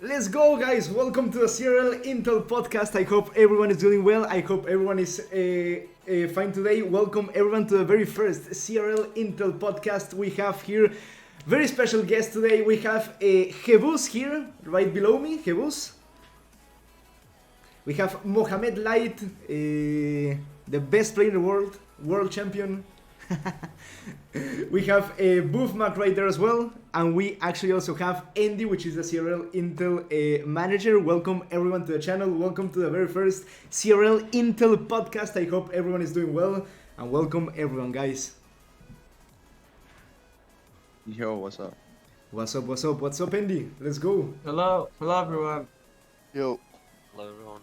Let's go, guys! Welcome to the CRL Intel Podcast. I hope everyone is doing well. I hope everyone is fine today. Welcome everyone to the very first CRL Intel Podcast. We have here very special guest today. We have Jebus here, right below me. Jebus. We have Mohamed Light, the best player in the world, world champion. We have a Boofmac right there as well, and we actually also have Andy, which is the CRL Intel manager. Welcome everyone to the channel. Welcome to the very first CRL Intel podcast. I hope everyone is doing well, and welcome everyone, guys. Yo, what's up? What's up? What's up? What's up, Andy? Let's go. Hello everyone. Yo. Hello everyone.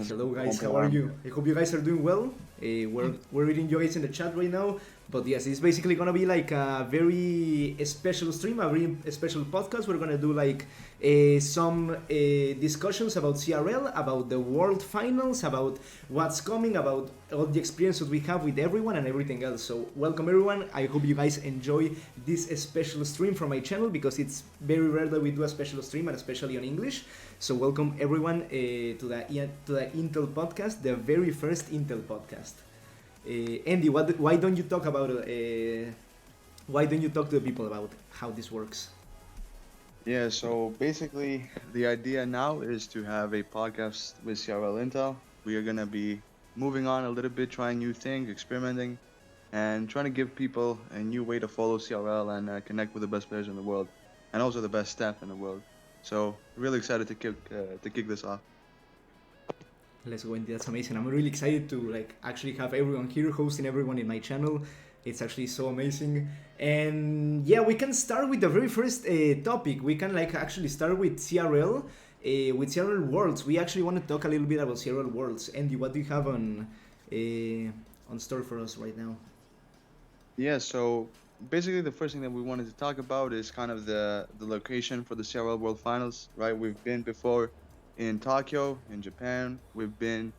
Hello guys, how are you? I hope you guys are doing well. We're reading you guys in the chat right now. But yes, it's basically gonna be like a very special stream, a very special podcast. We're gonna do like some discussions about CRL, about the World Finals, about what's coming, about all the experiences we have with everyone and everything else. So welcome everyone. I hope you guys enjoy this special stream from my channel because it's very rare that we do a special stream, and especially on English. So welcome everyone to the Intel podcast, the very first Intel podcast. Andy, why don't you talk about why don't you talk to the people about how this works? Yeah, so basically the idea now is to have a podcast with CRL Intel. We are gonna be moving on a little bit, trying new things, experimenting, and trying to give people a new way to follow CRL and connect with the best players in the world, and also the best staff in the world. So really excited to kick this off. Let's go, Andy. That's amazing. I'm really excited to like actually have everyone here, hosting everyone in my channel. It's actually so amazing. And yeah, we can start with the very first topic. We can like actually start with CRL, with CRL Worlds. We actually want to talk a little bit about CRL Worlds. Andy, what do you have on store for us right now? Yeah, so basically the first thing that we wanted to talk about is kind of the location for the CRL World Finals, right? We've been before in Tokyo, in Japan. We've been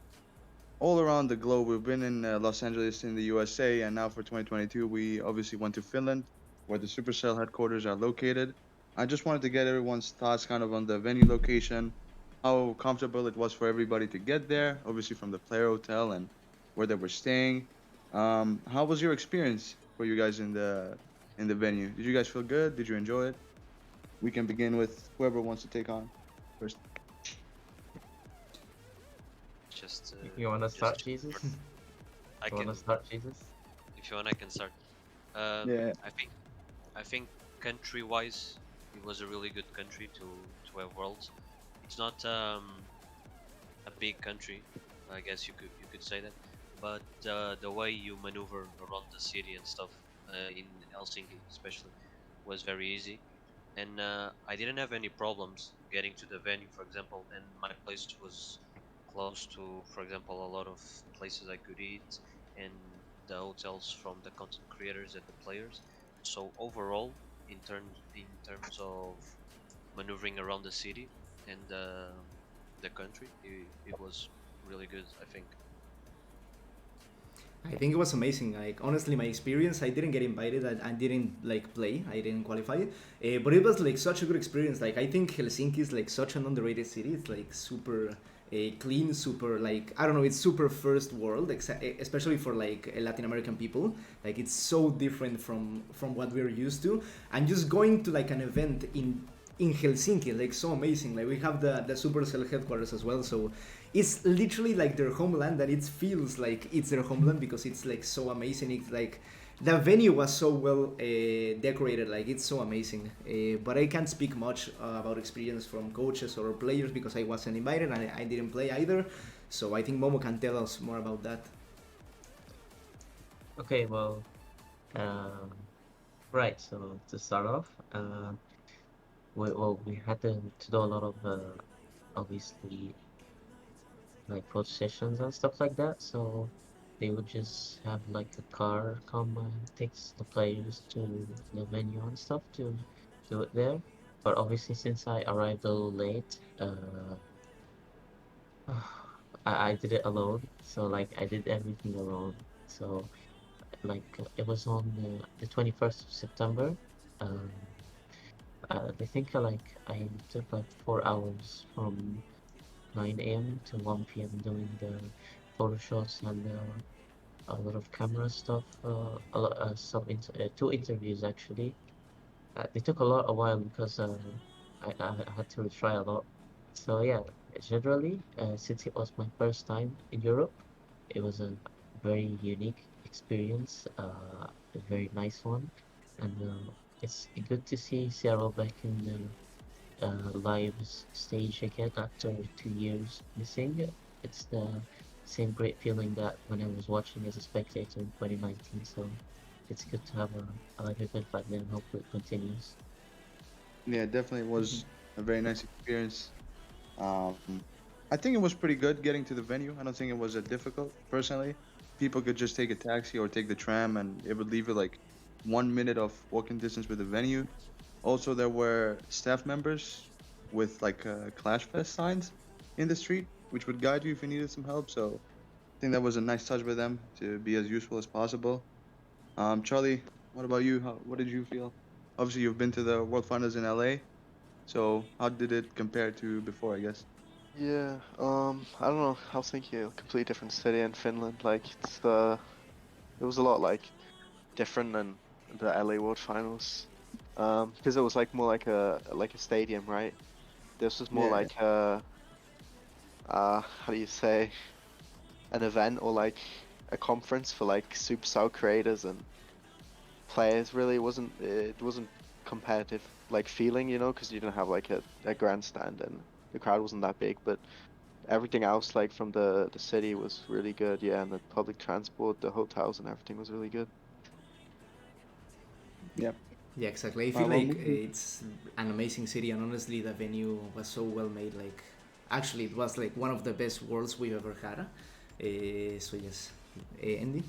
all around the globe. We've been in Los Angeles in the USA, and now for 2022 we obviously went to Finland, where the Supercell headquarters are located. I just wanted to get everyone's thoughts kind of on the venue location, how comfortable it was for everybody to get there, obviously from the player hotel and where they were staying. How was your experience for you guys in the venue? Did you guys feel good? Did you enjoy it? We can begin with whoever wants to take on first. Just You wanna start, Jesus? I You wanna can. start, Jesus? If you want, I can start. Yeah. I think country-wise, it was a really good country to have worlds. It's not a big country, I guess you could say that, but the way you maneuver around the city and stuff in Helsinki, especially, was very easy, and I didn't have any problems getting to the venue, for example. And my place was close to, for example, a lot of places I could eat, and the hotels from the content creators and the players. So overall, in terms of maneuvering around the city and the country, it was really good, I think. I think it was amazing. Like honestly, my experience, I didn't get invited. I didn't like play. I didn't qualify. But it was like such a good experience. Like I think Helsinki is like such an underrated city. It's like super clean, super like I don't know. It's super first world, especially for like Latin American people. Like it's so different from what we're used to. And just going to like an event in Helsinki, like so amazing. Like we have the Supercell headquarters as well. So it's literally like their homeland, and it feels like it's their homeland because it's like so amazing. It's like the venue was so well decorated, like it's so amazing. But I can't speak much about experience from coaches or players because I wasn't invited and I didn't play either. So I think Momo can tell us more about that. Okay, well, um, right. So to start off, we had to do a lot of obviously like photo sessions and stuff like that. So they would just have like a car come and takes the players to the venue and stuff to do it there. But obviously, since I arrived a little late, I did it alone. So like I did everything alone. So like it was on the 21st of September. Um, I think I took like 4 hours from 9 a.m. to 1 p.m. doing the photo shots and a lot of camera stuff. Two interviews actually. They took a while because I had to retry a lot. So yeah, generally, since it was my first time in Europe, it was a very unique experience, a very nice one, and it's good to see CRL back in the live stage again after 2 years missing. It's the same great feeling that when I was watching as a spectator in 2019. So it's good to have a live event like that and hopefully it continues. Yeah, definitely Mhm. was a very nice experience. Um, I think it was pretty good getting to the venue. I don't think it was that difficult. Personally, people could just take a taxi or take the tram, and it would leave you like 1 minute of walking distance with the venue. Also, there were staff members with like Clash Fest signs in the street, which would guide you if you needed some help. So I think that was a nice touch with them to be as useful as possible. Charlie, what about you? What did you feel? Obviously, you've been to the World Finals in LA. So how did it compare to before, I guess? Yeah, I don't know. I was thinking a completely different city in Finland. Like it was a lot like different than the LA World Finals. Because it was like more like a stadium, right? This was more Yeah, like how do you say, an event or like a conference for like Supercell creators and players. Really, it wasn't competitive like feeling, because you didn't have like a grandstand and the crowd wasn't that big, but everything else like from the city was really good, yeah, and the public transport, the hotels and everything was really good. yeah. Yeah, exactly. I feel Well, like moving. it's an amazing city, and honestly, the venue was so well made. Like, actually, it was like one of the best worlds we've ever had. So yes, Andy.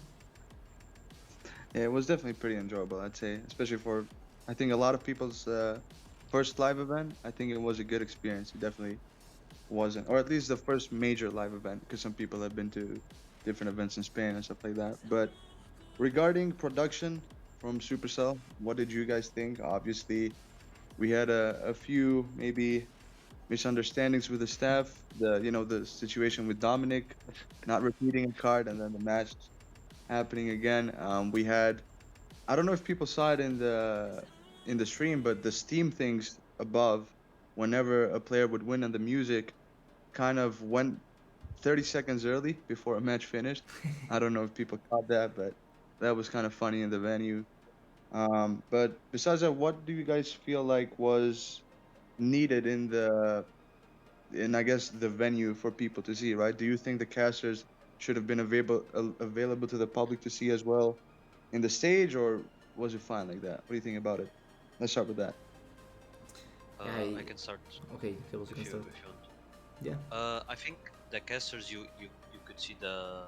Yeah, it was definitely pretty enjoyable, I'd say, especially for I think a lot of people's first live event. I think it was a good experience. It definitely wasn't, or at least the first major live event, because some people have been to different events in Spain and stuff like that. But regarding production from Supercell, what did you guys think? Obviously, we had a few maybe misunderstandings with the staff. The situation with Dominik not repeating a card and then the match happening again. We had I don't know if people saw it in the stream, but the Steam things above, whenever a player would win and the music kind of went 30 seconds early before a match finished. I don't know if people caught that, but that was kind of funny in the venue. But besides that, what do you guys feel like was needed in I guess the venue for people to see, right? Do you think the casters should have been available to the public to see as well in the stage, or was it fine like that? What do you think about it? Let's start with that. Yeah, I can start okay, Carlos, you can start. if you want. Yeah. I think the casters you could see uh,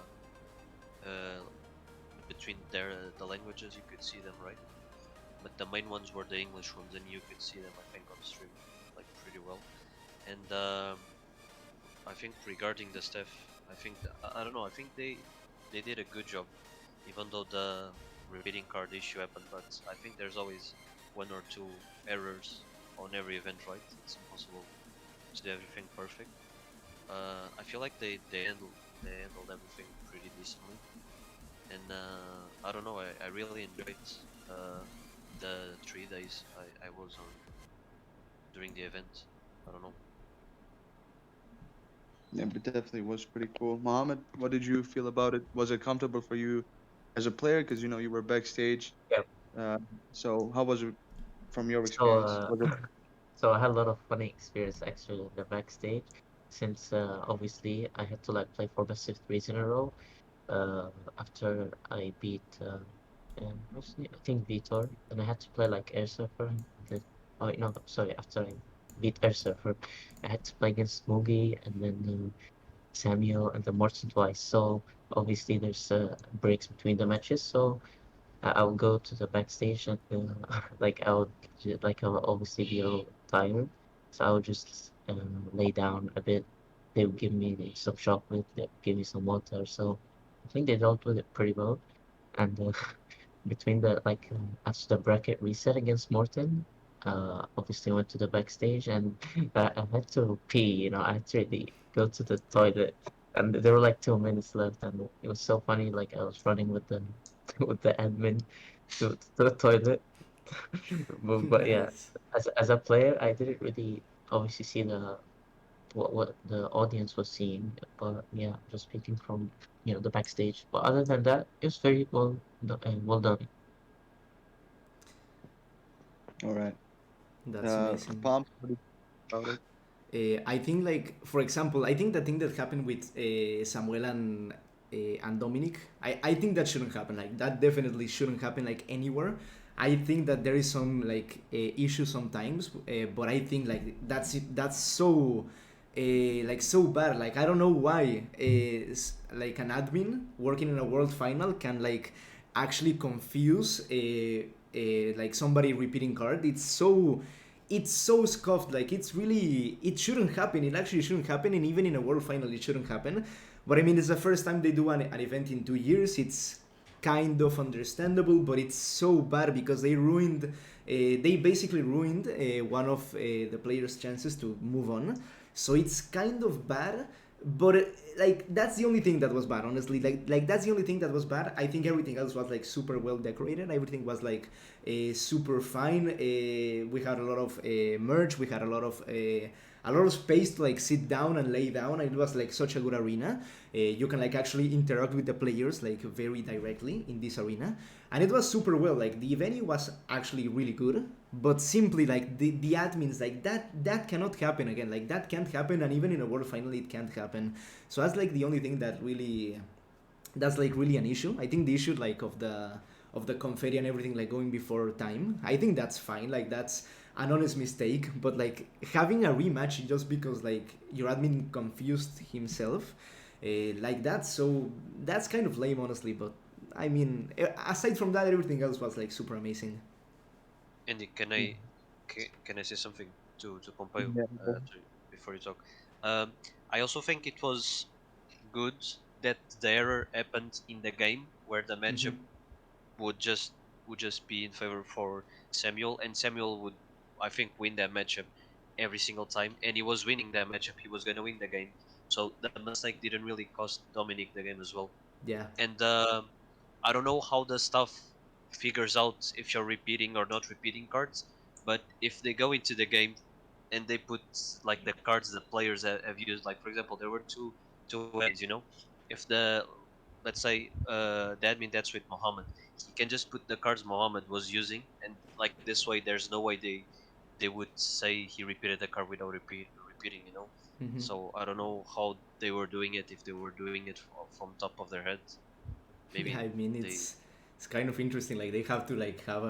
between the languages, you could see them, right, but the main ones were the English ones, and you could see them, I think, on stream like pretty well. And I think regarding the staff, I think I don't know. I think they did a good job, even though the repeating card issue happened. But I think there's always one or two errors on every event, right? It's impossible to do everything perfect. I feel like they handled everything pretty decently, and I don't know. I really enjoyed uh, the 3 days I was on during the event. I don't know. Yeah, but definitely was pretty cool. Mohammed, what did you feel about it? Was it comfortable for you as a player? Because you were backstage. Yeah. Uh, so how was it from your So experience? Was it? so I had a lot of funny experience actually in the backstage since obviously I had to like play for the 6 days in a row. After I beat mostly I think Vitor, and I had to play like airsurfer. Oh no, sorry. After I beat airsurfer, I had to play against Mugi and then Samuel and then Morten twice. So obviously there's breaks between the matches. So I would go to the backstage and like I would obviously be a little tired, so I would just lay down a bit. They would give me some chocolate, they would give me some water. So I think they dealt with it pretty well. And between the after the bracket reset against Morton, obviously went to the backstage and I had to pee, I had to really go to the toilet. And there were like 2 minutes left, and it was so funny. Like I was running with the with the admin to the toilet. But yeah, Nice. as a player, I didn't really obviously see what the audience was seeing. But yeah, just speaking from the backstage. But other than that, it was very well done. All right. That's amazing. Palm, what do you think about it? I think, like, for example, I think the thing that happened with Samuel and Dominic, I think that shouldn't happen. Like, that definitely shouldn't happen, like, anywhere. I think that there is some, like, issue sometimes, but I think, like, that's so, like, so bad. Like, I don't know why, like, an admin working in a world final can, like, actually confuse, like, somebody repeating card. It's so scuffed. Like, it shouldn't happen. It actually shouldn't happen, and even in a world final it shouldn't happen. But I mean, it's the first time they do an event in 2 years. It's kind of understandable, but it's so bad because they basically ruined one of the players' chances to move on. So it's kind of bad, but like, that's the only thing that was bad, honestly. Like that's the only thing that was bad. I think everything else was like super well decorated. Everything was like super fine. We had a lot of merch. We had a lot of space to like sit down and lay down. It was like such a good arena. You can like actually interact with the players like very directly in this arena, and it was super well. Like, the venue was actually really good, but simply like the admins, like, that cannot happen again. Like, that can't happen, and even in a world final it can't happen. So that's like the only thing that's like really an issue. I think the issue, like, of the confetti and everything, like, going before time, I think that's fine. Like, that's an honest mistake. But like, having a rematch just because like your admin confused himself, like, that's kind of lame, honestly. But I mean, aside from that, everything else was like super amazing. Andy, can I say something to compile Yeah. before you talk? Um, I also think it was good that the error happened in the game where the matchup would just be in favor for Samuel, and Samuel would, I think, win that matchup every single time, and he was winning that matchup. He was gonna win the game, so the mistake didn't really cost Dominic the game as well. Yeah. And I don't know how the stuff figures out if you're repeating or not repeating cards, but if they go into the game and they put like the cards the players have used, like for example, there were two ways, if let's say the admin that's with Mohammed, he can just put the cards Mohammed was using, and like this way, there's no way they would say he repeated the card without repeating. So I don't know how they were doing it, if they were doing it from top of their heads. Yeah, Maybe I mean, they it's kind of interesting. Like, they have to like have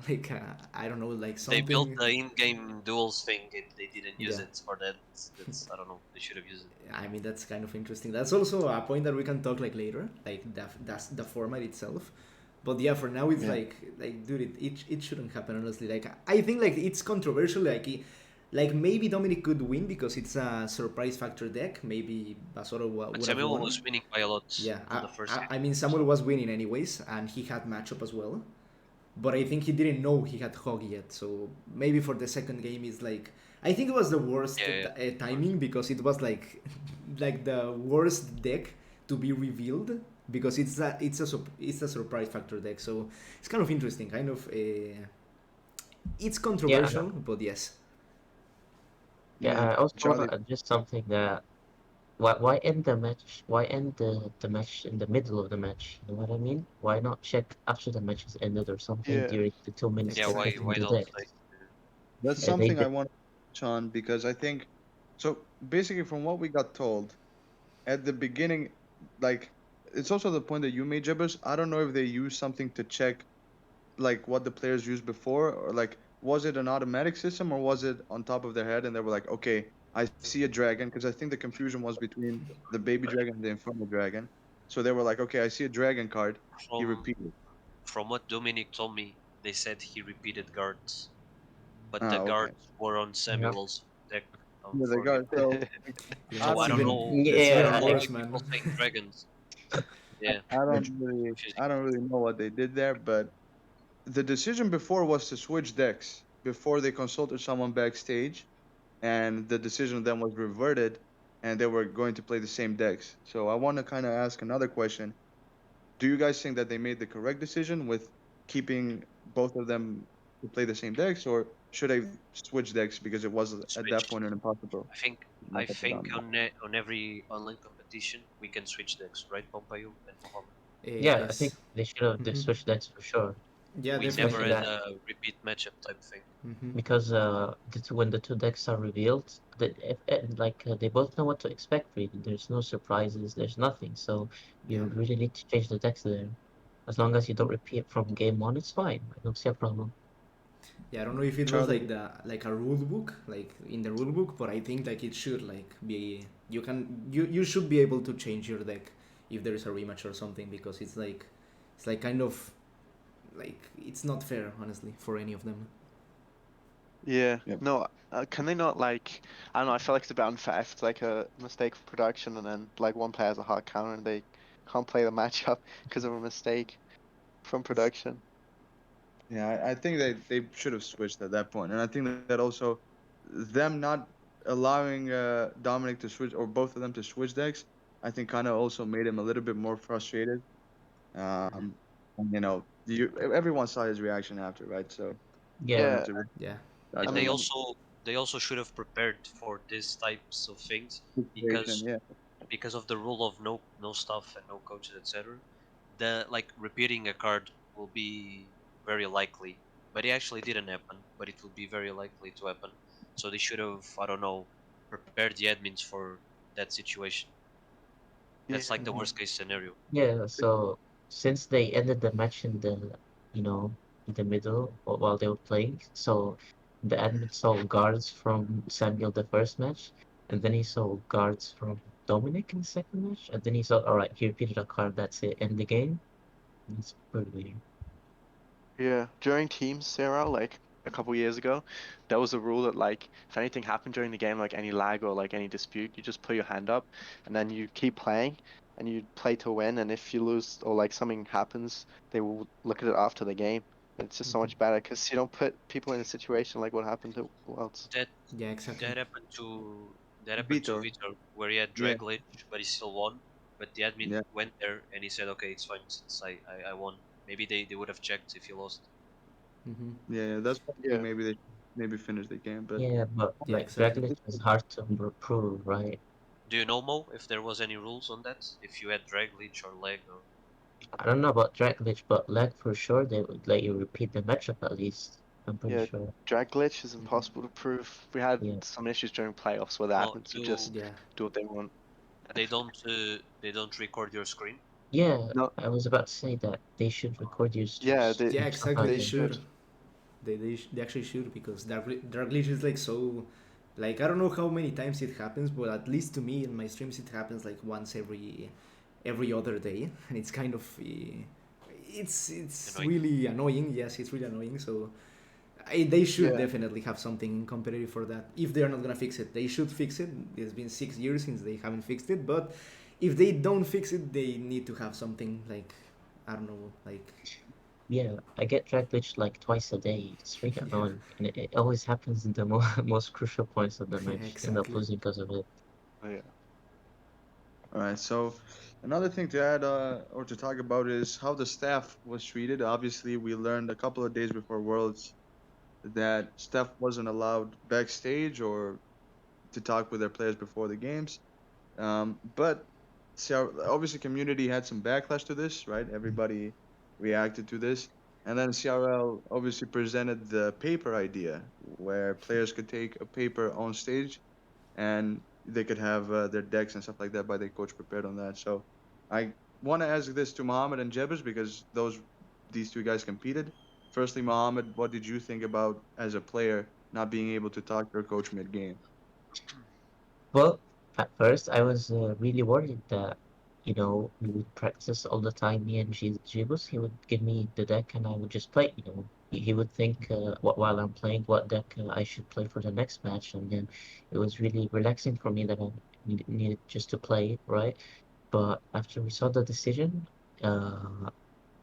like I don't know, like they built something. the in-game duels thing and they didn't use Yeah. it for that. That's I don't know. They should have used it. I mean, that's kind of interesting. That's also a point that we can talk like later, like that's the format itself. But yeah, for now it's Yeah. like dude, it shouldn't happen, honestly. Like, I think like it's controversial. Like maybe Dominic could win because it's a surprise factor deck. Maybe Bassotto But would have Samuel won. was winning by a lot Yeah, on the first game. I mean, Samuel was winning anyways, and he had matchup as well. But I think he didn't know he had Hog yet. So maybe for the second game is like, I think it was the worst Yeah, timing because it was like like the worst deck to be revealed because it's a surprise factor deck. So it's kind of interesting, kind of. It's Yeah, controversial, but yes. yeah. Yeah. I also want Charlie. to add just something that why end the match? Why end the match in the middle of the match? You know what I mean? Why not check after the match has ended or something Yeah. during the 2 minutes yeah. that Why Exactly. between why the don't decks? That's They something I did. want to touch on because I think so. Basically, from what we got told at the beginning, like, it's also the point that you made, Jibbers. I don't know if they use something to check like what the players used before, or like, was it an automatic system or was it on top of their head and they were like, okay, I see a dragon, because I think the confusion was between the baby dragon and the infernal dragon. So they were like, okay, I see a dragon card. He from repeated. what Dominic told me, they said he repeated guards, but the Ah, okay. guards were on Yeah. Samuel's deck Yeah, they for him. got so. Yeah, I So I that's don't don't know. even know. that's I even don't Yeah. know worse, why people man. saying dragons. I, Yeah, I don't Which really, confusing. I don't really know what they did there, but the decision before was to switch decks before they consulted someone backstage, and the decision then was reverted, and they were going to play the same decks. So I want to kind of ask another question. Do you guys think that they made the correct decision with keeping both of them to play the same decks, or should I switch decks because it was at that Switch. point an impossible I think I matchup for think Dominik? on every online competition we can switch decks, right, Pompayo and Mohammed? Yeah, I think Yes. they should have Hmm. switched decks for sure. Yeah, We never Especially definitely. had that a repeat matchup type thing. Hmm. because when the two decks are revealed, they both know what to expect. Really, there's no surprises. There's nothing. So Yeah. you really need to change the decks there. As long as you don't repeat from game one, it's fine. I don't see a problem. Yeah, I don't know if it was Charlie, like the like a rule book, like in the rule book, but I think like it should like be you should be able to change your deck if there is a rematch or something because it's like kind of like it's not fair honestly for any of them. Yeah. yep. No, can they not like? I don't know. I feel like it's a bit unfair if it's like a mistake for production and then like one player has a hard counter and they can't play the matchup because of a mistake from production. Yeah, I think they should have switched at that point, and I think that also them not allowing Dominik to switch or both of them to switch decks, I think kind of also made him a little bit more frustrated. Mhm. And, everyone saw his reaction after, right? So I Yeah, wanted Yeah. to Yeah. I And that mean, they also should have prepared for these types of things situation. because Yeah, of the rule of no staff and no coaches, etc. The like repeating a card will be very likely, but it actually didn't happen. But it will be very likely to happen. So they should have, I don't know, prepared the admins for that situation. yeah. That's like the Hmm. worst case scenario. yeah. So since they ended the match in you know, in the middle while they were playing, so the admin saw guards from Samuel the first match, and then he saw guards from Dominic in the second match, and then he saw, all right, he repeated a card. That's it. End the game. It's pretty weird. Yeah, during Teams CRL, like a couple years ago, there was a rule that like if anything happened during the game, like any lag or like any dispute, you just put your hand up and then you keep playing and you play to win. And if you lose or like something happens, they will look at it after the game. It's just so Hmm. much better because you don't put people in a situation like what happened to Welts. That Yeah, exactly. that happened to Vitor. Vitor, where he had Yeah, drag glitch, but he still won. But the admin yeah, went there and he said, "Okay, it's fine since I won." Maybe they would have checked if he lost. Hmm. yeah. That's why I think Yeah. maybe they maybe finish the game, but Yeah, but Yeah, like exactly. Draglet is hard to prove, right? Do you know, Mo, if there was any rules on that? If you had drag glitch or leg or I don't know about Draglich, but lag for sure they would let you repeat the matchup at least. I'm pretty Yeah, sure. drag glitch is Mhm. impossible to prove. We had Yeah. some issues during playoffs where the well, admins would just Yeah. do what they want. they don't record your screen. Yeah, No, I was about to say that they should record your yeah, Yeah, stream exactly. somehow. They they Yeah. should. should. They actually should because Dark Glitch is like so. Like I don't know how many times it happens, but at least to me in my streams it happens like once every other day, and it's kind of it's Annoying. really annoying. Yes, it's really annoying. So they should Yeah. definitely have something in competitive for that. If they're not gonna fix it, they should fix it. It's been 6 years since they haven't fixed it, but if they don't fix it, they need to have something like I don't know, like Yeah, I get Draglich like twice a day. It's really yeah, annoying. And it always happens in the most crucial points of the yeah, match. End up exactly. losing because of it. Oh, yeah. All right. So another thing to add or to talk about is how the staff was treated. Obviously, we learned a couple of days before Worlds that staff wasn't allowed backstage or to talk with their players before the games. But obviously, community had some backlash to this, right? Everybody reacted to this. And then CRL obviously presented the paper idea where players could take a paper on stage and they could have their decks and stuff like that by their coach prepared on that. So I want to ask this to Mohammed and Jebus because these two guys competed. Firstly, Mohammed, what did you think about as a player not being able to talk to your coach mid game? Well, at first I was really worried that, we would practice all the time, me and Jibus. He would give me the deck and I would just play, He would think while I'm playing what deck I should play for the next match. And then it was really relaxing for me that I needed just to play, right? But after we saw the decision,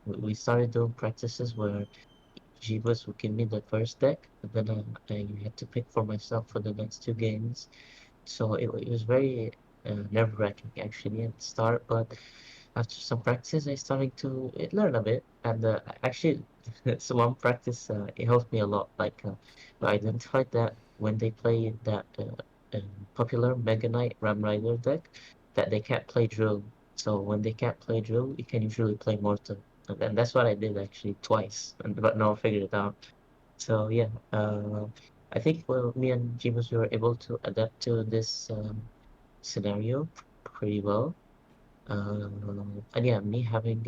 we started doing practices where Jeebus would give me the first deck, and then I had to pick for myself for the next two games. So it was very nerve-wracking actually at the start, but after some practice, I started to learn a bit. And actually, so one practice it helped me a lot. Like I identified that when they play that popular Mega Knight Ram Rider deck, that they can't play drill. So when they can't play drill, you can usually play Morten. And then that's what I did actually twice, but no, I figured it out. So yeah, I think well, me and James were able to adapt to this scenario pretty well. And yeah, me having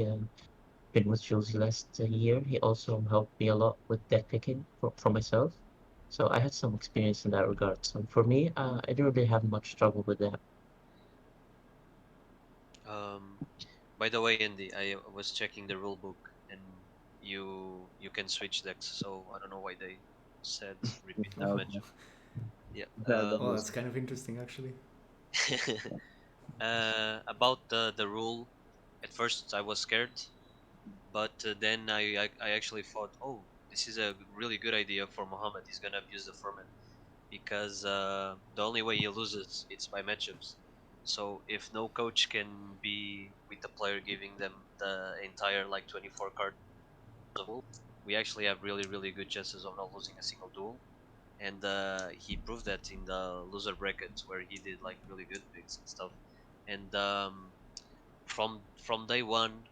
been with Josie last year, he also helped me a lot with deck picking for myself. So I had some experience in that regard. So for me, I didn't really have much trouble with that. Um, by the way, Andy, I was checking the rule book, and you can switch decks. So I don't know why they said repeated Okay. matchup. Yeah. That Oh, was that's kind of interesting actually. About the rule, at first I was scared, but then I actually thought, oh, this is a really good idea for Mohammed. He's gonna abuse the format because the only way he loses it's by matchups. So if no coach can be with the player giving them the entire like 24 card duel, we actually have really good chances of not losing a single duel. And he proved that in the loser brackets where he did like really good picks and stuff. And from day one,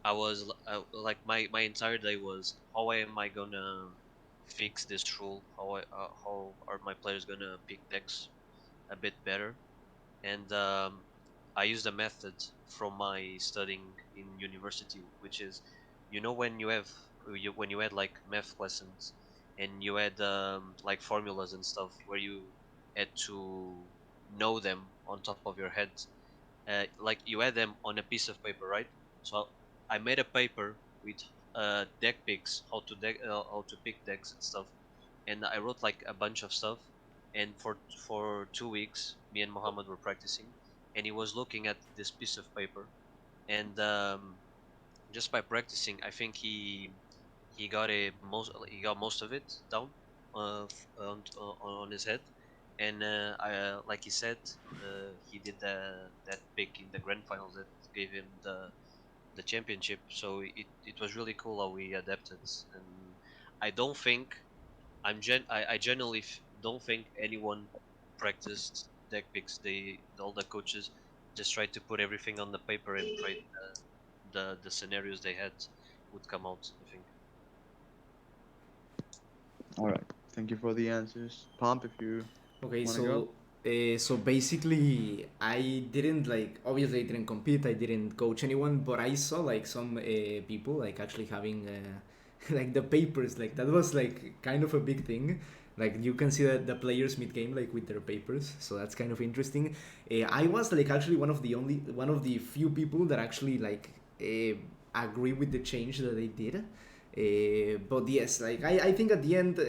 I was like my entire day was how am I gonna fix this rule? How are my players gonna pick decks a bit better? And I used a method from my studying in university, which is, when when you had like math lessons and you had like formulas and stuff where you had to know them on top of your head, like you had them on a piece of paper, right? So I made a paper with deck picks, how to pick decks and stuff, and I wrote like a bunch of stuff. And for 2 weeks, me and Mohammed were practicing, and he was looking at this piece of paper, and just by practicing, I think he got most of it down on his head. And like he said, he did that pick in the grand finals that gave him the championship. So it was really cool how we adapted. And I don't think I genuinely don't think anyone practiced deck picks. All the coaches just tried to put everything on the paper and pray the scenarios they had would come out, I think. all right. Thank you for the answers. Pomp, if you Okay, want to go. so basically, I didn't like. Obviously, I didn't compete. I didn't coach anyone, but I saw like some people like actually having like the papers. Like that was like kind of a big thing. Like you can see that the players mid game like with their papers, so that's kind of interesting. I was like actually one of the few people that actually like agree with the change that they did. But yes, like I think at the end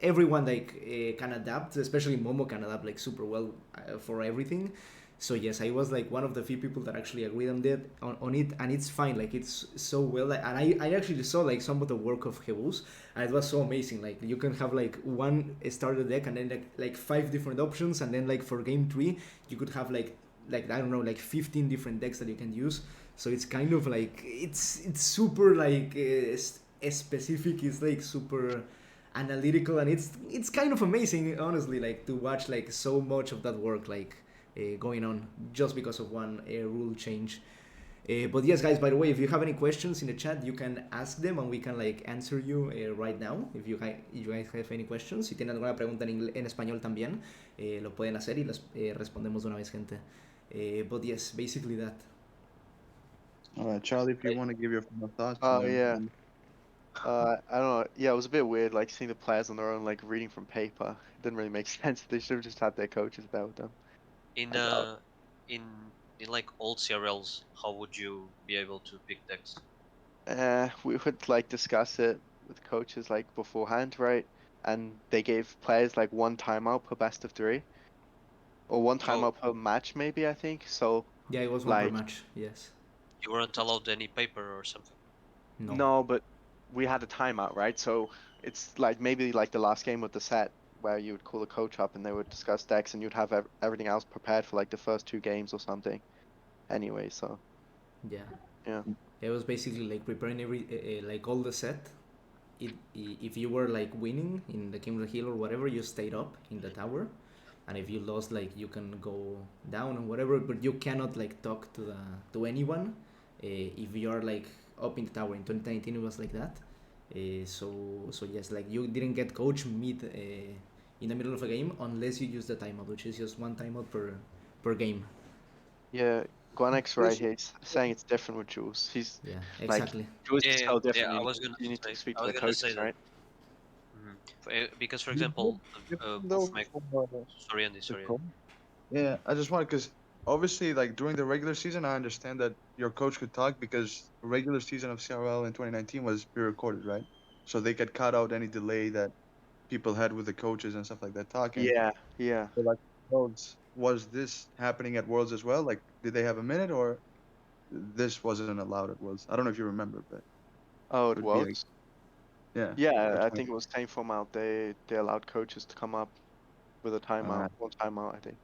everyone like can adapt, especially Momo can adapt like super well for everything. So yes, I was like one of the few people that actually agreed on that on it, and it's fine. Like it's so well, like, and I actually saw like some of the work of Hebus, and it was so amazing. Like you can have like one starter deck and then like five different options, and then like for game three you could have like I don't know like 15 different decks that you can use. So it's kind of like it's super like specific. It's like super analytical, and it's kind of amazing honestly like to watch like so much of that work like going on just because of one rule change. But yes, guys, by the way, if you have any questions in the chat, you can ask them and we can like answer you right now. If you guys have any questions, si tienen alguna pregunta en español también, lo pueden hacer y les respondemos de una vez, gente. But yes, basically that. All right, Charlie, if you want to give your final thoughts. Oh and then yeah. I don't know. Yeah, it was a bit weird, like seeing the players on their own, like reading from paper. It didn't really make sense. They should have just had their coaches there with them. In Like, in in like old CRLs, how would you be able to pick decks? we would like discuss it with coaches like beforehand, right? And they gave players like one timeout per best of three, or one Oh, timeout per match, maybe I think. So Yeah, it was one per like match. Yes. you weren't allowed any paper or something? No. no, but we had a timeout, right? So it's like maybe like the last game of the set where you would call a coach up and they would discuss decks and you'd have everything else prepared for like the first 2 games or something. Anyway, so Yeah. yeah. It was basically like preparing every like all the set. If you were like winning in the King of the Hill or whatever, you stayed up in the tower, and if you lost, like you can go down or whatever, but you cannot like talk to anyone if you are like up in the tower. In 2019, it was like that. So yes, like you didn't get coach mid in the middle of a game unless you use the timeout, which is just one timeout per game. Yeah, Guanek's right This here. He's saying it's different with Jules. He's Yeah, like exactly. Jules is Yeah, so yeah. different. I was gonna You need to say. speak I to was the gonna say coaches, that. right? Because, for you example, though both my. for Sorry, Andy. the Sorry, Andy. coach. Yeah, I just want because obviously, like during the regular season, I understand that your coach could talk because the regular season of CRL in 2019 was pre-recorded, right? So they could cut out any delay that people had with the coaches and stuff like that talking. Yeah, yeah. So like Worlds, was this happening at Worlds as well? Like, did they have a minute or this wasn't allowed at Worlds? I don't know if you remember, but Oh, it it would be like was. yeah, Yeah, at I 20. think it was same format. They allowed coaches to come up with a All timeout, right. one timeout, I think.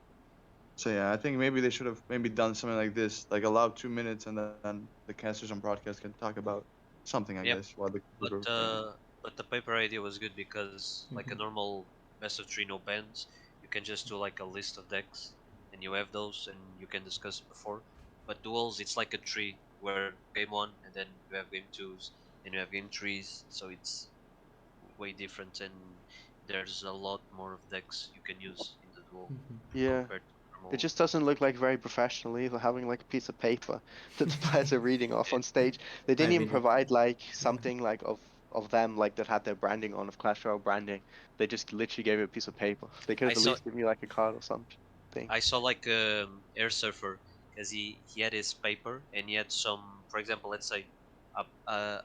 So yeah, I think maybe they should have maybe done something like this, like allow 2 minutes and then the casters on broadcast can talk about something, I Yep. guess, while the But keeper. uh, but the paper idea was good because like a Hmm. normal best of three no bans, you can just do like a list of decks and you have those and you can discuss before. But duels, it's like a tree where game one and then you have game twos and you have game threes, so it's way different and there's a lot more of decks you can use in the duel Hmm. Yeah. compared to It normal. just doesn't look like very professional either, having like a piece of paper that the players are reading off on stage. They didn't I've even been it. provide like Yeah. something like of them like that had their branding on, of Clash Royale branding. They just literally gave you a piece of paper. They could I have at saw least given you like a card or something. I saw like airsurfer because he had his paper and he had some, for example, let's say, uh, uh,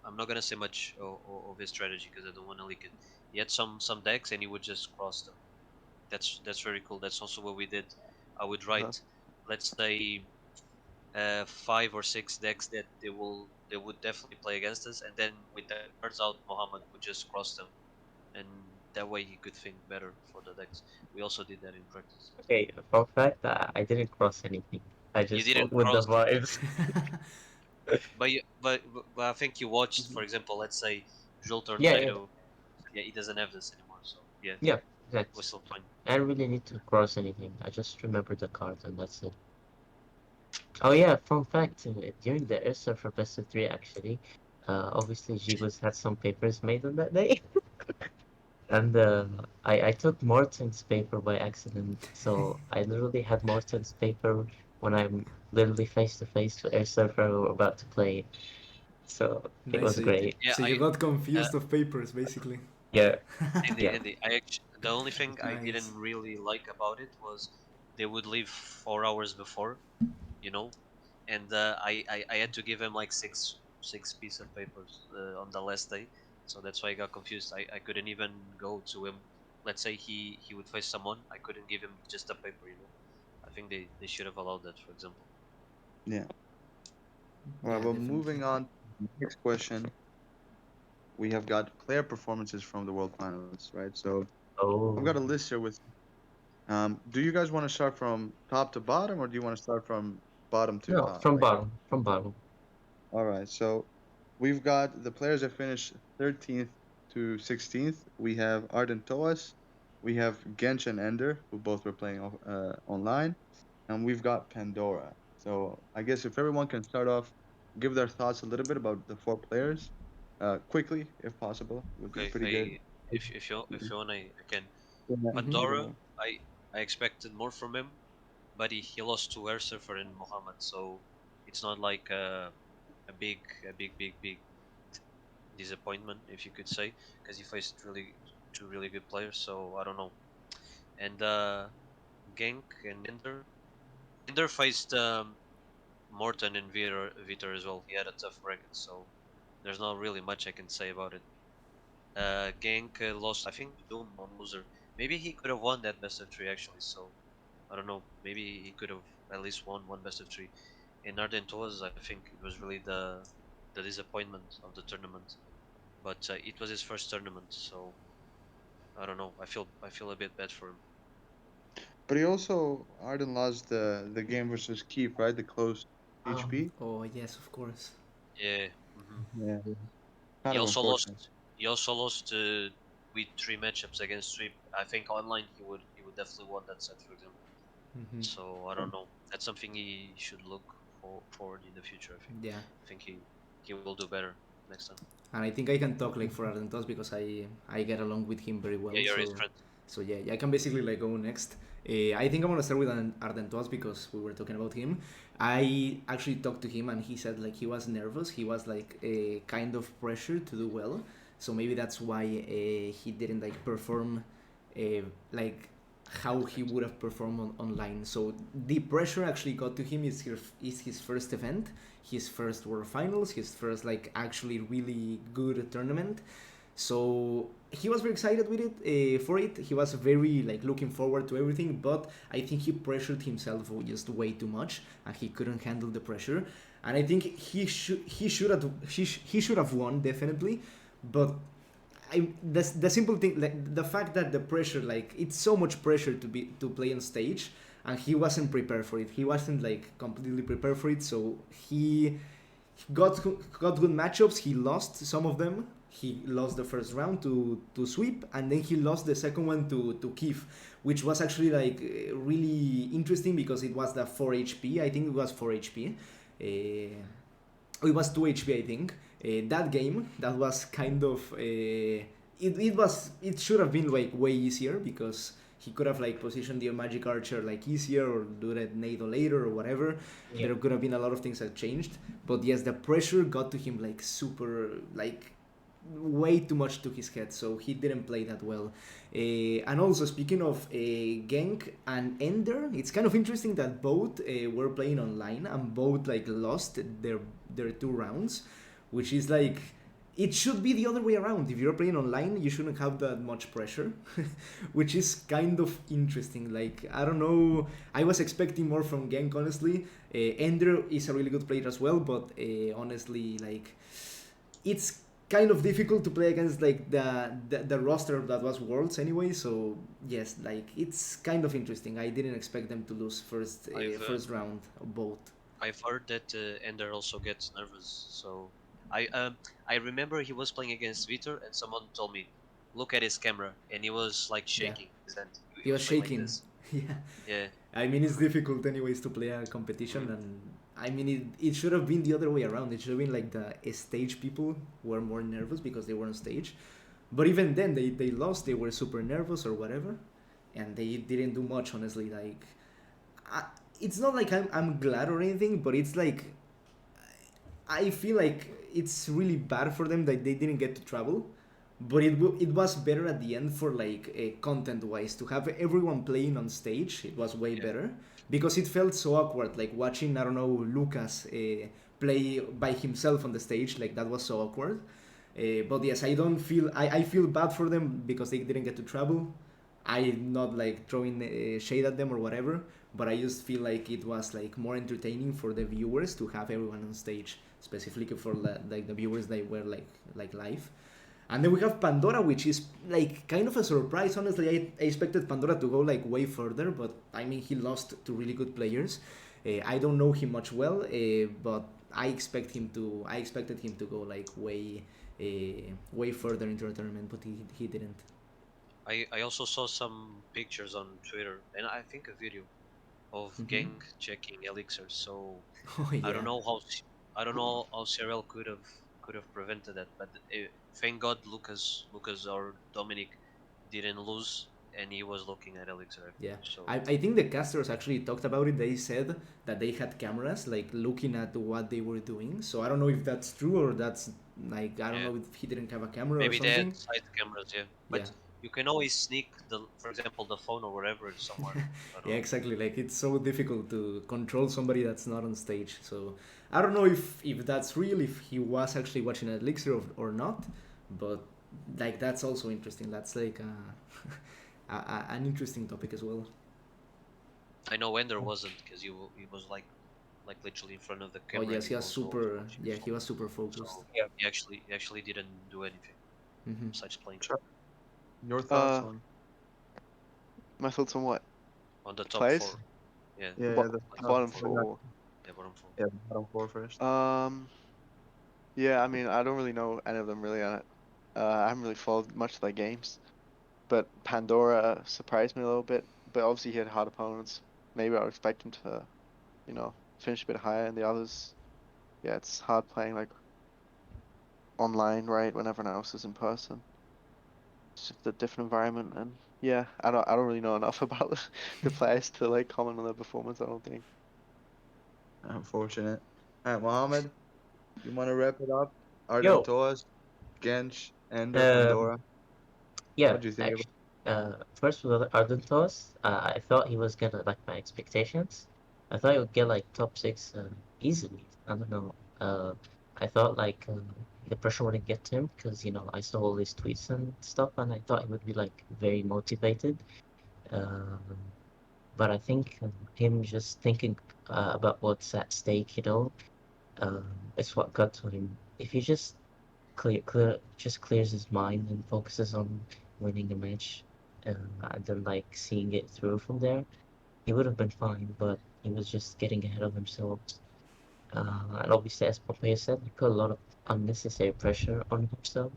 I'm not gonna say much of his strategy because I don't want to leak it. He had some decks and he would just cross them. That's very cool. That's also what we did. I would Uh, write, let's say, 5 or 6 decks that they would definitely play against us, and then with the cards out, Mohammed would just cross them, and that way he could think better for the decks. We also did that in practice. Okay, fun fact, I didn't cross anything. I You just went didn't with the cross. vibes. But I think you watched, for example, let's say Joel Yeah, yeah, Tornado. Yeah, he doesn't have this anymore, so yeah, yeah, was exactly. still fine. I don't really need to cross anything. I just remember the cards and that's it. Oh yeah, fun fact, during the airsurfer best of three actually, obviously Gigos had some papers made on that day. And I took Morten's paper by accident, so I literally had Morten's paper when I'm literally face to face to airsurfer about to play. So it Nice. was great. Yeah, So you got confused of papers, basically. Yeah, Andy, yeah. Andy, the only thing I Nice. didn't really like about it was they would leave 4 hours before, you know, and I had to give him like six piece of papers on the last day, so that's why I got confused. I couldn't even go to him. Let's say he would face someone, I couldn't give him just a paper, you know. I think they should have allowed that, for example. Yeah. All right. Yeah, Well, definitely. moving on to the next question, we have got player performances from the World Finals, right? So I've got a Oh, list here with. Do you guys want to start from top to bottom, or do you want to start from bottom to no, top? from Like, bottom, from bottom. all right. So we've got the players that finished 13th to 16th. We have Arden Toas, we have Gench and Ender, who both were playing online, and we've got Pandora. So I guess if everyone can start off, give their thoughts a little bit about the 4 players, quickly if possible, would be Okay, pretty good. if you want, I can. Yeah. Hmm. Pandora, So, I expected more from him, but he lost to Airsurfer and Mohammed, so it's not like a big disappointment, if you could say, because he faced really two really good players. So I don't know. And Genk and Ender faced Morten and Vitor as well. He had a tough record, so there's not really much I can say about it. Genk lost, I think, to Doom on loser. Maybe he could have won that best of three actually. So I don't know. Maybe he could have at least won one best of three. In Ardentois, I think it was really the disappointment of the tournament. but it was his first tournament, so I don't know. I feel a bit bad for him. But he also Arden lost the game versus Keef, right? The close Um, HP. Oh yes, of course. Yeah. hmm Yeah. He Kind of also lost. unfortunate. He also lost with 3 matchups against Sweep. I think online he would definitely won that set, for example. Hmm. So I don't know. That's something he should look forward in the future. Yeah, I think he will do better next time. and I think I can talk like for Ardentos because I get along with him very Yeah, well. you're his So friend. so yeah, I can basically like go next. I think I'm gonna start with Ardentos because we were talking about him. I actually talked to him and he said like he was nervous. He was like a kind of pressure to do well. So maybe that's why he didn't like perform like how he would have performed online. So the pressure actually got to him is his first event, his first World Finals, his first like actually really good tournament. So he was very excited with it for it. He was very like looking forward to everything, but I think he pressured himself just way too much, and he couldn't handle the pressure. And I think he should have won definitely, but the simple thing like the fact that the pressure like it's so much pressure to play on stage, and he wasn't prepared for it. He wasn't like completely prepared for it, so he got good matchups. He lost some of them. He lost the first round to Sweep, and then he lost the second one to Keef, which was actually like really interesting because it was the 4 HP. I think it was 4 HP. It was 2 HP, I think. That game, that was kind of it should have been like way easier because he could have like positioned the magic archer like easier or do that NATO later or whatever. yeah. There could have been a lot of things that changed, but yes, the pressure got to him like super like way too much to his head, so he didn't play that well. And also speaking of Genk and Ender, it's kind of interesting that both were playing online and both like lost their 2 rounds, which is like it should be the other way around. If you're playing online, you shouldn't have that much pressure, which is kind of interesting. Like I don't know, I was expecting more from Genk honestly. Ender is a really good player as well, but honestly, like it's kind of difficult to play against like the roster that was Worlds anyway. So yes, like it's kind of interesting. I didn't expect them to lose first round of both. I've heard that Ender also gets nervous. So I remember he was playing against Vitor, and someone told me, look at his camera, and he was like Yeah, shaking his hand. he He was was playing like shaking. this. Yeah, Yeah. I mean it's difficult anyways to play a competition, Mm. and I mean it should have been the other way around. It should have been like the stage people were more nervous because they were on stage, but even then they lost. They were super nervous or whatever, and they didn't do much honestly. Like I, it's not like I'm glad or anything, but it's like I feel like it's really bad for them that they didn't get to travel. But it was better at the end for like content wise to have everyone playing on stage. It was way Yeah. better because it felt so awkward, like watching I don't know Lucas play by himself on the stage. Like that was so awkward. But yes, I feel bad for them because they didn't get to travel. I'm not like throwing shade at them or whatever, but I just feel like it was like more entertaining for the viewers to have everyone on stage, specifically for like the viewers that were like live. And then we have Pandora, which is like kind of a surprise. Honestly, I expected Pandora to go like way further, but I mean he lost to really good players. I don't know him much well, but I expected him to go like way further into the tournament, but he didn't. I also saw some pictures on Twitter, and I think a video of Mhm. Genk checking elixirs. So Oh I don't yeah. know I don't know how CRL could have prevented that, but thank God Lucas or Dominik didn't lose, and he was looking at elixir. I think. Yeah, So I think the casters actually talked about it. They said that they had cameras like looking at what they were doing. So I don't know if that's true or that's like I don't yeah, know if he didn't have a camera or maybe they had something. side cameras. Yeah, Yeah, but you can always sneak for example, the phone or whatever somewhere. I don't yeah, know. exactly. Like it's so difficult to control somebody that's not on stage. So I don't know if that's real, if he was actually watching an elixir or not. But like that's also interesting. That's like an interesting topic as well. I know Ender wasn't because he was like like literally in front of the Oh camera, yes, and he he was was always super. watching Yeah, his he phone. was super focused. So he actually didn't do anything Hmm. besides playing Sure. Your thoughts Uh, on my thoughts on what? on the top Players? four. Yeah, yeah, Bo the like top bottom bottom four. four. four. Yeah, bottom four. Yeah, bottom four first. Yeah, I mean, I don't really know any of them really. I haven't really followed much of their games, but Pandora surprised me a little bit. But obviously, he had hard opponents. Maybe I would expect him to, finish a bit higher. And the others, yeah, it's hard playing like online, right? When everyone else is in person. It's just a different environment, and yeah, I don't really know enough about the players to like comment on their performance. I don't think. Unfortunate. All right, Mohammed, you want to wrap it up? Yo, Ardentoas, Gensh, Ender, um, Pandora. yeah, What do you think about? actually, first with Ardentos, I thought he was gonna like my expectations. I thought he would get like top six easily. I don't know. I thought like the pressure wouldn't get to him because I saw all his tweets and stuff, and I thought he would be like very motivated. Um, but I think him just thinking about what's at stake, it's what got to him. If he just clears his mind and focuses on winning the match, and then like seeing it through from there, he would have been fine. But he was just getting ahead of himself. And obviously, as Pompeo said, he put a lot of unnecessary pressure on himself.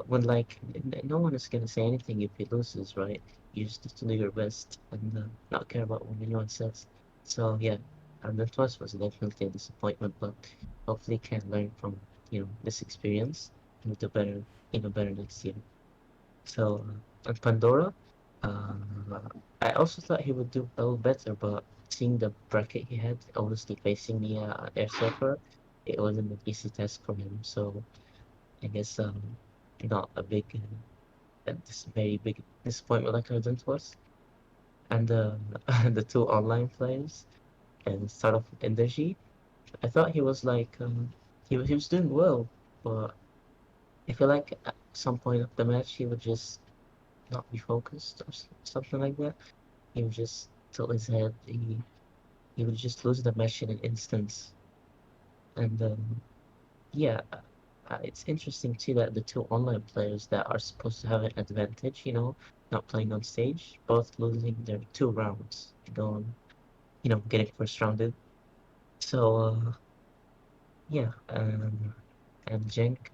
When like no one is gonna say anything if he loses, right? You just have to do your best and not care about what anyone says. So yeah, and the toss was definitely a disappointment, but hopefully he can learn from this experience and do better, even better next year. So and Pandora, uh, I also thought he would do a little better, but seeing the bracket he had, obviously facing the airsurfer, it wasn't an easy task for him. So. I guess not a big this very big disappointment like Ardent was. And the two online players and start off with Energy. I thought he was like he was doing well, but I feel like at some point of the match he would just not be focused or something like that. He would just tilt his head. He would just lose the match in an instant. And yeah, it's interesting too that the two online players that are supposed to have an advantage, not playing on stage, both losing their two rounds, getting first rounded. So yeah, and Jenk,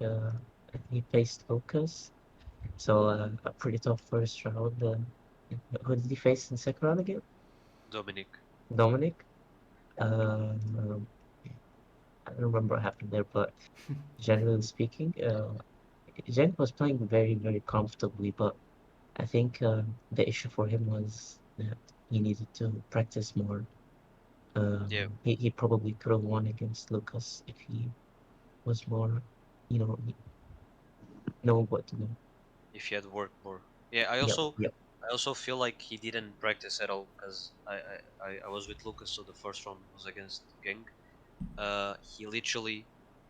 he faced Lucas, so a pretty tough first round. Who did he face in second round again? Dominik. Dominik. I don't remember what happened there, but generally speaking, Jenk was playing very, very comfortably, but I think the issue for him was that he needed to practice more. Yeah, He probably could have won against Lucas if he was more, know what to do. if he had worked more. Yeah, I Yep, also yep. I also feel like he didn't practice at all because I was with Lucas, so the first round was against Gang. He literally,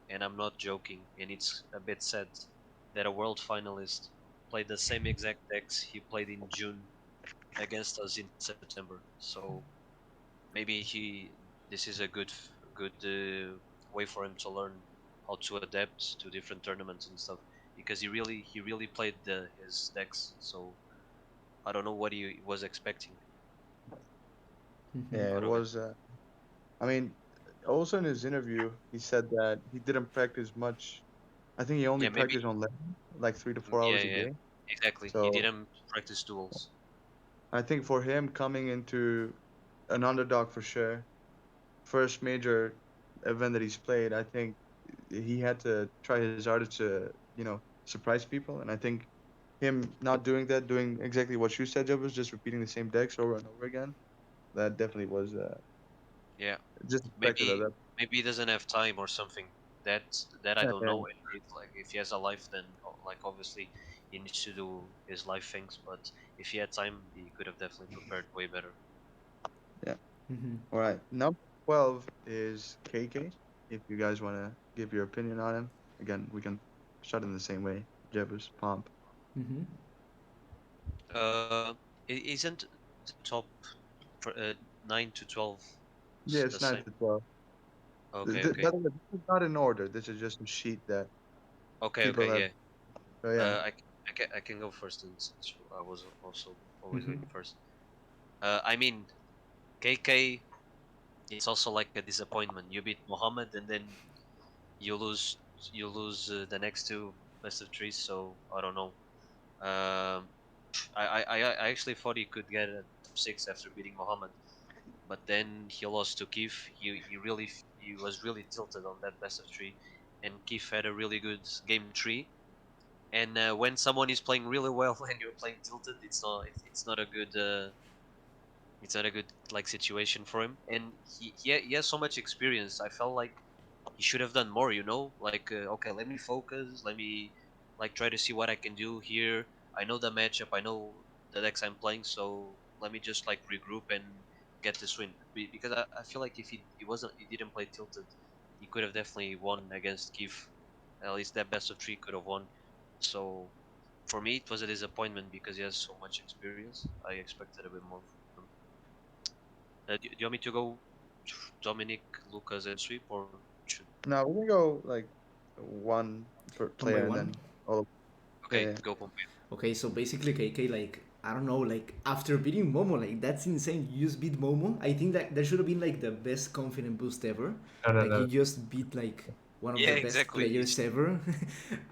and I'm not joking, and it's a bit sad that a world finalist played the same exact decks he played in June against us in September. So maybe this is a good way for him to learn how to adapt to different tournaments and stuff because he really played his decks. So I don't know what he was expecting Hmm. Yeah, it out of it. was. I mean, also in his interview, he said that he didn't practice much. I think he only Yeah, maybe. practiced on land like 3 to 4 hours Yeah, a yeah, day. exactly. He So didn't practice duels. I think for him coming into an underdog for sure, first major event that he's played, I think he had to try his hardest to, surprise people. And I think him not doing that, doing exactly what you said, Jeb, was just repeating the same decks over and over again. That definitely was Yeah, just expected of maybe that. maybe he doesn't have time or something. That I don't Yeah, know. And it's like if he has a life, then like obviously he needs to do his life things. But if he had time, he could have definitely prepared way better. yeah. Hmm. All right. Number 12 is KK. If you guys want to give your opinion on him, again, we can start in the same way. Jebus, Pomp. Hmm. Uh, isn't the top 9 to 12 Yeah, the it's 9 same. to 12. Okay, By okay, the way, this is not in order. This is just a sheet that okay, people okay. have. Yeah. So yeah. I can go first since I was also always Mhm. going first. I mean, KK, it's also like a disappointment. You beat Mohammed and then you lose the next two best of threes. So I don't know. Um, I actually thought he could get a top six after beating Mohammed, but then he lost to Keef. He was really tilted on that best of three, and Keef had a really good game three. And when someone is playing really well and you're playing tilted, it's not a good like situation for him. And he has so much experience. I felt like he should have done more. Like okay, let me focus. Let me like try to see what I can do here. I know the matchup. I know the decks I'm playing. So let me just like regroup and get this win. Because I feel like if he didn't play tilted, he could have definitely won against Keef. At least that best of three could have won. So for me, it was a disappointment because he has so much experience. I expected a bit more from him. Do you want me to go Dominic, Lucas, and sweep, or should? Now we can go like one per One by player and one. then all. Yeah, Okay, yeah. go Pompey. Okay, so basically KK, like, I don't know, like, after beating Momo, like, that's insane. You just beat Momo. I think that should have been like the best confident boost ever. No, no, Like, you no. just beat like one of Yeah, the best exactly. players ever.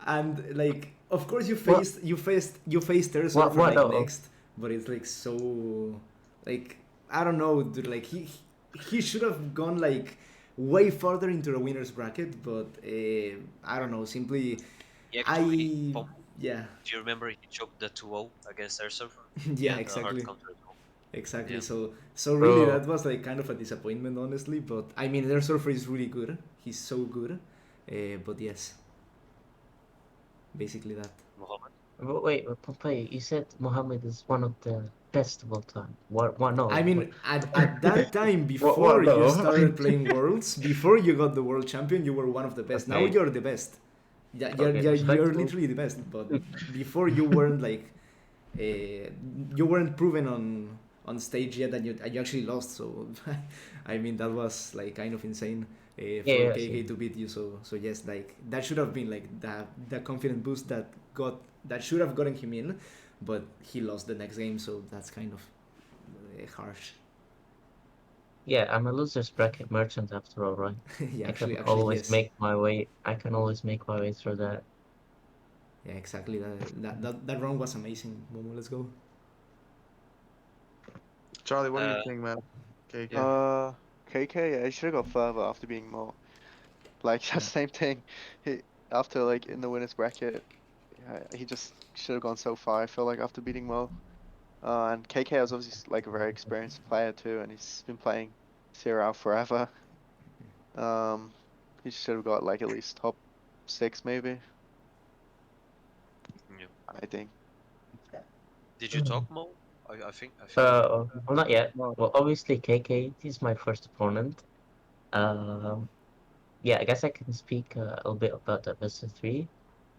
And like, of course What? you faced What? airsurfer What? like No. next, but it's like so, like, I don't know, dude, like he should have gone like way farther into the winners bracket, but I don't know, simply He actually, I Pompey, yeah. do you remember he choked the 2-0 against airsurfer? He Yeah, had a hard exactly. counter as well. Exactly. Yeah. So really, Bro. that was like kind of a disappointment, honestly. But I mean, their surfer is really good. He's so good. But yes, basically that. Mohammed. Wait, Pompey, you said Mohammed is one of the best of all time. What? I No. mean, at that time, What? before you No. started playing Worlds, before you got the world champion, you were one of the best. Now Okay. you're the best. Yeah, Okay. you're Respectable. literally the best. But before you weren't like, you weren't proven on stage yet, and you actually lost. So, I mean, that was like kind of insane Yeah. for Yeah. KK Same. to beat you. So yes, like that should have been like the confident boost that should have gotten him in, but he lost the next game. So that's kind of harsh. Yeah. I'm a losers bracket merchant after all, right? Yeah, I can actually always yes. make my way. I can always make my way through that. Yeah, exactly. That run was amazing. Momo, let's go. Charlie, what do you Uh, think, man? KK. Uh, KK, yeah, he should have got further after being more. Like that Yeah. same thing. He after like in the winners bracket, yeah, he just should have gone so far. I feel like after beating Mo. And KK is obviously like a very experienced player too, and he's been playing CRL forever. Um, he should have got like at least top 6 maybe. yeah. I think. Did you talk Mo? I think you. Well, not yet. No. Well, obviously, KK is my first opponent. Um, yeah, I guess I can speak a little bit about that best of three.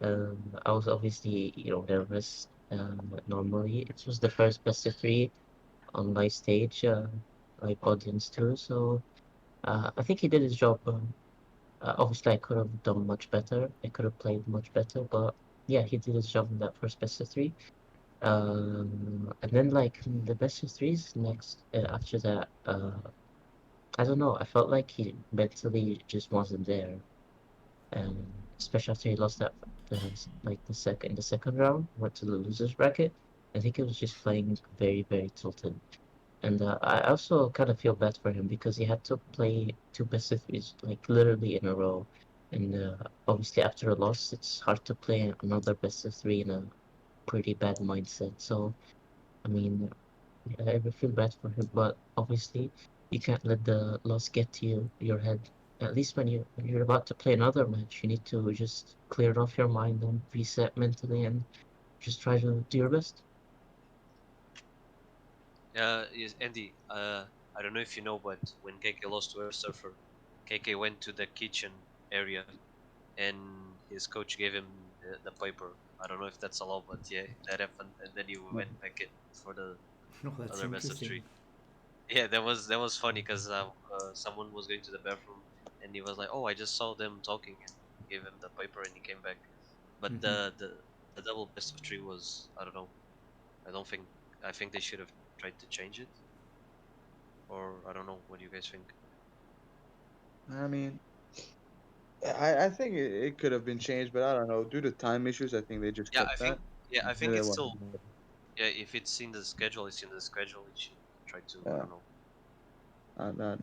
I was obviously, nervous. Normally, it was the first best of three on my stage, like audience too. So, I think he did his job. Obviously, I could have done much better. I could have played much better, but yeah, he did his job in that first best of three. And then like the best of threes next after that, I don't know. I felt like he mentally just wasn't there, and especially after he lost that the second round, went to the losers bracket. I think he was just playing very very tilted, and I also kind of feel bad for him because he had to play two best of threes like literally in a row, and obviously after a loss, it's hard to play another best of three in a pretty bad mindset. So. I mean, yeah, I feel bad for him, but obviously you can't let the loss get to your head. At least when you're about to play another match, you need to just clear it off your mind and reset mentally and just try to do your best. Yes, Andy. I don't know if you know, but when KK lost to Airsurfer, KK went to the kitchen area, and his coach gave him the paper. I don't know if that's allowed, but yeah, that happened, and then he went back in for the No, that's other best of interesting. three. Yeah, that was funny because someone was going to the bathroom and he was like, "Oh, I just saw them talking," and gave him the paper and he came back. But Mhm. the double best of three was, I don't know. I don't think I think they should have tried to change it, or I don't know. What do you guys think? I mean, I think it could have been changed, but I don't know. Due to time issues, I think they just Yeah, kept that. I think They it's want- still, yeah. If it's in the schedule, it's in the schedule. It should try to, I Yeah, don't know. not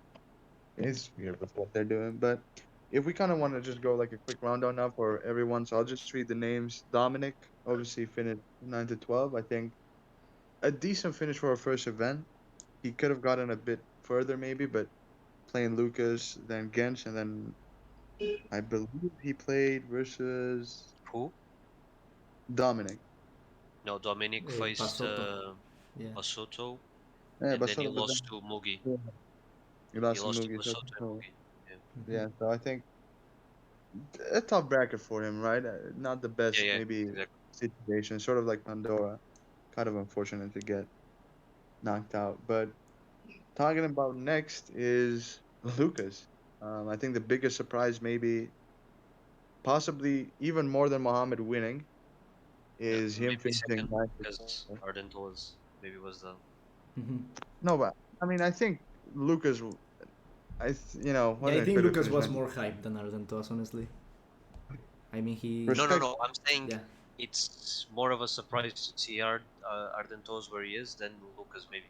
it's weird with what they're doing. But if we kind of want to just go like a quick rundown now for everyone, so I'll just read the names. Dominik obviously finished 9 to 12. I think a decent finish for our first event. He could have gotten a bit further maybe, but playing Lucas, then Gensh, and then I believe he played versus Who? Dominik. No, Dominic faced Bassotto. Yeah. Bassotto, Yeah, and then he Bassotto, but then lost to Mugi. he He lost to lost to Mugi. Bassotto and Mugi. Yeah, Yeah, so I think a tough bracket for him, right? Not the yeah, best yeah, maybe exactly. situation, sort of like Pandora. Kind of unfortunate to get knocked out. But talking about next is Lucas. I think the biggest surprise, maybe possibly even more than Mohammed winning, is him Maybe finishing second ninth. because Ardent was maybe was the Mhm. No, but I mean, I think Lucas. What Yeah, did I I think put to Lucas finish was ninth? more hyped than Ardentos, honestly. I mean, no, he. no, Respect. no. I'm saying Yeah. it's more of a surprise to see Ardentos where he is than Lucas maybe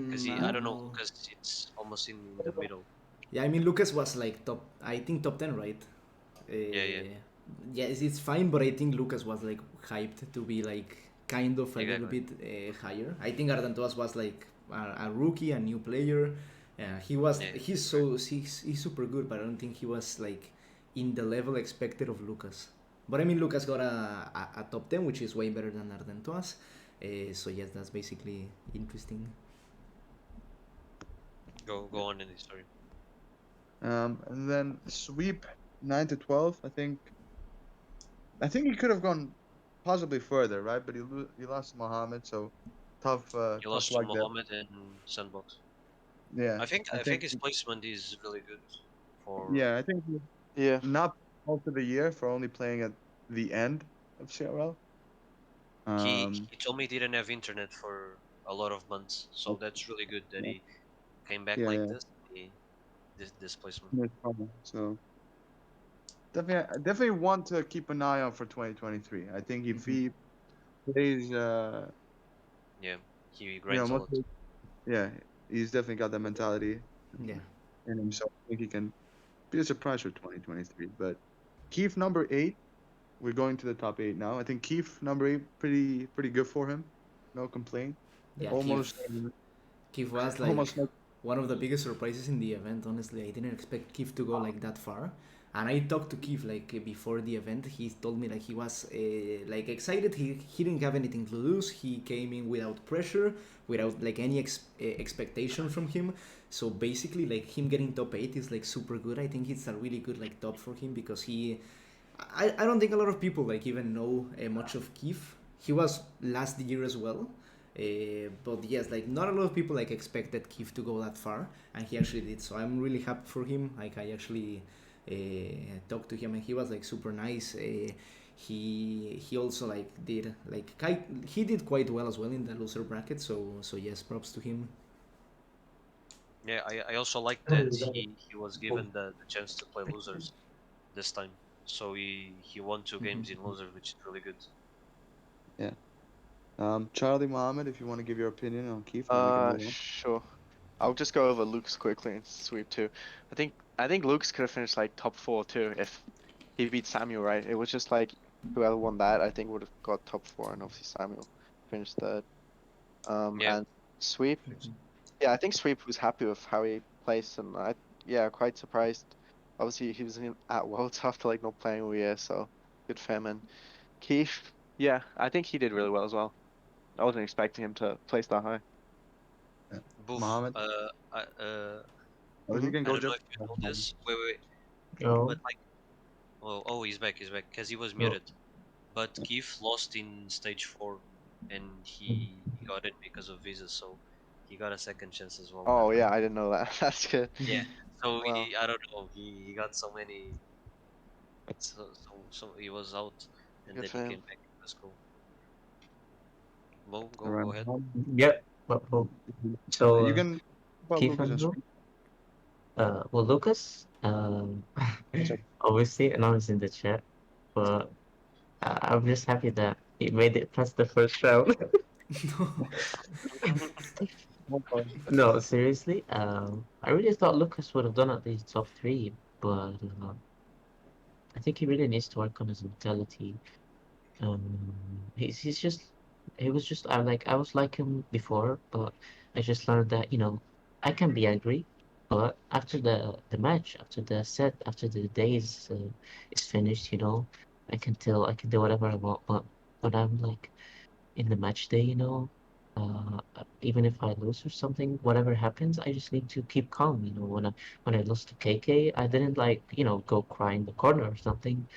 because I I don't don't know, know. Lucas it's almost in the middle. Yeah, I mean, Lucas was like top. I think top 10, right? Yeah, yeah, Yeah, it's fine, but I think Lucas was like hyped to be like kind of a little exactly. bit higher. I think Ardentos was like a rookie, a new player. Yeah, He's super good, but I don't think he was like in the level expected of Lucas. But I mean, Lucas got a top 10, which is way better than Ardentos. So yes, that's basically interesting. go on in the story. And then sweep 9 to 12. I think he could have gone possibly further, right? But he lost to Mohammed, so He tough lost to luck there. Mohammed and Sandbox. Yeah, I I think think his placement is really good for yeah, I think he Yeah. not most of the year for only playing at the end of CRL. Um, he told me he didn't have internet for a lot of months, so that's really good that yeah, he came back yeah, like yeah. this. This placement. No problem. So definitely want to keep an eye on for 2023. I think if Mhm. he plays, Yeah, he grinds a most, lot. yeah, he's definitely got that mentality Yeah. in him. So I think he can be a surprise for 2023. But Keef number 8, we're going to the top 8 now. I think Keef number 8, pretty good for him. No complaint. Yeah, Almost, Keef was like almost like one of the biggest surprises in the event. Honestly, I didn't expect Keef to go like that far. And I talked to Keef like before the event. He told me like he was like excited. He didn't have anything to lose. He came in without pressure, without like any expectation from him. So basically, like him getting top 8 is like super good. I think it's a really good like top for him because I don't think a lot of people like even know much of Keef. He was last year as well. But yes, like not a lot of people like expected Keef to go that far, and he actually did. So I'm really happy for him. Like I actually talked to him, and he was like super nice. He also like did like he did quite well as well in the loser bracket. So yes, props to him. Yeah, I also like that he was given the chance to play losers this time. So he won two Mhm. games in losers, which is really good. yeah. Charlie Mohammed, if you want to give your opinion on Keef, and then we can move on. Sure. I'll just go over Luke's quickly and sweep too. I think Luke's could have finished like top 4 too if he beat Samuel, right? It was just like whoever won that I think would have got top 4, and obviously Samuel finished third. Yeah, And sweep, Mhm. yeah, I think sweep was happy with how he placed, and yeah, quite surprised. Obviously he was at Worlds after like not playing all year, so good for him. And Keith, yeah, I think he did really well as well. I wasn't expecting him to place that high. Yeah. Boof. Mohammed, or if you Hmm. can I go, don't know Jeff. if you know this. Wait. Oh, But like, oh, he's back, because he was oh, muted. But Keith lost in stage 4, and he got it because of visa. So he got a second chance as well that Oh yeah, round. I didn't know that. That's good. Yeah. So Well, I don't know. He got so many. So he was out, and good then for he him. came back. That's cool. Mo, go Around ahead. Yep. So you can about Keith Lucas and and Will? Sweet. Well, Lucas, That's okay. obviously, and I was in the chat, but I'm just happy that he made it past the first round. No problem. No, seriously, I really thought Lucas would have done at least top three, but I think he really needs to work on his mentality. He's just he was just I was like him before, but I just learned that I can be angry, but after the match, after the set, after the day is finished, I can do whatever I want. But when I'm like in the match day, even if I lose or something, whatever happens, I just need to keep calm. When I lost to KK, I didn't like go cry in the corner or something.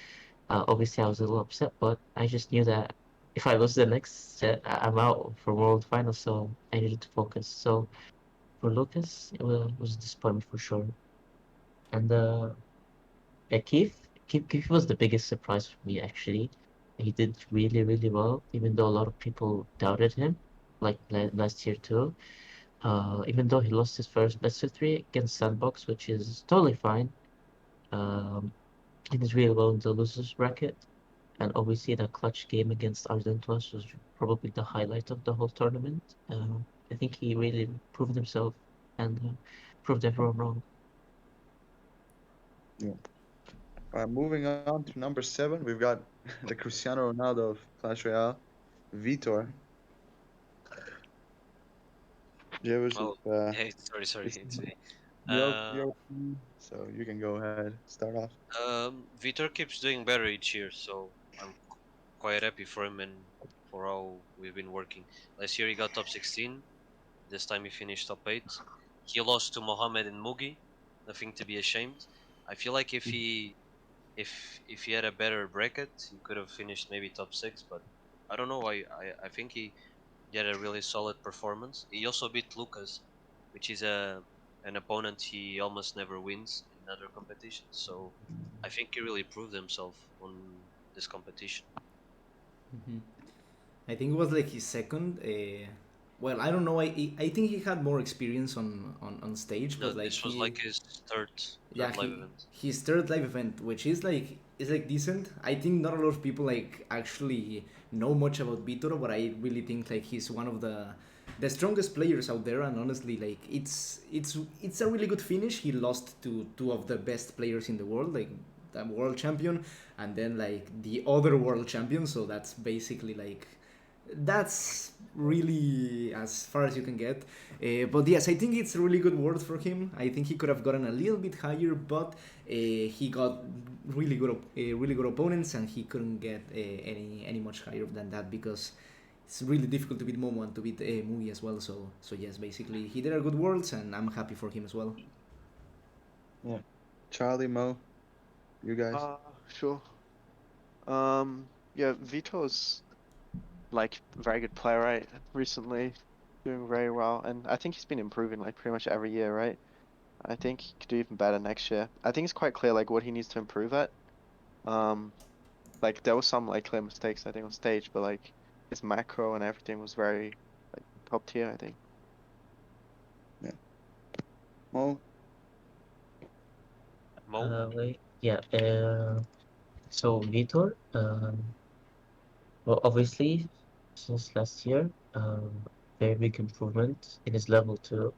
Obviously, I was a little upset, but I just knew that if I lose the next set, I'm out for World Finals, so I needed to focus. So for Lucas, it was a disappointment for sure. And Keef was the biggest surprise for me, actually. He did really, really well, even though a lot of people doubted him, like last year too. Even though he lost his first best of three against Sandbox, which is totally fine. Um, he did really well in the losers bracket. And obviously, the clutch game against Argentos was probably the highlight of the whole tournament. I think he really proved himself and proved everyone wrong. Yeah. Moving on to number 7, we've got the Cristiano Ronaldo of Clash Royale, Vitor. Viewership, Oh, hey, sorry. it's It's me. your so you can go ahead, start off. Vitor keeps doing better each year, so I'm quite happy for him and for how we've been working. Last year he got top 16. This time he finished top 8. He lost to Mohamed and Mugi. Nothing to be ashamed. I feel like if he had a better bracket, he could have finished maybe top 6. But I don't know. I think he had a really solid performance. He also beat Lucas, which is an opponent he almost never wins in other competitions. So I think he really proved himself on this competition. Mhm. I think it was like his second. Well, I don't know. I think he had more experience on stage, No, but like this was he like his third yeah live event. his third live event, which is like decent. I think not a lot of people like actually know much about Vitor, but I really think like he's one of the strongest players out there, and honestly, like it's a really good finish. He lost to two of the best players in the world, like the world champion, and then like the other world champion. So that's basically like that's really as far as you can get. But yes, I think it's a really good word for him. I think he could have gotten a little bit higher, but he got really good opponents, and he couldn't get any much higher than that because it's really difficult to beat Momo and to beat Mugi as well. So yes, basically he did a good worlds, and I'm happy for him as well. Yeah. Charlie, Mo, you guys. Sure. Yeah, Vito's like a very good player, right? Recently, doing very well, and I think he's been improving like pretty much every year, right? I think he could do even better next year. I think it's quite clear like what he needs to improve at. Um, like there was some like clear mistakes I think on stage, but like his macro and everything was very like top tier, I think. Yeah. Mo. Mo, Wait, yeah. So Vitor, well, obviously, since last year, very big improvement in his level too.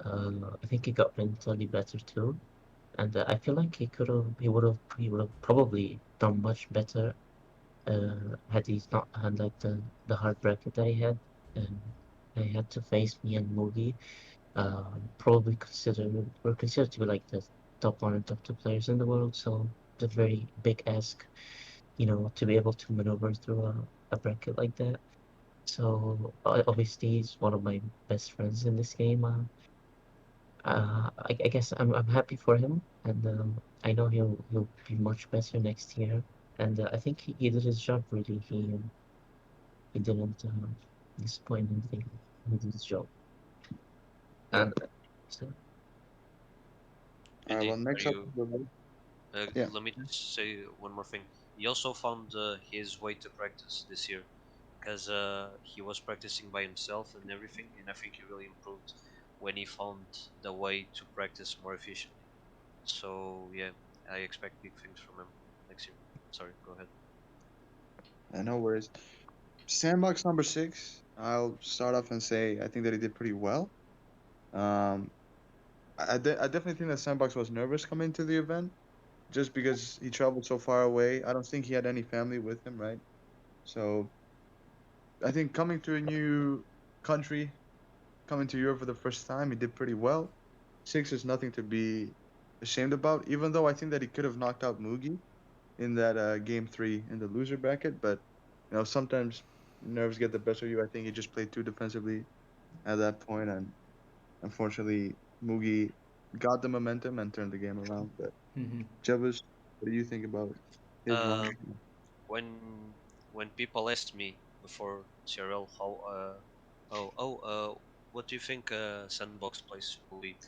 I think he got mentally better too, and I feel like he would have probably done much better had he not had like the hard bracket that he had, and he had to face me and Mugi. Probably were considered to be like the top one and top two players in the world, so it's a very big ask, to be able to maneuver through a bracket like that. So obviously he's one of my best friends in this game. I guess I'm happy for him, and I know he'll be much better next year. And I think he did his job really. He didn't disappoint anything. He did his job. And so, All right. Indeed. Well, next Are up, you? yeah. Let me just say one more thing. He also found his way to practice this year, because he was practicing by himself and everything, and I think he really improved when he found the way to practice more efficiently. So yeah, I expect big things from him next year. Sorry, go ahead. No worries. Sandbox number 6. I'll start off and say I think that he did pretty well. Um, I definitely think that Sandbox was nervous coming to the event just because he traveled so far away. I don't think he had any family with him, right? So I think coming to a new country, coming to Europe for the first time, he did pretty well. 6 is nothing to be ashamed about, even though I think that he could have knocked out Mugi in that game 3 in the loser bracket. But sometimes nerves get the best of you. I think he just played too defensively at that point, and unfortunately, Mugi got the momentum and turned the game around. But Mhm. Jebus, what do you think about his run? Um, when when people asked me before CRL how what do you think Sandbox place will be?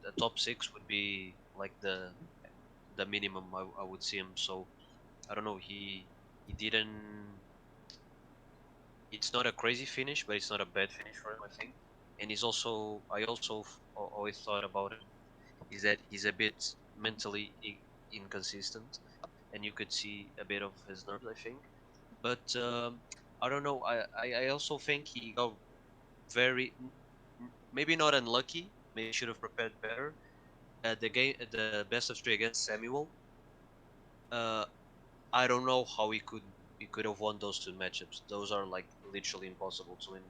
A top six would be like the minimum I would see him. So I don't know. He didn't. It's not a crazy finish, but it's not a bad finish for him, I think. And he's also I also always thought about him is that he's a bit mentally inconsistent, and you could see a bit of his nerves, I think. But I don't know. I also think he got very maybe not unlucky. Maybe should have prepared better. The best of three against Samuel. Uh, I don't know how he could have won those two matchups. Those are like literally impossible to win.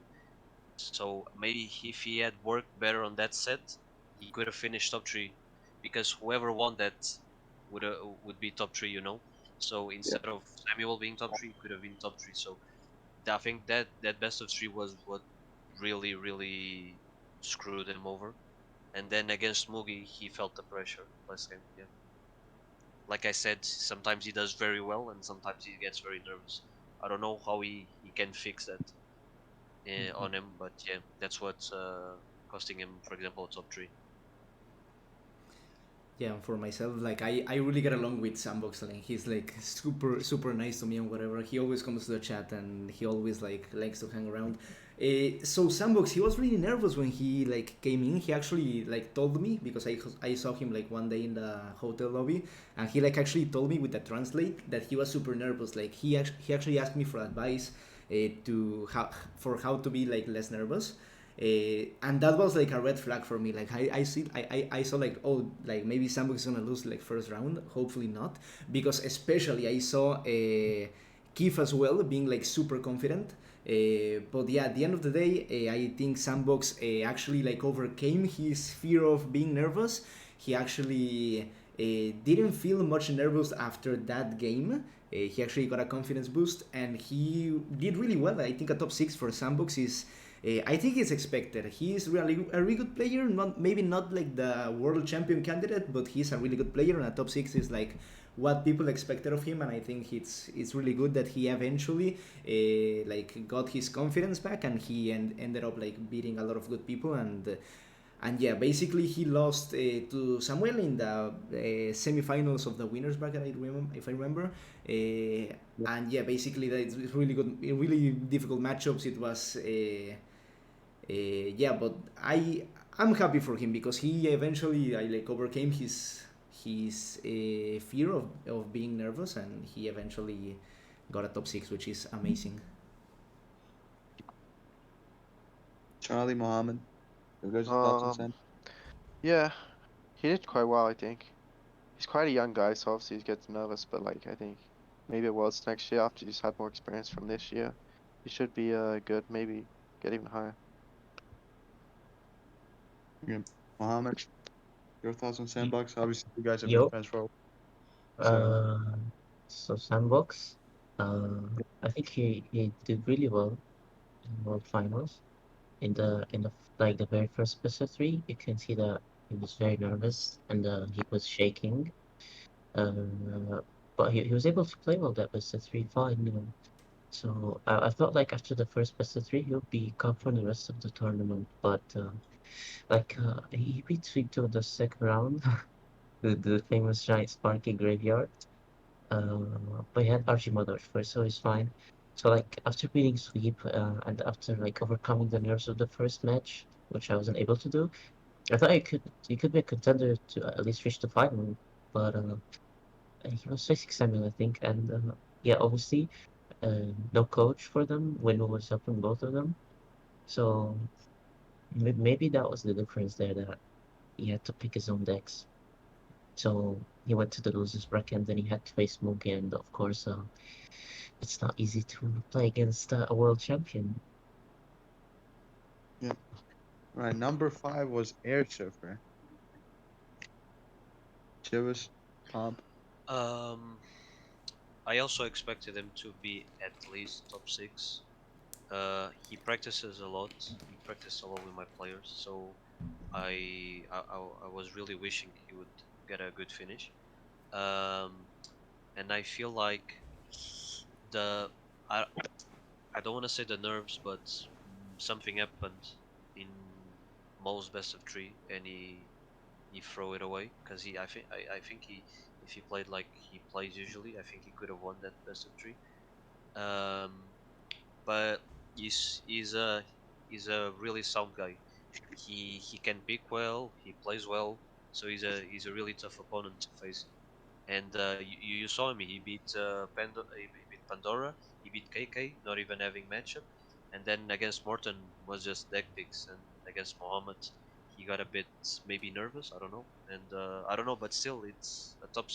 So maybe if he had worked better on that set, he could have finished top three, because whoever won that would be top three, you know. So Yeah. instead of Samuel being top three, he could have been top three. So I think that best of three was what really screwed him over. And then against Mugi, he felt the pressure last game. Yeah, like I said, sometimes he does very well, and sometimes he gets very nervous. I don't know how he can fix that Mhm. on him, but yeah, that's what's costing him, for example, a top three. Yeah, and for myself, like I really get along with Sandbox. Like he's like super nice to me and whatever. He always comes to the chat and he always like likes to hang around. So Sandbox, he was really nervous when he like came in. He actually like told me because I saw him like one day in the hotel lobby, and he like actually told me with the translate that he was super nervous. Like he actually asked me for advice to how to be like less nervous. And that was like a red flag for me. Like I saw like, oh, like maybe Sandbox is gonna lose like first round. Hopefully not, because especially I saw Keef as well being like super confident. But yeah, at the end of the day, I think Sandbox actually like overcame his fear of being nervous. He actually didn't feel much nervous after that game. He actually got a confidence boost and he did really well. I think a top six for Sandbox is I think it's expected. He's really a really good player. Not maybe not like the world champion candidate, but he's a really good player. And a top six is like what people expected of him. And I think it's really good that he eventually like got his confidence back and he ended up like beating a lot of good people and yeah, basically he lost to Samuel in the semifinals of the winners bracket. If I remember, and yeah, basically that it's really good, really difficult matchups. It was. Yeah, but I'm happy for him because he eventually I like overcame his fear of being nervous and he eventually got a top six, which is amazing. Charlie, Mohammed, your guys' thoughts on Um, Sam? yeah, he did quite well, I think. He's quite a young guy, so obviously he gets nervous, but like I think maybe it was next year after he's had more experience from this year. He should be good, maybe get even higher. Yeah. Mohammed, your thoughts on y- Sandbox? Obviously, you guys have been yo, friends for a while, so uh, so Sandbox, I think he did really well in World Finals. Like the very first best of three, you can see that he was very nervous and he was shaking. Uh, but he was able to play well that best of three fine. So I thought like after the first best of three, he'll be gone for the rest of the tournament. But he beat Sweepto the second round, the famous giant Sparky Graveyard. But he had Archimodor first, so he's fine. So like after beating Sweep and after like overcoming the nerves of the first match, which I wasn't able to do, I thought he could be a contender to at least reach the final. But he was facing Samuel, I think, and yeah, obviously no coach for them. Win was helping both of them, so maybe that was the difference there, that he had to pick his own decks. So he went to the losers bracket, and then he had to face Mugi, and of course, it's not easy to play against a world champion. Yeah. Right. Number 5 was airsurfer. Chivas, Pomp. Um, I also expected him to be at least top six. He practices a lot. He practiced a lot with my players, so I was really wishing he would get a good finish. Um, and I feel like the I I don't want to say the nerves, but something happened in most best of three, and he throw it away because I think he if he played like he plays usually, I think he could have won that best of three. Um, but he's a really sound guy. He can pick well, he plays well, so he's a really tough opponent to face. And you saw him. He beat he beat Pandora. He beat KK, not even having matchup. And then against Morten was just deck picks. And against Mohamed, he got a bit maybe nervous. I don't know. And I don't know, but still, it's a top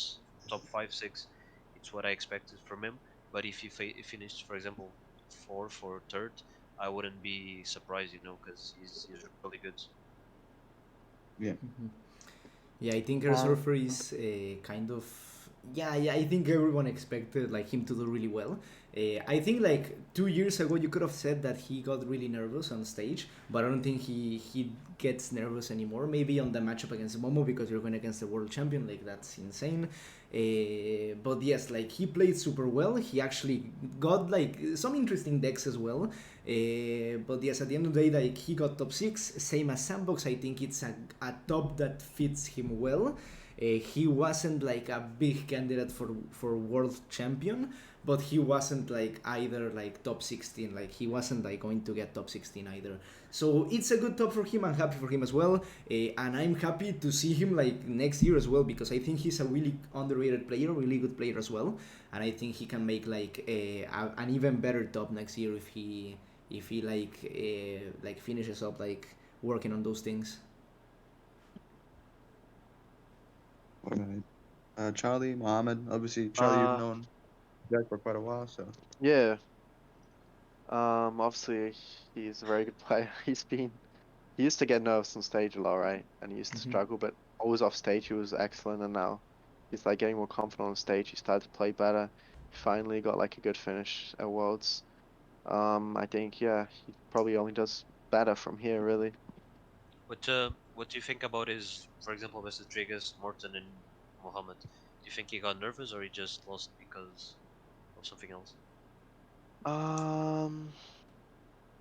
five six. It's what I expected from him. But if he finished, for example, fourth or third, I wouldn't be surprised, because he's really good. Yeah. Mhm. Yeah, I think Um, airsurfer is kind of, yeah. I think everyone expected like him to do really well. I think like 2 years ago you could have said that he got really nervous on stage, but I don't think he gets nervous anymore. Maybe on the matchup against Momo because you're going against the world champion, like that's insane. But yes, like he played super well. He actually got like some interesting decks as well. But yes, at the end of the day, like he got top six, same as Sandbox. I think it's a top that fits him well. He wasn't like a big candidate for world champion, but he wasn't like either like top 16. Like he wasn't like going to get top 16 either. So it's a good top for him. I'm happy for him as well, and I'm happy to see him like next year as well because I think he's a really underrated player, really good player as well, and I think he can make like an even better top next year if he like finishes up like working on those things. alright. Charlie, Mohammed. Obviously, Charlie, you've Uh, known Jack for quite a while, so. yeah. Obviously he's a very good player. He used to get nervous on stage a lot, right? And he used to Hmm. struggle, but always off stage he was excellent. And now he's like getting more confident on stage. He started to play better. He finally got like a good finish at Worlds. I think yeah, he probably only does better from here, really. What do you think about his, for example, Mr. Trigas, Morton, and Mohammed? Do you think he got nervous or he just lost because of something else? Um,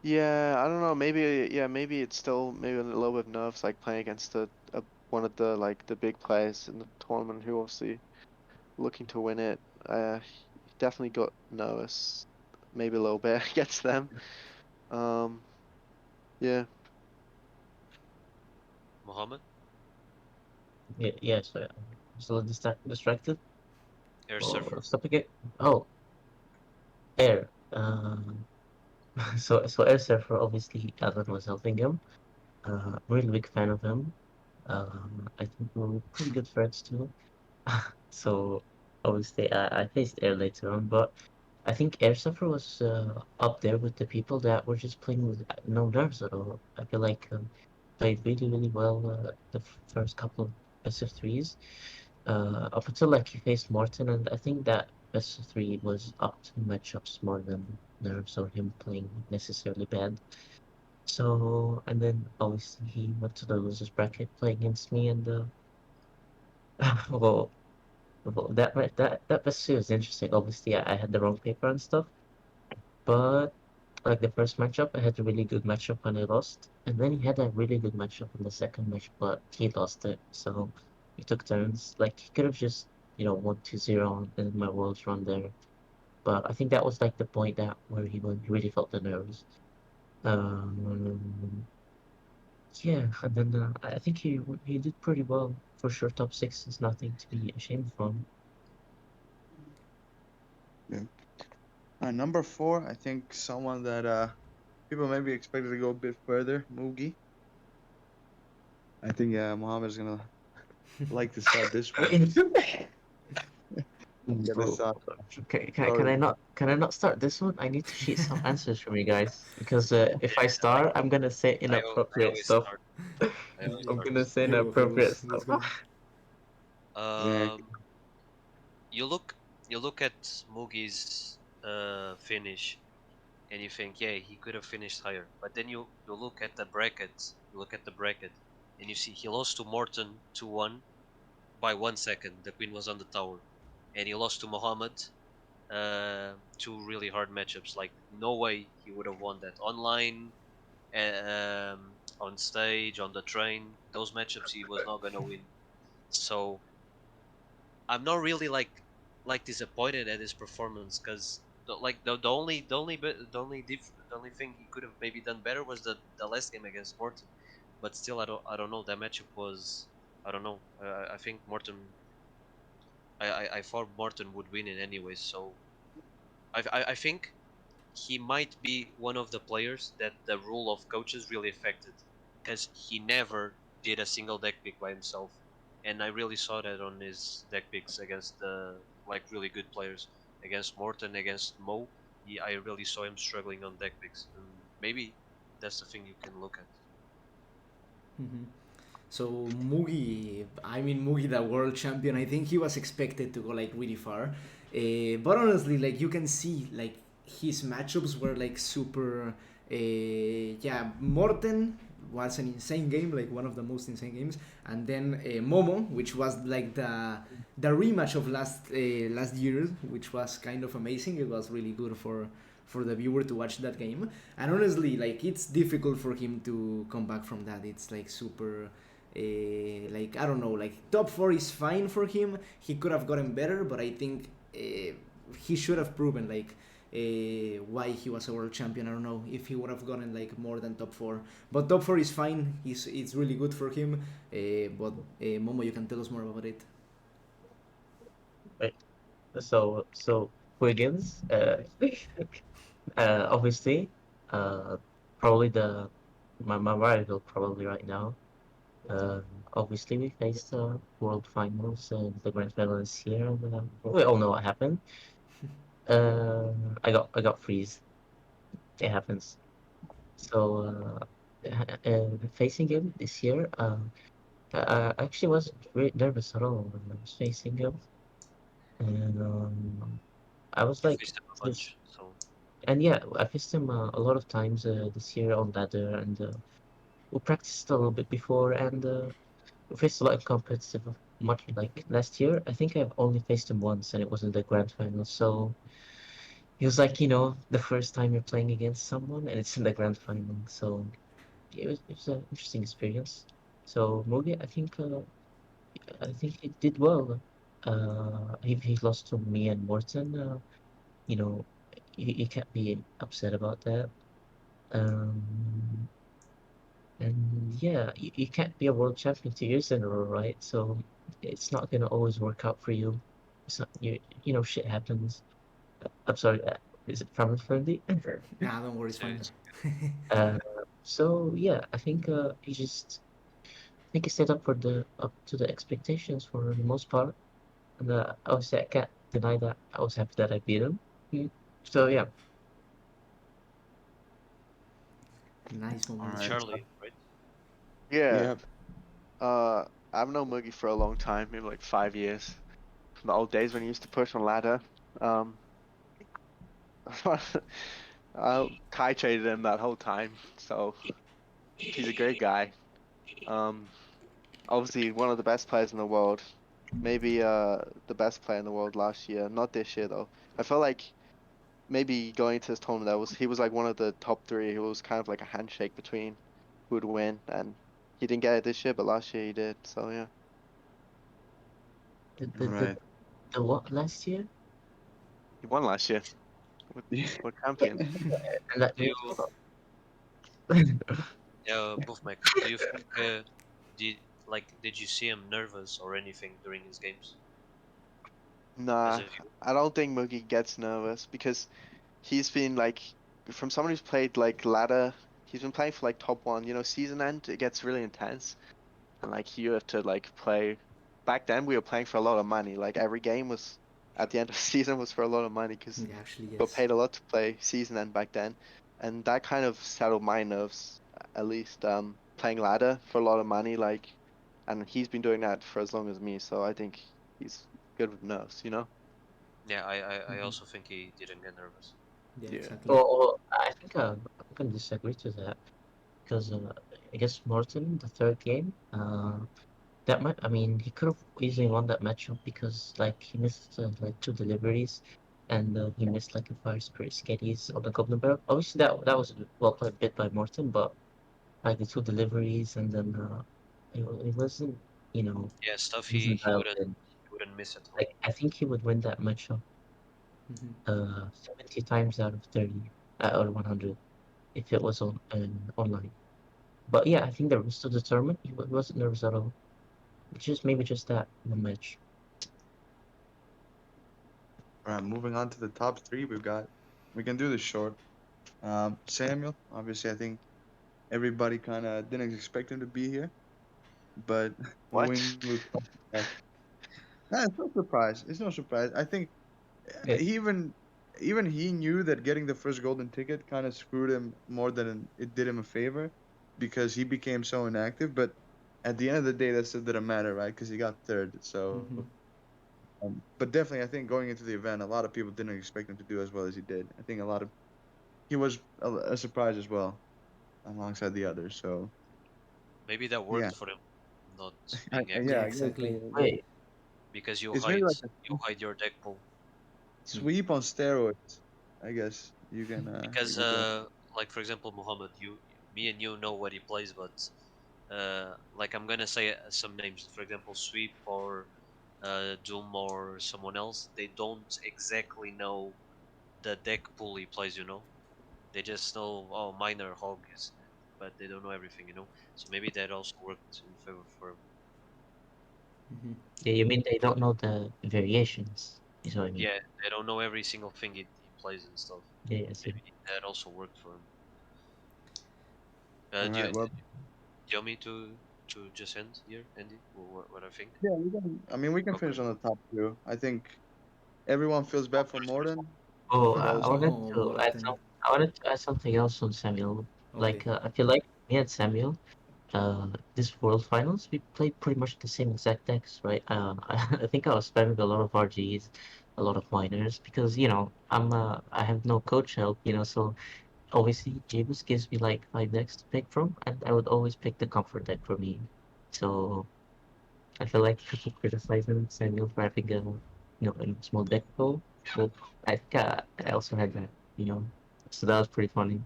yeah, I don't know. Maybe yeah, maybe it's still maybe a little bit of nerves, like playing against one of the like the big players in the tournament who obviously looking to win it. He definitely got nervous, maybe a little bit against them. Um, yeah. Mohammed, Yeah, yeah. So still distracted. air Oh, surfer. stop again. Oh, air. So airsurfer, obviously Alan was helping him. Really big fan of him. I think we were pretty good friends too. So obviously I faced Air later on, but I think Air Suffer was up there with the people that were just playing with no nerves at all. I feel like played really really well the first couple of best of threes. Up until like he faced Morton, and I think that best of three was up to matchups more than nerves or him playing necessarily bad. So and then obviously he went to the losers bracket, play against me, and well, that best two was interesting. Obviously, I had the wrong paper and stuff, But like the first matchup, I had a really good matchup and I lost. And then he had a really good matchup in the second match, but he lost it. So we took turns. Like he could have just, won 2-0 in my world's run there. But I think that was like the point that where he really felt the nerves. Um, yeah, and then I think he did pretty well. For sure, top six is nothing to be ashamed from. Yeah. Number 4, I think someone that people maybe expected to go a bit further, Mugi. I think Mohammed is gonna like to start this one. Gonna Bro, start. can I not start this one? I need to cheat some answers from you guys because if I start, I'm gonna say I inappropriate always stuff. start. I always I'm start. gonna say Here inappropriate goes stuff. gonna. Yeah. Um, you look at Mugi's finish, and you think, yeah, he could have finished higher. But then you look at the bracket, and you see he lost to Morten 2-1 by 1 second. The queen was on the tower, and he lost to Mohamed. Two really hard matchups. Like no way he would have won that online, on stage, on the train. Those matchups he was not gonna win. So I'm not really like disappointed at his performance because the only thing he could have maybe done better was the last game against Morton, but still I don't know, that matchup was, I don't know, I think Morton, I thought Morton would win it anyways, so I think he might be one of the players that the rule of coaches really affected because he never did a single deck pick by himself, and I really saw that on his deck picks against the like really good players, against Morton, against Mo. I really saw him struggling on deck picks, and maybe that's the thing you can look at. Mhm. So Mugi, I mean Mugi, the world champion. I think he was expected to go like really far, but honestly, like you can see, like his matchups were like super. Yeah, Morten was an insane game, like one of the most insane games, and then Momo, which was like the rematch of last year, which was kind of amazing. It was really good for the viewer to watch that game, and honestly, like it's difficult for him to come back from that. It's like super like I don't know, like top 4 is fine for him. He could have gotten better, but I think he should have proven like why he was a world champion. I don't know if he would have gotten like more than top 4, but top 4 is fine. It's really good for him. But Momo, you can tell us more about it. Right. So Wiggins, obviously, uh, probably my rival probably right now. Uh, Obviously we faced World Finals and the grand final is here, and we all know what happened. I got freeze. It happens. So facing him this year, I actually wasn't very nervous at all when I was facing him, and I was You like, faced him a this, bunch, so and yeah, I faced him a lot of times this year on ladder, and we practiced a little bit before, and we faced a lot of competitive, much like last year. I think I've only faced him once, and it was in the grand final. So it was like, the first time you're playing against someone, and it's in the grand final. So it was an interesting experience. So Mugi, I think he did well. He lost to me and Morten. You know, you can't be upset about that. Um, and yeah, you can't be a world champion 2 years in a row, right? So it's not gonna always work out for you. It's not shit happens. I'm sorry. Is it family friendly? Nah, don't worry, it's it's, fine. it's Uh, so yeah, I think he set up to the expectations for the most part. And obviously I can't deny that I was happy that I beat him. Mm. So yeah, Nice All moment. That's right. good. So, Charlie, right? Yeah. yeah. I've known Mugi for a long time, maybe like 5 years. From the old days when he used to push on ladder. Um, Kai traded him that whole time, so he's a great guy. Um, Obviously one of the best players in the world. Maybe the best player in the world last year. Not this year though. I felt like maybe going to this tournament, he was like one of the top three. It was kind of like a handshake between who would win, and he didn't get it this year, but last year he did. So yeah. The, the, Right. the what last year? He won last year. Yeah. We're champion. And that Do you, both Mike, do you think did did you see him nervous or anything during his games as Nah, a viewer? I don't think Mugi gets nervous because he's been like, from someone who's played like ladder, he's been playing for like top one. You know, season end it gets really intense, and like you have to like play. Back then we were playing for a lot of money. Like every game was at the end of season was for a lot of money because Yeah, actually, we got yes. paid a lot to play season end back then, and that kind of settled my nerves. At least playing ladder for a lot of money, like, and he's been doing that for as long as me, so I think he's good with nerves. You know. Yeah, I Mhm. also think he didn't get nervous. Yeah, Yeah. exactly. or I think I can disagree to that because I guess Morten, the third game, that might, I mean, he could have easily won that matchup because like he missed like two deliveries and he missed like a fire spirit sketties on the Goblin Barrel. Obviously that was well played bit by Morten, but like the two deliveries and then it wasn't, you know, Yeah, stuff it wasn't he dialed wouldn't in. he wouldn't miss at all. Like I think he would win that matchup Mhm. 70 times out of 30 or 100 if it was online. But yeah, I think the rest of the tournament he wasn't nervous at all. Just maybe just that one match. All right, moving on to the top three, we can do this short. Samuel, obviously, I think everybody kind of didn't expect him to be here, but What? going with nah, it's no surprise. It's no surprise. I think Yeah. he even he knew that getting the first golden ticket kind of screwed him more than it did him a favor because he became so inactive. But at the end of the day, that still didn't matter, right? Because he got third. So, Mhm. but definitely, I think going into the event, a lot of people didn't expect him to do as well as he did. I think he was a surprise as well alongside the others. So Maybe that yeah, worked for him, not being Yeah, active, yeah, I guess exactly. Wait, because it's maybe like you a hide your deck pool. sweep on steroids. I guess you Because can say. like for example, Muhammad, me and you know what he plays, but like I'm gonna say some names. For example, Sweep or Doom or someone else. They don't exactly know the deck pool he plays. They just know, oh, Miner Hog is, but they don't know everything. So maybe that also worked in favor for him. Mhm. yeah, you mean they don't know the variations? Is what I mean. Yeah, they don't know every single thing he plays and stuff. Yeah, I see. Maybe that also worked for him. All Do you right. Well, want me to just end here, Andy? What I think? yeah, we can. I mean, we can Okay. finish on the top two. I think everyone feels Oh, bad for Morten, Oh, but I also wanted Oh, to add Morten. I wanted to add something else on Samuel. Okay. Like I feel like me and Samuel, this World Finals, we played pretty much the same exact decks, right? I think I was spamming a lot of RGs, a lot of miners because I have no coach help, so obviously James gives me like five decks to pick from, and I would always pick the comfort deck for me. So I feel like people criticizing Samuel for having a small deck pool. But I think I also had that, you know. So that was pretty funny.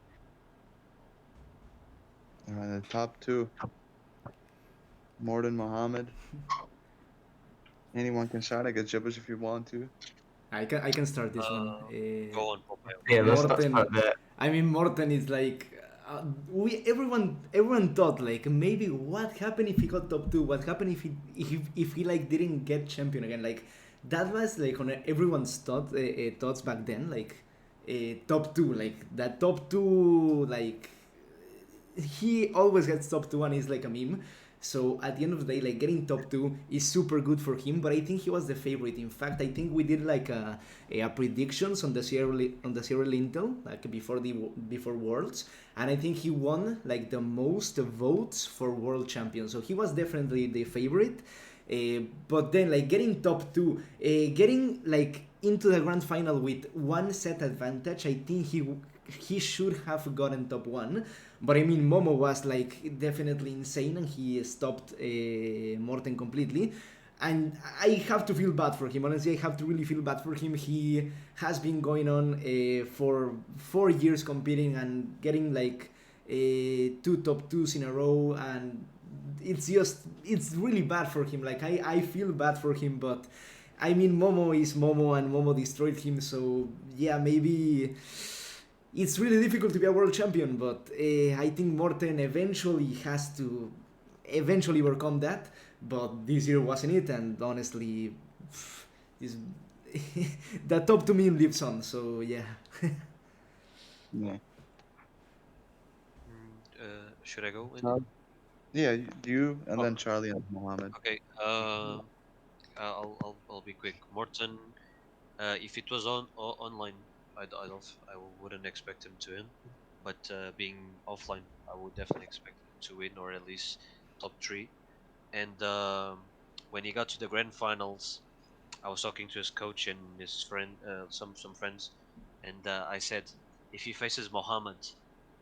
the top two, Morten, Mohammed. Anyone can start. I guess Jebus if you want to. I can start this one. Go on, Popeye. Yeah, let's not Morten. start that. I mean, Morten is like we everyone thought like maybe what happened if he got top two? What happened if he like didn't get champion again? Like that was like on everyone's thoughts back then. Like top two, like that top two, like he always gets top two and he's like a meme. So at the end of the day, like getting top two is super good for him. But I think he was the favorite. In fact, I think we did like a predictions on the CRL Intel like before Worlds, and I think he won like the most votes for world champion. So he was definitely the favorite. But then like getting top two, getting like into the grand final with one set advantage, I think he should have gotten top one. But I mean, Momo was like definitely insane, and he stopped Morten completely. and I have to feel bad for him. Honestly, I have to really feel bad for him. He has been going on for 4 years competing and getting like two top twos in a row, and it's really bad for him. Like I feel bad for him, but I mean Momo is Momo, and Momo destroyed him. So yeah, maybe it's really difficult to be a world champion, but I think Morten eventually has to eventually overcome that. But this year wasn't it, and honestly, this the top to me lives on. So yeah. Yeah. Should I go? Yeah, you and Oh, then Charlie and Mohammed. okay. I'll be quick. Morton, if it was online, I wouldn't expect him to win. But being offline, I would definitely expect him to win, or at least top three. And when he got to the grand finals, I was talking to his coach and his friend, some friends, and I said if he faces Mohammed,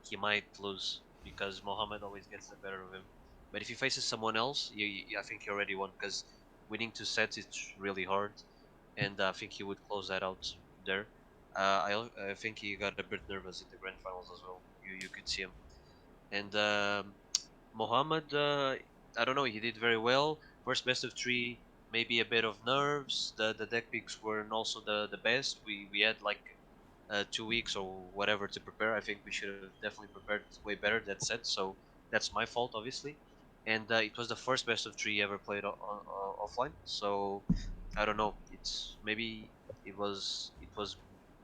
he might lose because Mohammed always gets the better of him. But if he faces someone else, I think he already won because winning 2 sets is really hard, and I think he would close that out there. I think he got a bit nervous in the grand finals as well. You could see him, and Mohammed, I don't know, he did very well. First best of three, maybe a bit of nerves. The deck picks weren't also the best. We had like 2 weeks or whatever to prepare. I think we should have definitely prepared way better that set. So that's my fault, obviously. And it was the first best of three ever played offline. So I don't know. It's maybe it was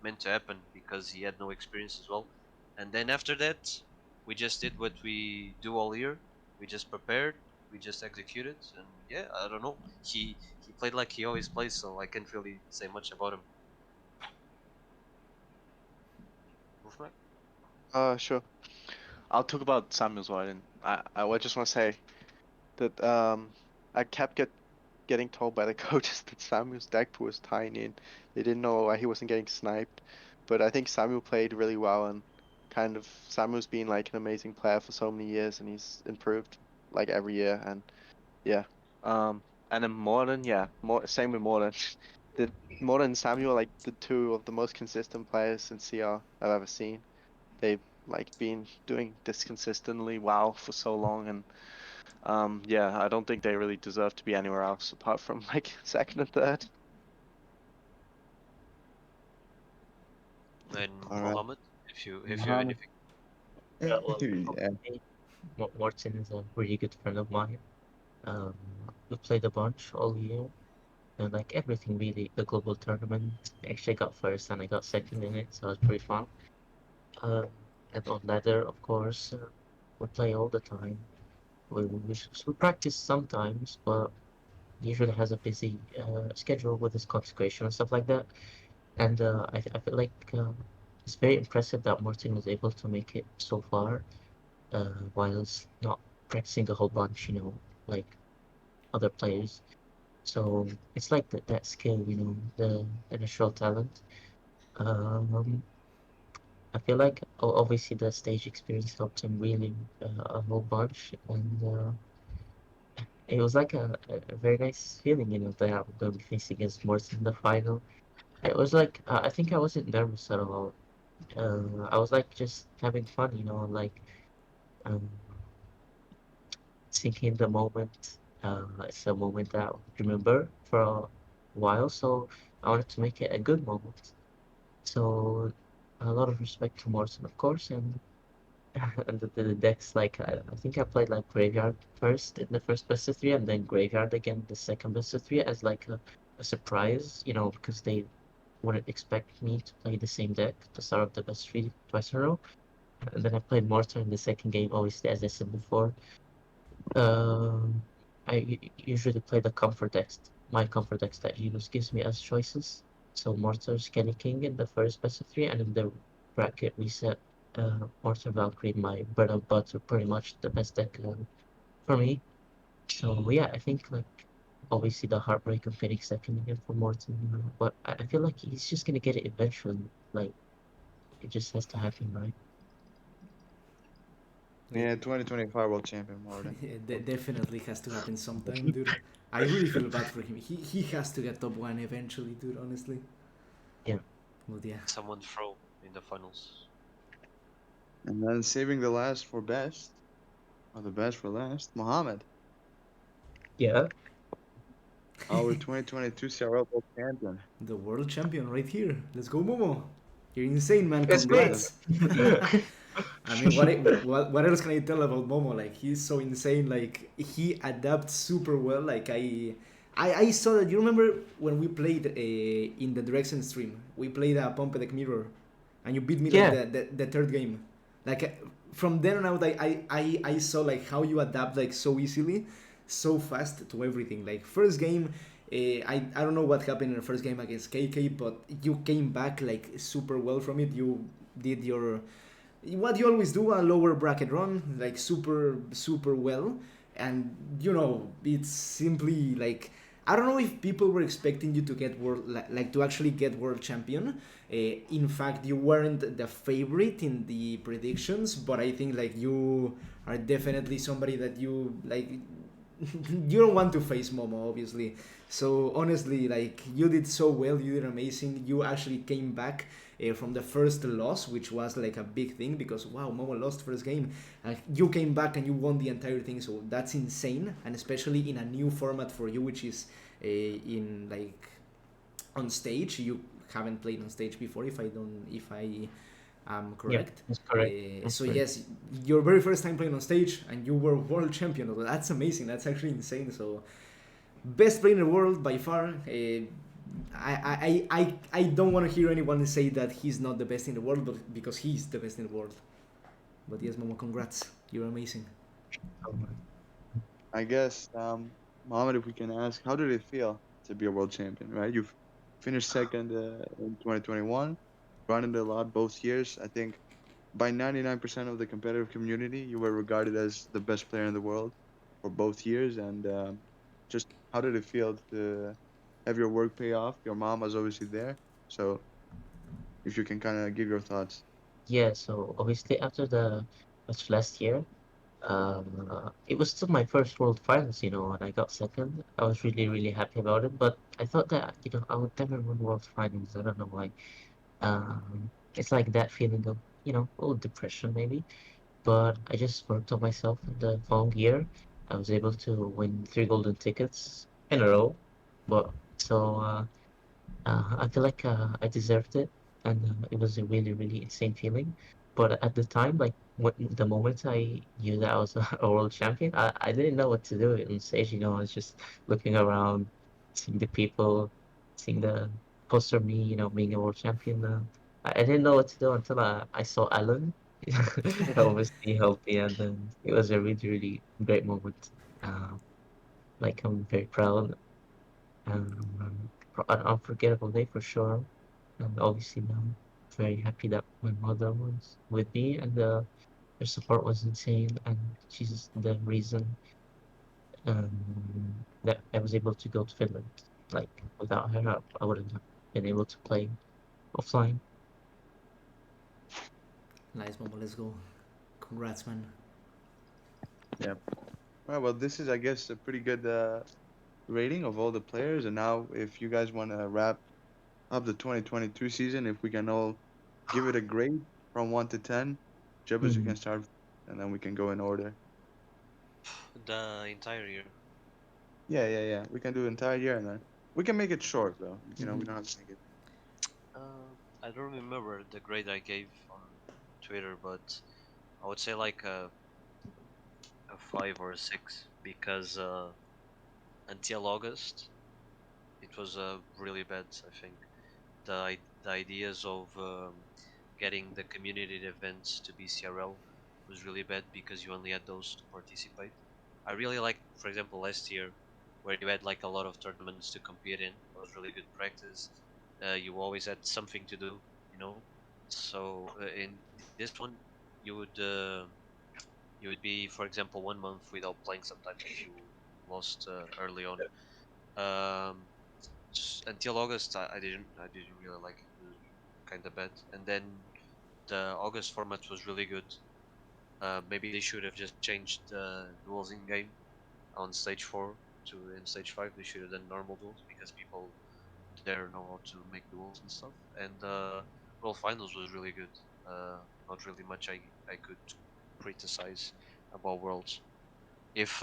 meant to happen because he had no experience as well. And then after that, we just did what we do all year. We just prepared. We just executed. And yeah, I don't know. He played like he always plays, so I can't really say much about him. Wolfpack? Sure. I'll talk about Samuel's Warden. I just want to say that I kept getting told by the coaches that Samuel's deck pool was tiny and they didn't know why he wasn't getting sniped. But I think Samuel played really well, and kind of Samuel's been like an amazing player for so many years, and he's improved like every year. And yeah, and then Morten, yeah, same with Morten. The Morten and Samuel are like the two of the most consistent players in CR I've ever seen. They've like been doing this consistently well for so long, and yeah, I don't think they really deserve to be anywhere else apart from like second and third. And All right. Mohammed, if you have Mohammed. anything. Yeah, well, Yeah. okay. Morten is a really good friend of mine. Um, we played a bunch all year, and like everything really, the global tournament. Actually, I got first and I got second in it, so it was pretty fun. Uh, and on ladder, of course, we play all the time. We practice sometimes, but usually has a busy schedule with his consecration and stuff like that. And I feel like it's very impressive that Morten was able to make it so far whilst not practicing a whole bunch, like other players. So it's like that skill, the initial talent. Um, I feel like obviously the stage experience helped him really a whole bunch, and it was like a very nice feeling, that I'm going to be facing against Morton in the final. It was like I think I wasn't nervous at all. I was like just having fun, like um, thinking the moment. It's a moment that I'll remember for a while, so I wanted to make it a good moment. So a lot of respect to Morton, of course, and and the decks like I think I played like Graveyard first in the first best of three, and then Graveyard again the second best of three as like a surprise, because they wouldn't expect me to play the same deck to start off the best three twice in a row. And then I played Mortar in the second game, obviously, as I said before. Um, I usually play the comfort decks, my comfort decks that he gives me as choices. So Mortar, Skelly King in the first best of three, and in the bracket reset, Mortar Valkyrie, my bread and butter, pretty much the best deck for me. So yeah, I think like obviously the heartbreak of getting second again for Morton, but I feel like he's just gonna get it eventually. Like it just has to happen, right? Yeah, 2025 world champion, Morten. Yeah, definitely has to happen sometime, dude. I really feel bad for him. He has to get top one eventually, dude. Honestly. Yeah. But yeah. Someone throw in the finals. And then saving the last for best, or the best for last, Mohamed, Yeah. our 2022 CRL world champion. The world champion right here. Let's go, Momo. You're insane, man. It's me. Congrats. I mean, what else can I tell about Momo? Like, he's so insane. Like, he adapts super well. Like, I saw that. You remember when we played in the Direction stream? We played a Pompedec Mirror, and you beat me like Yeah. the third game. Like, from then on out, I saw like how you adapt like so easily, so fast to everything. Like, first game. I don't know what happened in the first game against KK, but you came back like super well from it. You did your what you always do, a lower bracket run, like super well. And it's simply like, I don't know if people were expecting you to get world, like to actually get world champion. In fact, you weren't the favorite in the predictions, but I think like you are definitely somebody that you like. You don't want to face Momo, obviously. So honestly, like, you did so well. You did amazing. You actually came back from the first loss, which was like a big thing because wow, Momo lost first game. You came back and you won the entire thing. So that's insane, and especially in a new format for you, which is in like on stage. You haven't played on stage before, if I am Yeah. correct. That's correct. That's So correct. yes, your very first time playing on stage, and you were world champion. That's amazing. That's actually insane. So best player in the world by far. I don't want to hear anyone say that he's not the best in the world, but because he's the best in the world. But yes, Momo, congrats. You're amazing. I guess, Mohamed, if we can ask, how did it feel to be a world champion, right? You've finished second in 2021, running a lot both years. I think by 99% of the competitive community, you were regarded as the best player in the world for both years. And just how did it feel to have your work pay off? Your mom was obviously there. So if you can kind of give your thoughts. Yeah. So obviously after the match last year, it was still my first World Finals, and I got second. I was really, really happy about it. But I thought that, I would never win World Finals. I don't know why. It's like that feeling of, a little depression maybe. But I just worked on myself in the following year. I was able to win 3 golden tickets in a row. But so I feel like I deserved it, and it was a really, really insane feeling. But at the time, like the moment I knew that I was a world champion, I didn't know what to do on stage. I was just looking around, seeing the people, seeing the poster of me, being a world champion. I didn't know what to do until I saw Alan. Obviously helped me, and then it was a really, really great moment. Uh, like I'm very proud. An unforgettable day for sure. And obviously now I'm very happy that my mother was with me, and her support was insane, and she's the reason that I was able to go to Finland. Like without her, I wouldn't have been able to play offline. Nice, Momo. Let's go. Congrats, man. Yeah. All right. Well, this is, I guess, a pretty good rating of all the players. And now, if you guys want to wrap up the 2022 season, if we can all give it a grade from 1 to 10, Jebus, you Mhm. can start, and then we can go in order. The entire year. Yeah, yeah, yeah. We can do the entire year, and then we can make it short, though. We don't have to make it. I don't remember the grade I gave on Twitter, but I would say like a 5 or a 6 because until August it was really bad. I think the ideas of getting the community events to be CRL was really bad because you only had those to participate. I really liked, for example, last year where you had like a lot of tournaments to compete in. It was really good practice. You always had something to do, you know. So in this one, you would uh, you would be, for example, 1 month without playing sometimes if you lost early on. Um, just until August, I didn't really like it. It was kind of bad. And then the August format was really good. Maybe they should have just changed duels in game on stage 4 to in stage 5. They should have done normal duels because people there know how to make duels and stuff. And World Finals was really good. Not really much I could criticize about Worlds. If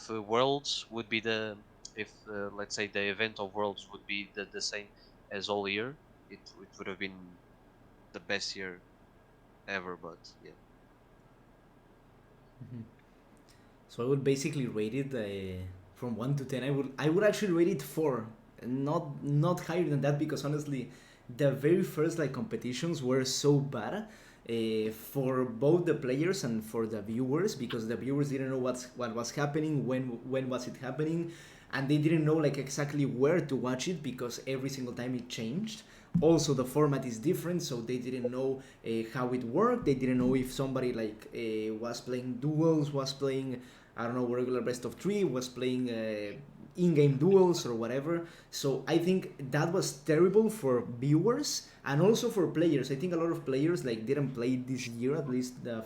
Worlds would be the if let's say the event of Worlds would be the same as all year, it would have been the best year ever. But yeah, Mhm. So I would basically rate it from 1 to 10. I would actually rate it 4, not higher than that, because honestly, the very first like competitions were so bad for both the players and for the viewers, because the viewers didn't know what was happening, when was it happening, and they didn't know like exactly where to watch it because every single time it changed. Also, the format is different, so they didn't know how it worked. They didn't know if somebody like was playing duels, was playing, I don't know, regular best of 3, was playing in-game duels or whatever. So I think that was terrible for viewers and also for players. I think a lot of players like didn't play this year, at least the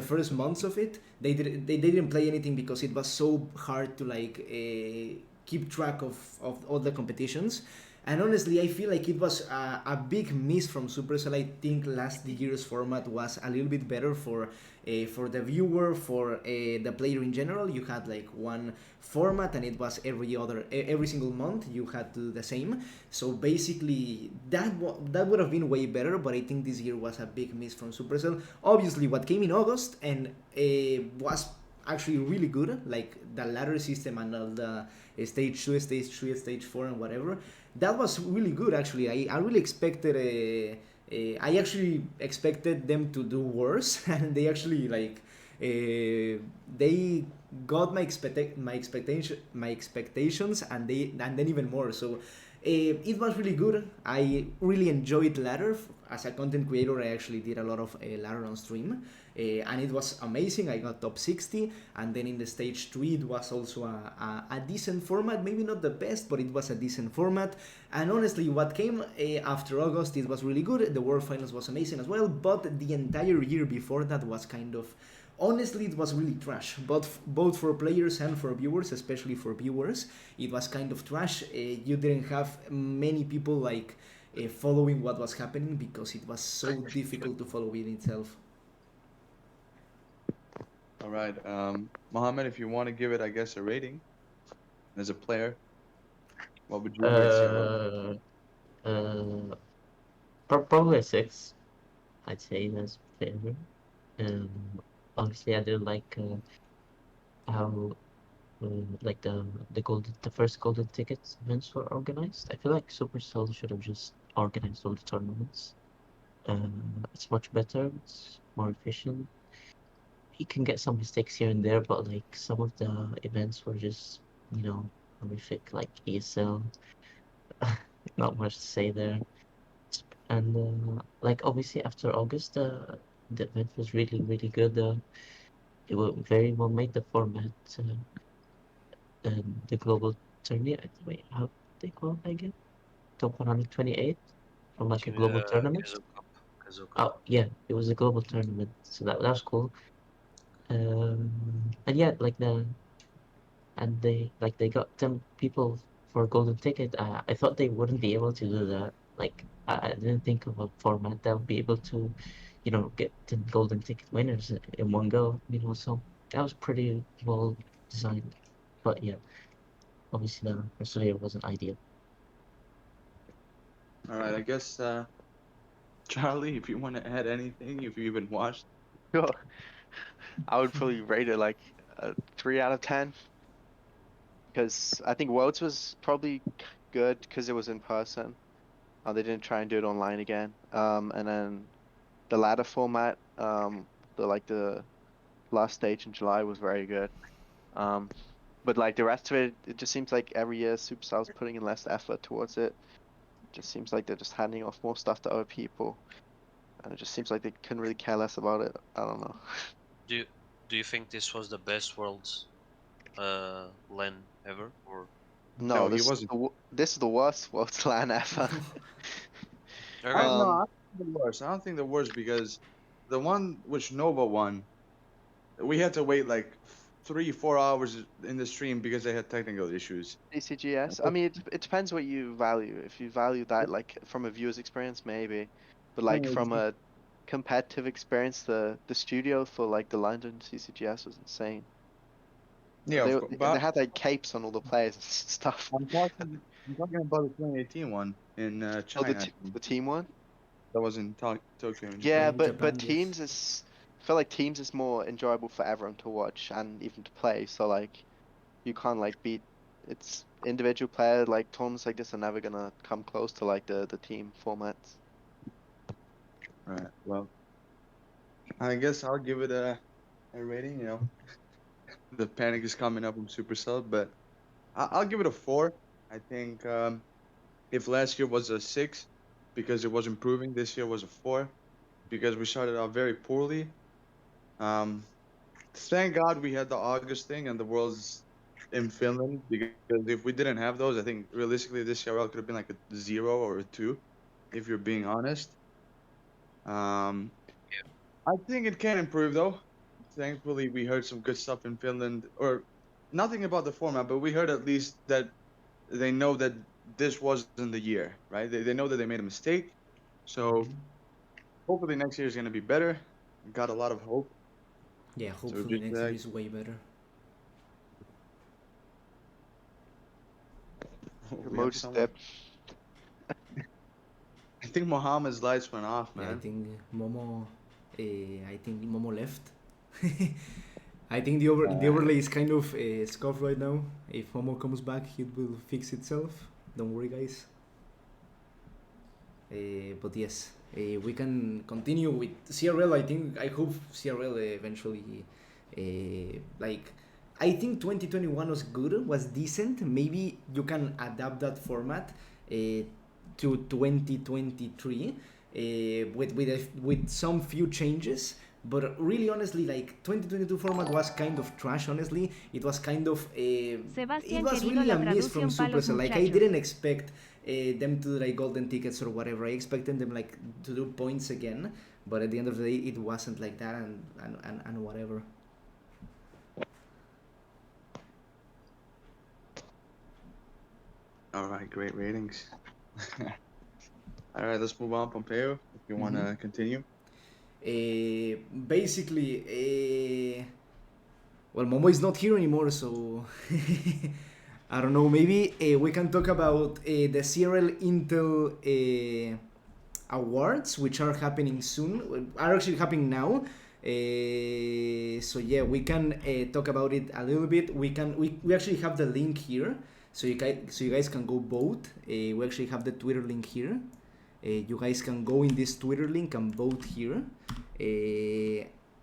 first months of it. They didn't play anything because it was so hard to like keep track of all the competitions. And honestly, I feel like it was a big miss from Supercell. I think last year's format was a little bit better for the viewer, for the player in general. You had like one format, and it was every single month you had to do the same. So basically, that would have been way better. But I think this year was a big miss from Supercell. Obviously, what came in August and was actually really good, like the ladder system and all the stage 2, stage 3, stage 4, and whatever. That was really good, actually. I really expected I actually expected them to do worse, and they actually like they got my expectations, and then even more. So it was really good. I really enjoyed ladder. As a content creator, I actually did a lot of ladder on stream, and it was amazing. I got top 60, and then in the stage 3 it was also a decent format, maybe not the best, but it was a decent format. And honestly, what came after August, it was really good. The World Finals was amazing as well, but the entire year before that was kind of, honestly, it was really trash, both for players and for viewers, especially for viewers. It was kind of trash. You didn't have many people like following what was happening because it was so difficult to follow it itself. All right, Mohammed, if you want to give it, I guess, a rating as a player, what would you rate CRL? Uh, uh, Probably a 6. I'd say that's fair. Um, Obviously, I did like how like the first golden tickets events were organized. I feel like Supercell should have just organized all the tournaments. It's much better. It's more efficient. You can get some mistakes here and there, but like some of the events were just, horrific, like ESL. Not much to say there. And like obviously after August, the event was really really good. It will very well make the format, the global tournament. Wait, how they call it again? Top 128 from like a global tournament. Kazoo Cup, Kazoo Cup. Oh yeah, it was a global tournament, so that was cool. And yeah, they got 10 people for a golden ticket. I thought they wouldn't be able to do that. Like I didn't think of a format that would be able to, get 10 golden ticket winners in one go. So that was pretty well designed. But yeah, obviously the rest of the year wasn't ideal. All right, I guess, Charlie, if you want to add anything, if you even watched. Sure. I would probably rate it like a 3 out of 10, because I think Worlds was probably good because it was in person. They didn't try and do it online again. And then the ladder format, the last stage in July was very good. But like the rest of it, it just seems like every year Supercell's putting in less effort towards it. It just seems like they're just handing off more stuff to other people, and it just seems like they couldn't really care less about it. I don't know. Do you, do you think this was the best Worlds LAN ever, or No, No, he wasn't. this is the worst World's LAN ever. I okay? don't know. Um, I don't think the worst. I don't think the worst because the one which Nova won, we had to wait like 3-4 hours in the stream because they had technical issues. CCGS. I mean, it depends what you value. If you value that like from a viewer's experience, maybe, but like from a competitive experience, the studio for like the London CCGS was insane. Yeah, They of course. they But had like capes on all the players and stuff. I'm talking about the 2018 one in Oh, China. the team one. That was in Tokyo in Yeah, Japan. in but Japan, yes. teams is I feel like teams is more enjoyable for everyone to watch and even to play. So like you can't like beat it's individual player like tournaments like this are never gonna come close to like the team formats. Right. Well, I guess I'll give it a rating. You know, the panic is coming up from Supercell, but I'll give it a 4. I think if last year was a 6 because it was improving, this year was a 4 because we started out very poorly. Um, thank God we had the August thing and the Worlds in Finland because if we didn't have those, I think realistically this CRL could have been like a 0 or a 2, if you're being honest. Um, I think it can improve though. Thankfully, we heard some good stuff in Finland, or nothing about the format, but we heard at least that they know that this wasn't the year, right? They know that they made a mistake. So hopefully next year is going to be better. Got a lot of hope. Yeah, So hopefully just next year is way better. we have Remote someone. step. I think Mohammed's lights went off, Yeah, man. I think Momo left. I think the overlay is kind of scuffed right now. If Momo comes back, it will fix itself. Don't worry, guys. But yes, we can continue with CRL. I hope CRL eventually, like, I think 2021 was good, was decent. Maybe you can adapt that format to 2023 with some few changes. But really, honestly, like 2022 format was kind of trash. Honestly, it was kind of it Sebastián, was querido, really la a miss from traducción pa' los Supercell. Like I muchachos. didn't expect them to do like golden tickets or whatever. I expected them like to do points again, but at the end of the day, it wasn't like that, and whatever. All right, great ratings. All right, let's move on, Pompeo, if you want to continue. Basically, well, Momo is not here anymore, so I don't know. Maybe we can talk about the CRL Intel Awards, which are happening soon. Are actually happening now. So yeah, we can talk about it a little bit. We actually have the link here, so you guys can go vote. We actually have the Twitter link here. You guys can go in this Twitter link and vote here.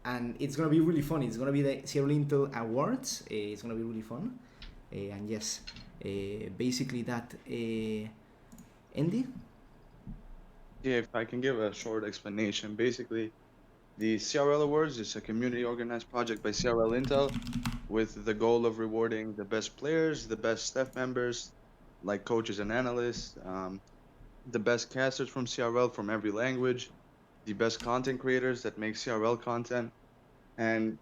And it's gonna be really fun. It's gonna be the CRL Intel Awards. It's gonna be really fun. And yes, basically that. Andy? Yeah, if I can give a short explanation. Basically, the CRL Awards is a community organized project by CRL Intel with the goal of rewarding the best players, the best staff members, like coaches and analysts, the best casters from CRL from every language, the best content creators that make CRL content, and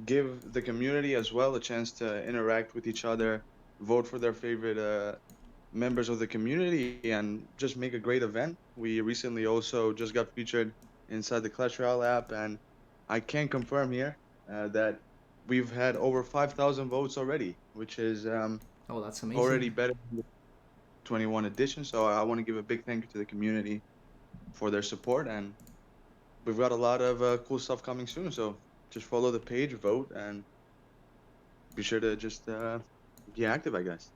give the community as well a chance to interact with each other, vote for their favorite members of the community, and just make a great event. We recently also just got featured inside the Clash Royale app, and I can confirm here that we've had over 5,000 votes already, which is Oh, that's amazing. already better than the 21 edition. So I want to give a big thank you to the community for their support, and we've got a lot of cool stuff coming soon. So just follow the page, vote, and be sure to just be active, I guess.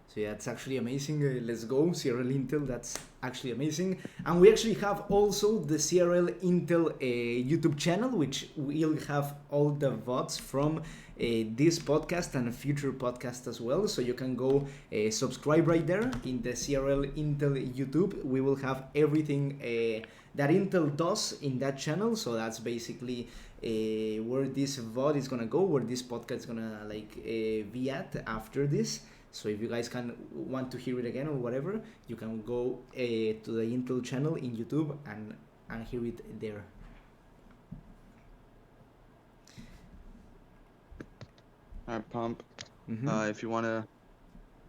So yeah, it's actually amazing. Let's go, CRL Intel. That's actually amazing. And we actually have also the CRL Intel YouTube channel, which will have all the VODs from this podcast and a future podcast as well. So you can go subscribe right there in the CRL Intel YouTube. We will have everything that Intel does in that channel. So that's basically where this VOD is gonna go, where this podcast is gonna be at after this. So if you guys want to hear it again or whatever, you can go to the Intel channel in YouTube and and hear it there. Alright, Pump. Mhm. If you want to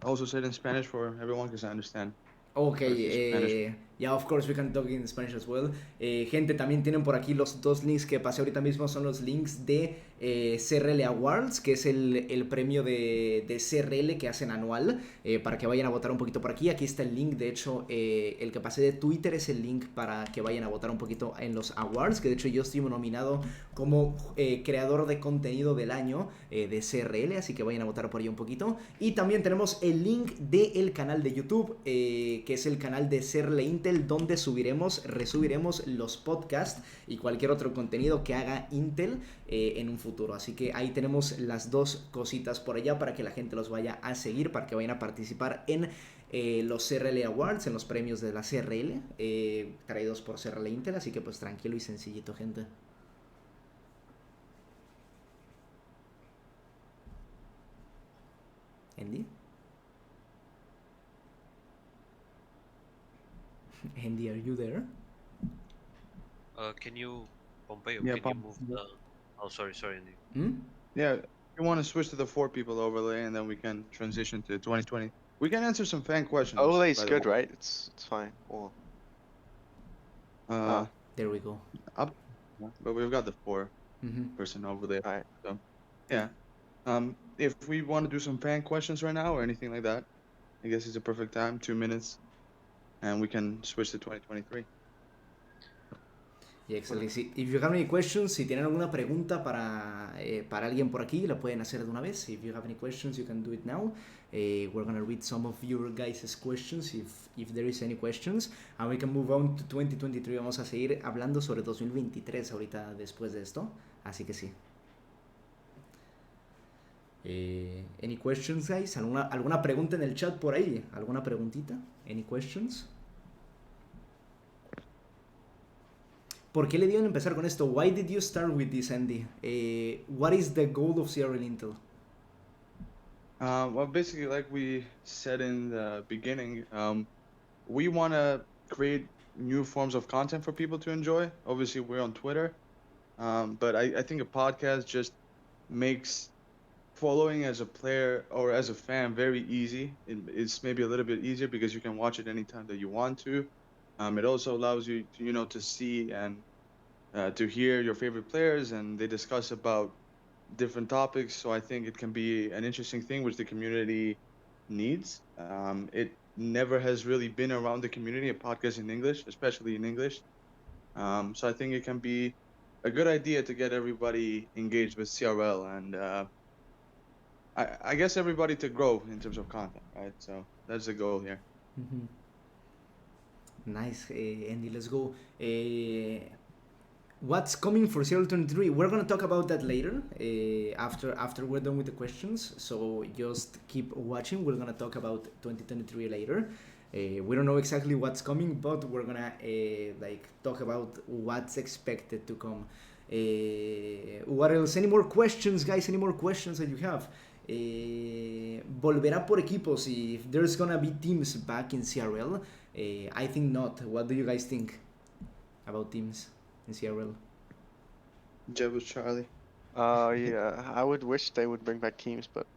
also say it in Spanish for everyone, because I understand. Okay, Or if you Spanish. yeah, of course we can talk in Spanish as well. Gente, también tienen por aquí los dos links que pasé ahorita mismo, son los links de CRL Awards, que es el premio de CRL que hacen anual, para que vayan a votar un poquito por aquí. Aquí está el link, de hecho, el que pasé de Twitter es el link para que vayan a votar un poquito en los Awards, que de hecho yo estoy nominado como creador de contenido del año de CRL, así que vayan a votar por ahí un poquito. Y también tenemos el link del canal de YouTube, que es el canal de CRL Intel, donde resubiremos los podcasts y cualquier otro contenido que haga Intel en un futuro. Así que ahí tenemos las dos cositas por allá para que la gente los vaya a seguir, para que vayan a participar en los CRL Awards, en los premios de la CRL, traídos por CRL Intel. Así que pues tranquilo y sencillito, gente. Andy? Andy, are you there? Can you, Pompeo? Yeah, Can you Pump. move the? Oh, sorry, Andy. Hmm? Yeah, if you want to switch to the 4 people overlay, and then we can transition to 2020. We can answer some fan questions. Overlay's by the good, way. right? It's fine. Or There we go. Up, but we've got the 4-person overlay. Alright. So, yeah. If we want to do some fan questions right now or anything like that, I guess it's a perfect time. 2 minutes, and we can switch to 2023. Yeah, exactly. If you have any questions, si tienen alguna pregunta para alguien por aquí, la pueden hacer de una vez. If you have any questions, you can do it now. We're gonna read some of your guys' questions, if there is any questions, and we can move on to 2023. Vamos a seguir hablando sobre 2023 ahorita después de esto, así que sí. Any questions, guys? ¿Alguna pregunta en el chat por ahí? ¿Alguna preguntita? Any questions? ¿Por qué le dieron empezar con esto? Why did you start with this, Andy? What is the goal of CRL Intel? Well, basically, like we said in the beginning, we want to create new forms of content for people to enjoy. Obviously, we're on Twitter, but I think a podcast just makes following as a player or as a fan very easy. It's maybe a little bit easier because you can watch it anytime that you want to. It also allows you to, to see and to hear your favorite players, and they discuss about different topics. So I think it can be an interesting thing which the community needs. It never has really been around the community, a podcast in English, especially in English. So I think it can be a good idea to get everybody engaged with CRL and I guess everybody to grow in terms of content, right? So that's the goal here. Mm-hmm. Nice, Andy, let's go. What's coming for CRL 23? We're gonna talk about that later, after we're done with the questions. So just keep watching. We're gonna talk about 2023 later. We don't know exactly what's coming, but we're gonna talk about what's expected to come. What else? Any more questions, guys? Any more questions that you have? Volverá por equipos. If there's gonna be teams back in CRL, I think not. What do you guys think about teams in CRL? Jeb was Charlie. Yeah, I would wish they would bring back teams, but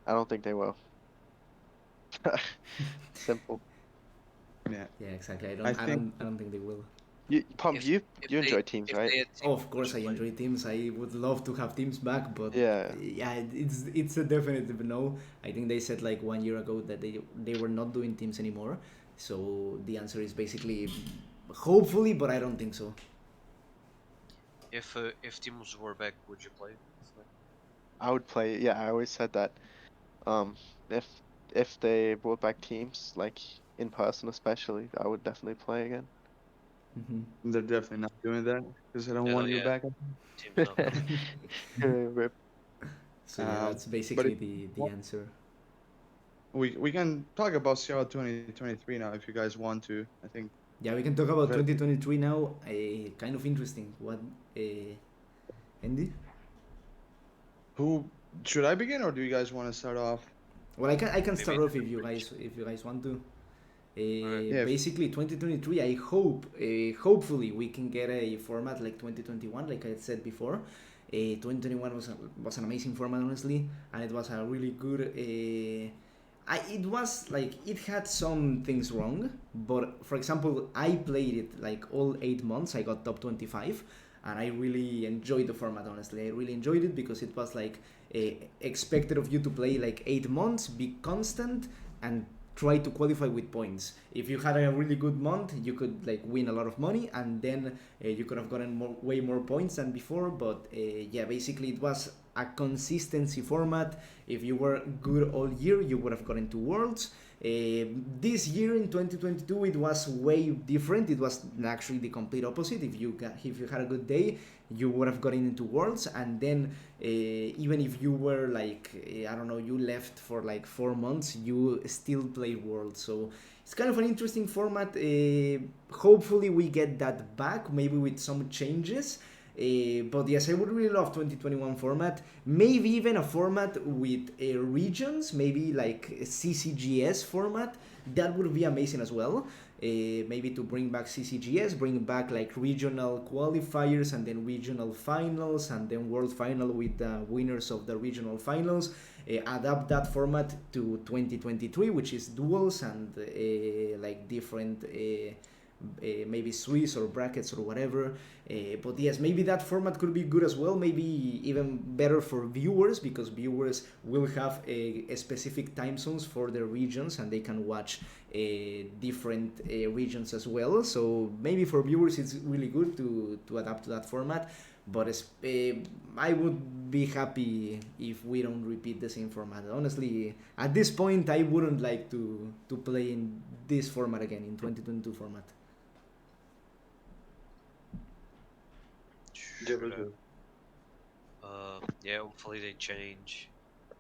I don't think they will. Simple. Yeah. Yeah, exactly. I don't think they will. Pump, you enjoy teams, right? Oh, of course I enjoy teams. I would love to have teams back, but Yeah. it's a definitive no. I think they said like 1 year ago that they were not doing teams anymore. So the answer is basically hopefully, but I don't think so. If teams were back, would you play? I would play. Yeah, I always said that. If they brought back teams, like in person especially, I would definitely play again. Mm-hmm. They're definitely not doing that because they don't want you back. Teams up. Rip. So yeah, that's basically the answer. We can talk about CRL 2023 now if you guys want to. I think. Yeah, we can talk about 2023 now. Kind of interesting. What, Andy? Who should I begin, or do you guys want to start off? Well, I can start off if you guys want to. Alright. Yeah. Basically 2023, I hope, hopefully we can get a format like 2021, like I said before. 2021 was an amazing format, honestly, and it was a really good. It was like it had some things wrong, but for example, I played it like all 8 months. I got top 25, and I really enjoyed the format. Honestly, I really enjoyed it because it was like expected of you to play like 8 months, be constant, and try to qualify with points. If you had a really good month, you could like win a lot of money, and then you could have gotten way more points than before. But yeah, basically it was a consistency format. If you were good all year, you would have gotten to Worlds. This year in 2022, it was way different. It was actually the complete opposite. If you had a good day, you would have gotten into Worlds, and then even if you were like I don't know, you left for like 4 months, you still play Worlds. So it's kind of an interesting format. Hopefully we get that back, maybe with some changes. But yes, I would really love 2021 format. Maybe even a format with regions, maybe like a CCGS format. That would be amazing as well. Maybe to bring back CCGS, bring back like regional qualifiers and then regional finals and then world final with the winners of the regional finals. Adapt that format to 2023, which is duels and like different maybe Swiss or brackets or whatever. But yes, maybe that format could be good as well. Maybe even better for viewers, because viewers will have a specific time zones for their regions and they can watch different regions as well. So maybe for viewers it's really good to adapt to that format. But I would be happy if we don't repeat the same format. Honestly, at this point, I wouldn't like to play in this format again, in 2022 format. Sure. Yeah, hopefully they change.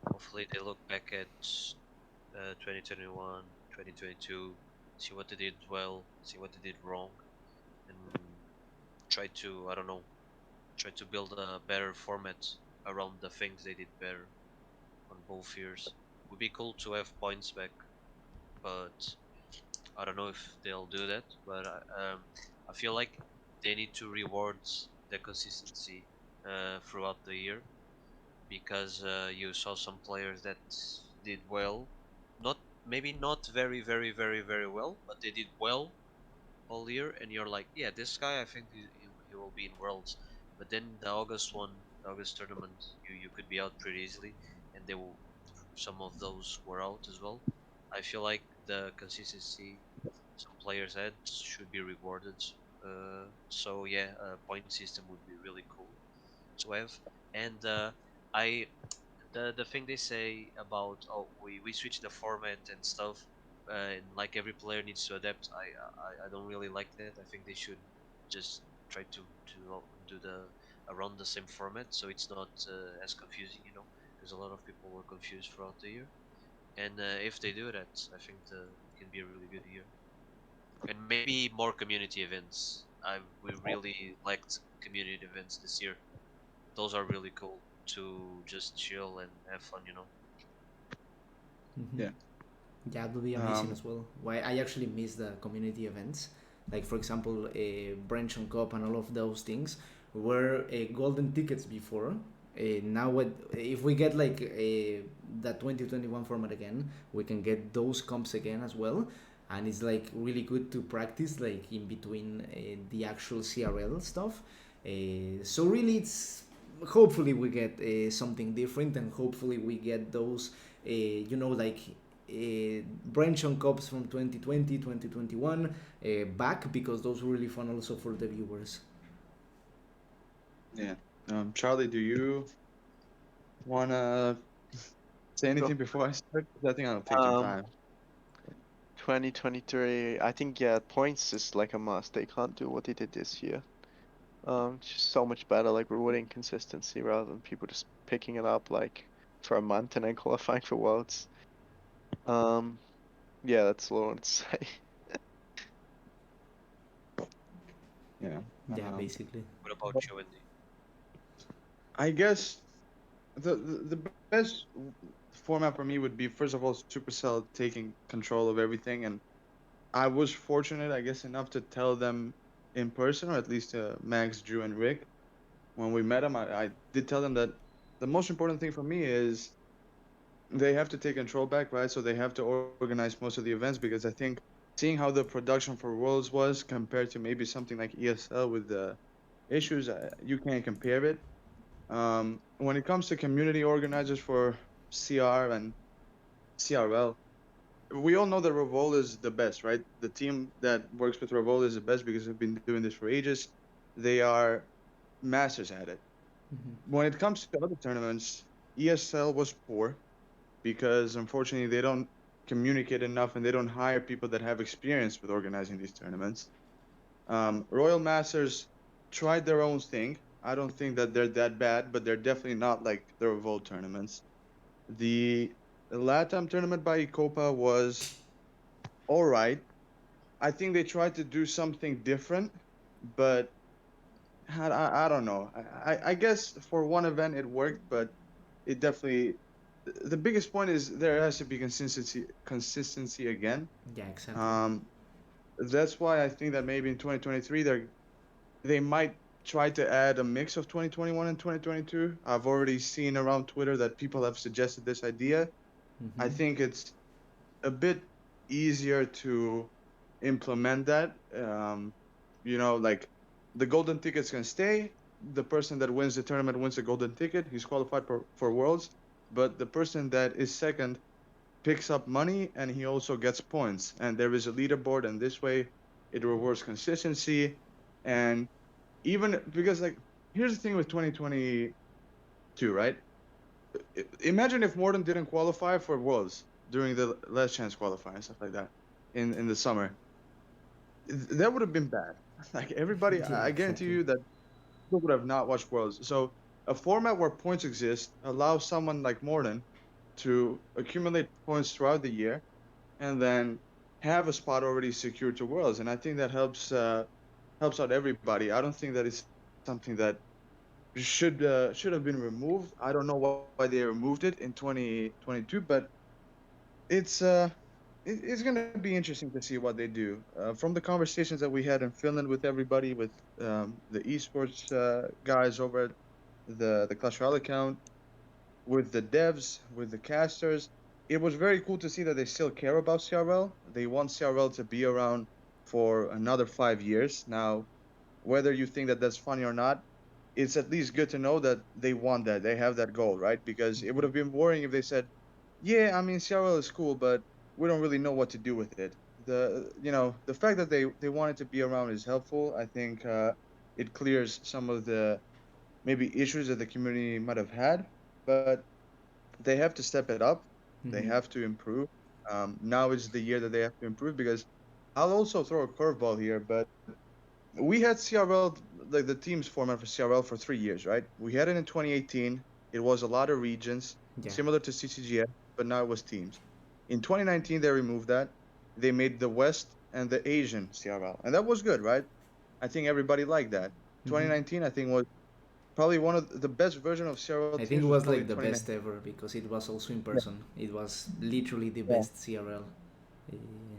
Hopefully they look back at 2021, 2022, see what they did well, see what they did wrong, and try to, I don't know, try to build a better format around the things they did better on both years. Would be cool to have points back, but I don't know if they'll do that. But I feel like they need to reward the consistency throughout the year, because you saw some players that did well, not maybe not very well, but they did well all year, and you're like, yeah, this guy, I think he will be in Worlds. But then the August one, the August tournament, you could be out pretty easily, and they will, some of those were out as well. I feel like the consistency some players had should be rewarded. So yeah, a point system would be really cool to have. And I the thing they say about, oh, we switch the format and stuff, and like every player needs to adapt. I don't really like that. I think they should just try to do the around the same format, so it's not as confusing, because a lot of people were confused throughout the year. And if they do that, I think it can be a really good year. And maybe more community events. We really liked community events this year. Those are really cool to just chill and have fun. Mm-hmm. Yeah. Yeah, it would be amazing Um, as well. Why I actually miss the community events, like for example, Branch on Cup and all of those things were golden tickets before. Now, if we get like the 2021 format again, we can get those comps again as well, and it's like really good to practice like in between the actual CRL stuff. So really, it's hopefully we get something different, and hopefully we get those like branch on cups from 2020 2021 back, because those were really fun also for the viewers. yeah. Charlie, do you wanna say Go. anything before I start? 'Cause I think I'll take your Um, time. 2023, I think, yeah, points is like a must. They can't do what they did this year. It's just so much better, like rewarding consistency rather than people just picking it up like for a month and then qualifying for Worlds. Yeah, that's all I want to say. Yeah. Yeah, basically. What about you, Andy? I guess the best format for me would be, first of all, Supercell taking control of everything, and I was fortunate, I guess, enough to tell them in person, or at least Max, Drew, and Rick, when we met them. I did tell them that the most important thing for me is they have to take control back, right? So they have to organize most of the events, because I think seeing how the production for Worlds was compared to maybe something like ESL with the issues, you can't compare it. When it comes to community organizers for CR and CRL, we all know that Revol is the best, right? The team that works with Revol is the best because they've been doing this for ages. They are masters at it. When it comes to other tournaments, ESL was poor because unfortunately they don't communicate enough and they don't hire people that have experience with organizing these tournaments. Royal Masters tried their own thing. I don't think that they're that bad, but they're definitely not like the Revolt tournaments. The LATAM tournament by Copa was all right. I think they tried to do something different, but I don't know. I guess for one event it worked, but it definitely the biggest point is there has to be consistency again. Yeah, exactly. Um, that's why I think that maybe in 2023 they might try to add a mix of 2021 and 2022. I've already seen around Twitter that people have suggested this idea. I think it's a bit easier to implement that. Like the golden tickets can stay. The person that wins the tournament wins a golden ticket. He's qualified for Worlds. But the person that is second picks up money and he also gets points. And there is a leaderboard, and this way it rewards consistency. And even because, like, here's the thing with 2022, right? Imagine if Morten didn't qualify for Worlds during the last chance qualifying and stuff like that in the summer. That would have been bad. Like everybody, Yeah, I guarantee exactly. you that people would have not watched Worlds. So a format where points exist allows someone like Morten to accumulate points throughout the year and then have a spot already secured to Worlds. And I think that helps out everybody. I don't think that it's something that should have been removed. I don't know why they removed it in 2022, but it's it's going to be interesting to see what they do. From the conversations that we had in Finland with everybody, with the esports guys over at the Clash Royale account, with the devs, with the casters, it was very cool to see that they still care about CRL. They want CRL to be around for another 5 years. Now, whether you think that that's funny or not, it's at least good to know that they want that. They have that goal, right? Because it would have been boring if they said, "Yeah, I mean, CRL is cool, but we don't really know what to do with it." The fact that they wanted to be around is helpful. I think it clears some of the maybe issues that the community might have had, but they have to step it up. They have to improve. Now is the year that they have to improve, because I'll also throw a curveball here, but we had CRL, like the teams format for CRL for 3 years, right? We had it in 2018. It was a lot of regions, Yeah. similar to CCGF, but now it was teams. In 2019, they removed that. They made the West and the Asian CRL, and that was good, right? I think everybody liked that. 2019, I think, was probably one of the best version of CRL I teams think it was was probably like the 2019. best ever because it was also in Yeah, person. It was literally the yeah. best CRL. Uh,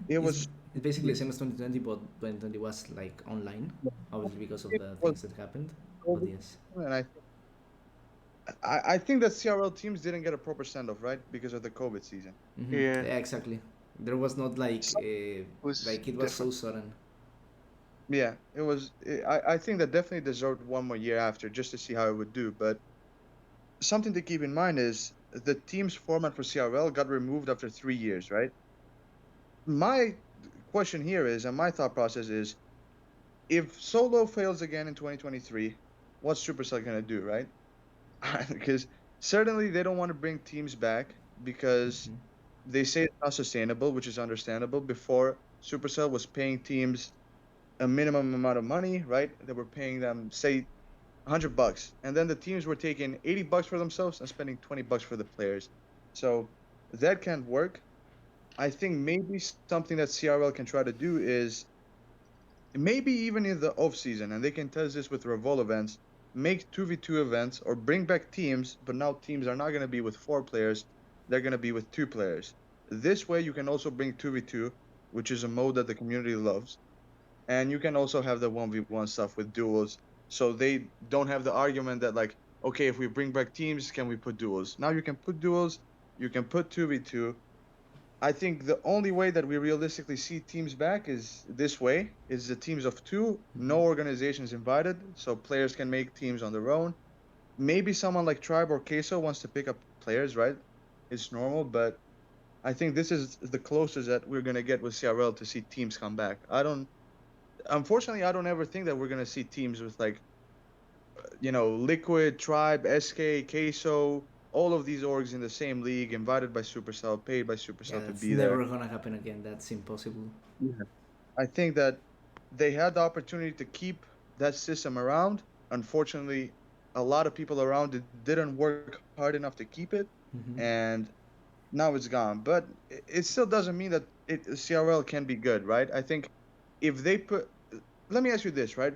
It it's, was, it's basically the same as 2020, but 2020 was like online, obviously because of it the was things that happened. so But good, yes. and I think that CRL teams didn't get a proper send off, right, because of the COVID season. Yeah, Yeah, exactly. There was not was like it was so different. sudden. Yeah, it was. I think that definitely deserved one more year after, just to see how it would do. But something to keep in mind is the team's format for CRL got removed after 3 years, right? My question here is, and my thought process is, if Solo fails again in 2023, what's Supercell gonna do, right? Because certainly they don't want to bring teams back because they say it's not sustainable, which is understandable. Before, Supercell was paying teams a minimum amount of money, right? They were paying them, say, $100, and then the teams were taking $80 for themselves and spending $20 for the players. So that can't work. I think maybe something that CRL can try to do is maybe even in the off season, and they can test this with Revol events, make 2v2 events or bring back teams, but now teams are not going to be with 4 players, they're going to be with 2 players. This way you can also bring 2v2 which is a mode that the community loves. And you can also have the 1v1 stuff with duels. So they don't have the argument that, like, okay, if we bring back teams, can we put duels? Now you can put duels, you can put 2v2. I think the only way that we realistically see teams back is this way, is the teams of two, no organizations invited, so players can make teams on their own. Maybe someone like Tribe or Queso wants to pick up players, right? It's normal, but I think this is the closest that we're gonna get with CRL to see teams come back. Unfortunately, I don't ever think that we're gonna see teams with, like, Liquid, Tribe, SK, Queso, all of these orgs in the same league, invited by Supercell, paid by Yeah, Supercell to that's be there. never gonna happen again. That's impossible. Yeah. I think that they had the opportunity to keep that system around. Unfortunately, a lot of people around it didn't work hard enough to keep it, Hmm. and now it's gone. But it still doesn't mean that CRL can be good, right? I think if they put, let me ask you this, right?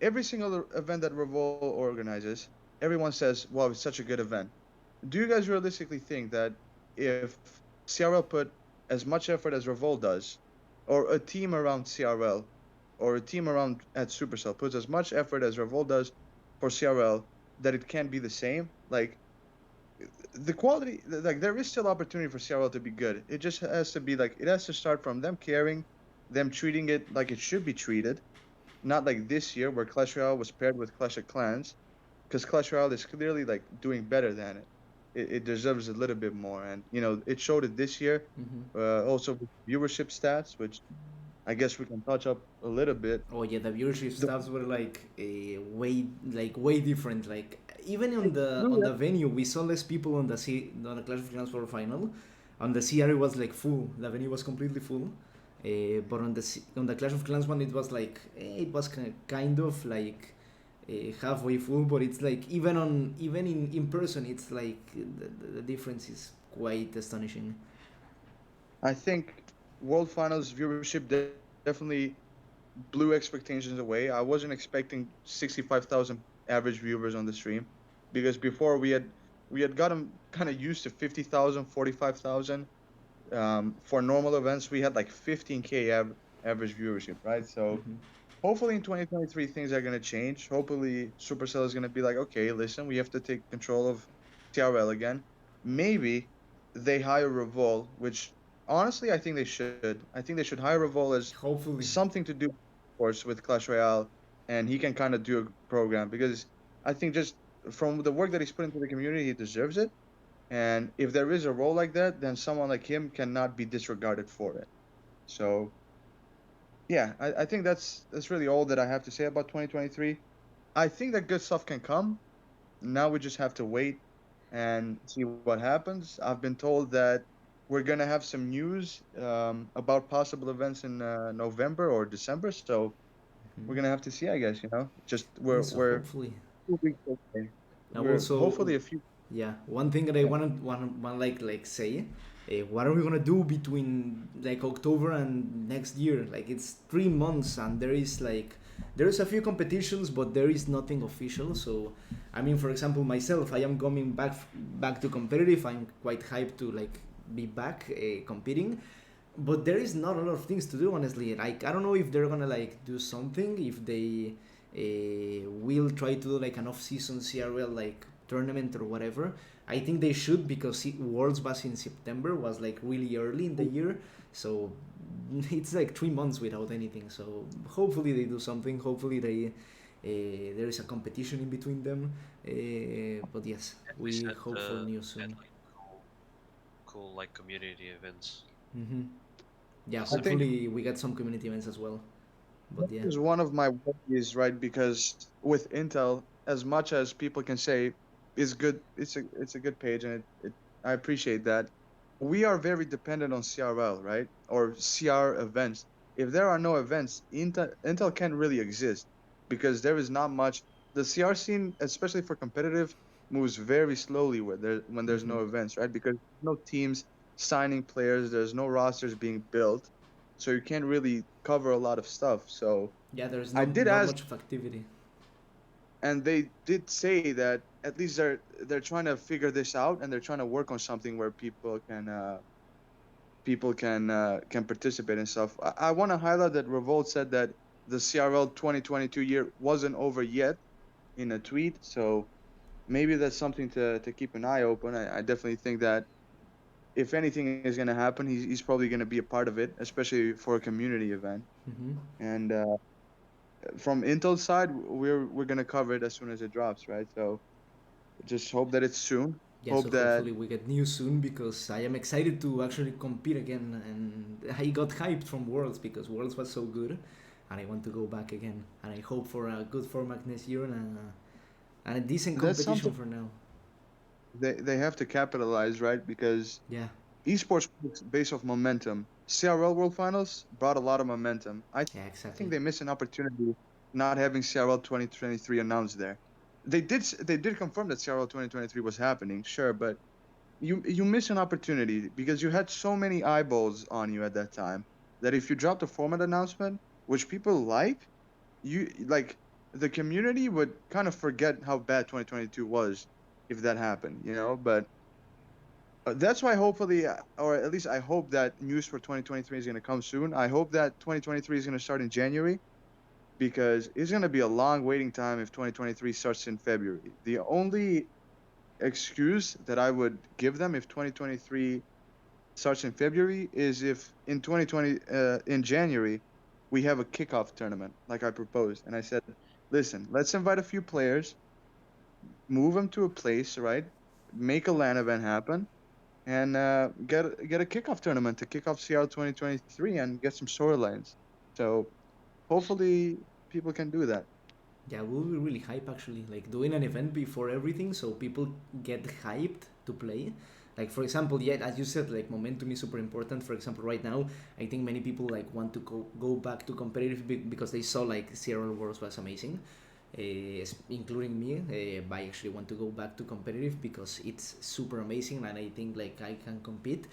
Every single event that Revolt organizes, everyone says, "Wow, it's such a good event." Do you guys realistically think that if CRL put as much effort as Revolt does, or a team around CRL, or a team around at Supercell puts as much effort as Revolt does for CRL, that it can be the same? Like, the quality, like, there is still opportunity for CRL to be good. It just has to be like, it has to start from them caring, them treating it like it should be treated, not like this year where Clash Royale was paired with Clash of Clans, because Clash Royale is clearly like doing better than it. It deserves a little bit more, and it showed it this year. Hmm. Also with viewership stats, which I guess we can touch up a little bit. Oh yeah, the viewership The, stats were like way different. Like even on yeah, the venue, we saw less people on the Clash of Clans World Final. On the CR it was like full. The venue was completely full. But on the Clash of Clans one, it was like it was kind of like halfway full. But it's like even in person, it's like the difference is quite astonishing. I think World Finals viewership definitely blew expectations away. I wasn't expecting 65,000 average viewers on the stream, because before we had gotten kind of used to 50,000, 45,000. For normal events, we had like 15K average viewership, right? So Hmm. hopefully in 2023 things are going to change. Hopefully Supercell is going to be like, okay, listen, we have to take control of TRL again. Maybe they hire Revol, which honestly I think they should. I think they should hire Revol as Hopefully. something to do, of course, with Clash Royale, and he can kind of do a program, because I think just from the work that he's put into the community, he deserves it. And if there is a role like that, then someone like him cannot be disregarded for it. So yeah, I think that's really all that I have to say about 2023. I think that good stuff can come. Now we just have to wait and see what happens. I've been told that we're gonna have some news about possible events in November or December. So we're Mhm. gonna have to see, I guess. Just Yeah, we're so we're hopefully. 2 weeks away. Now We're also, hopefully a few. yeah, one thing that I want like say, what are we gonna do between like October and next year? Like it's 3 months and there is a few competitions, but there is nothing official. So, I mean, for example, myself, I am coming back to competitive. I'm quite hyped to like be back competing, but there is not a lot of things to do, honestly. Like I don't know if they're gonna like do something, if they will try to do like an off-season CRL like tournament or whatever. I think they should, because Worlds was in September, was like really early in the year, so it's like 3 months without anything. So hopefully they do something. Hopefully there is a competition in between them. But yes, At least we hope for news at soon. like cool like community events. Hmm. Yeah, Because I think hopefully we get some community events as well. this But yeah. is one of my worries, right? Because with Intel, as much as people can say is good, it's a good page, and I appreciate that. We are very dependent on CRL, right? Or CR events. If there are no events, Intel can't really exist, because there is not much. The CR scene, especially for competitive, moves very slowly when there's Hmm. no events, right? Because no teams signing players, there's no rosters being built, so you can't really cover a lot of stuff. So Yeah, there's I did not ask, much of activity. and they did say that at least they're trying to figure this out, and they're trying to work on something where people can people can participate and stuff. I want to highlight that Revolt said that the CRL 2022 year wasn't over yet in a tweet, so maybe that's something to keep an eye open. I definitely think that if anything is going to happen, he's probably going to be a part of it, especially for a community event. Mm-hmm. And from Intel's side, we're going to cover it as soon as it drops, right? So just hope that it's soon. Yeah, so Hope that hopefully we get news soon because I am excited to actually compete again. And I got hyped from Worlds because Worlds was so good, and I want to go back again. And I hope for a good format next year and a decent that's competition something for now. they have to capitalize, right? Because Yeah, esports works based off momentum. CRL World Finals brought a lot of momentum. I yeah, think they exactly. miss an opportunity not having CRL 2023 announced there. They did confirm that CRL 2023 was happening, sure, but you miss an opportunity because you had so many eyeballs on you at that time that if you dropped a format announcement, which people you like the community would kind of forget how bad 2022 was if that happened, you know. But that's why hopefully, or at least I hope that news for 2023 is going to come soon. I hope that 2023 is going to start in January because it's going to be a long waiting time if 2023 starts in February. The only excuse that I would give them if 2023 starts in February is if in 2020 in January we have a kickoff tournament like I proposed, and I said, listen, let's invite a few players, move them to a place, right? Make a LAN event happen, and get a kickoff tournament to kick off CR 2023 and get some storylines. So hopefully people can do that. yeah, we'll be really hype actually. Like doing an event before everything, so people get hyped to play. Like for example, yeah, as you said, like momentum is super important. For example, right now, I think many people like want to go back to competitive because they saw like CRL Worlds was amazing, including me. I actually want to go back to competitive because it's super amazing, and I think like I can compete.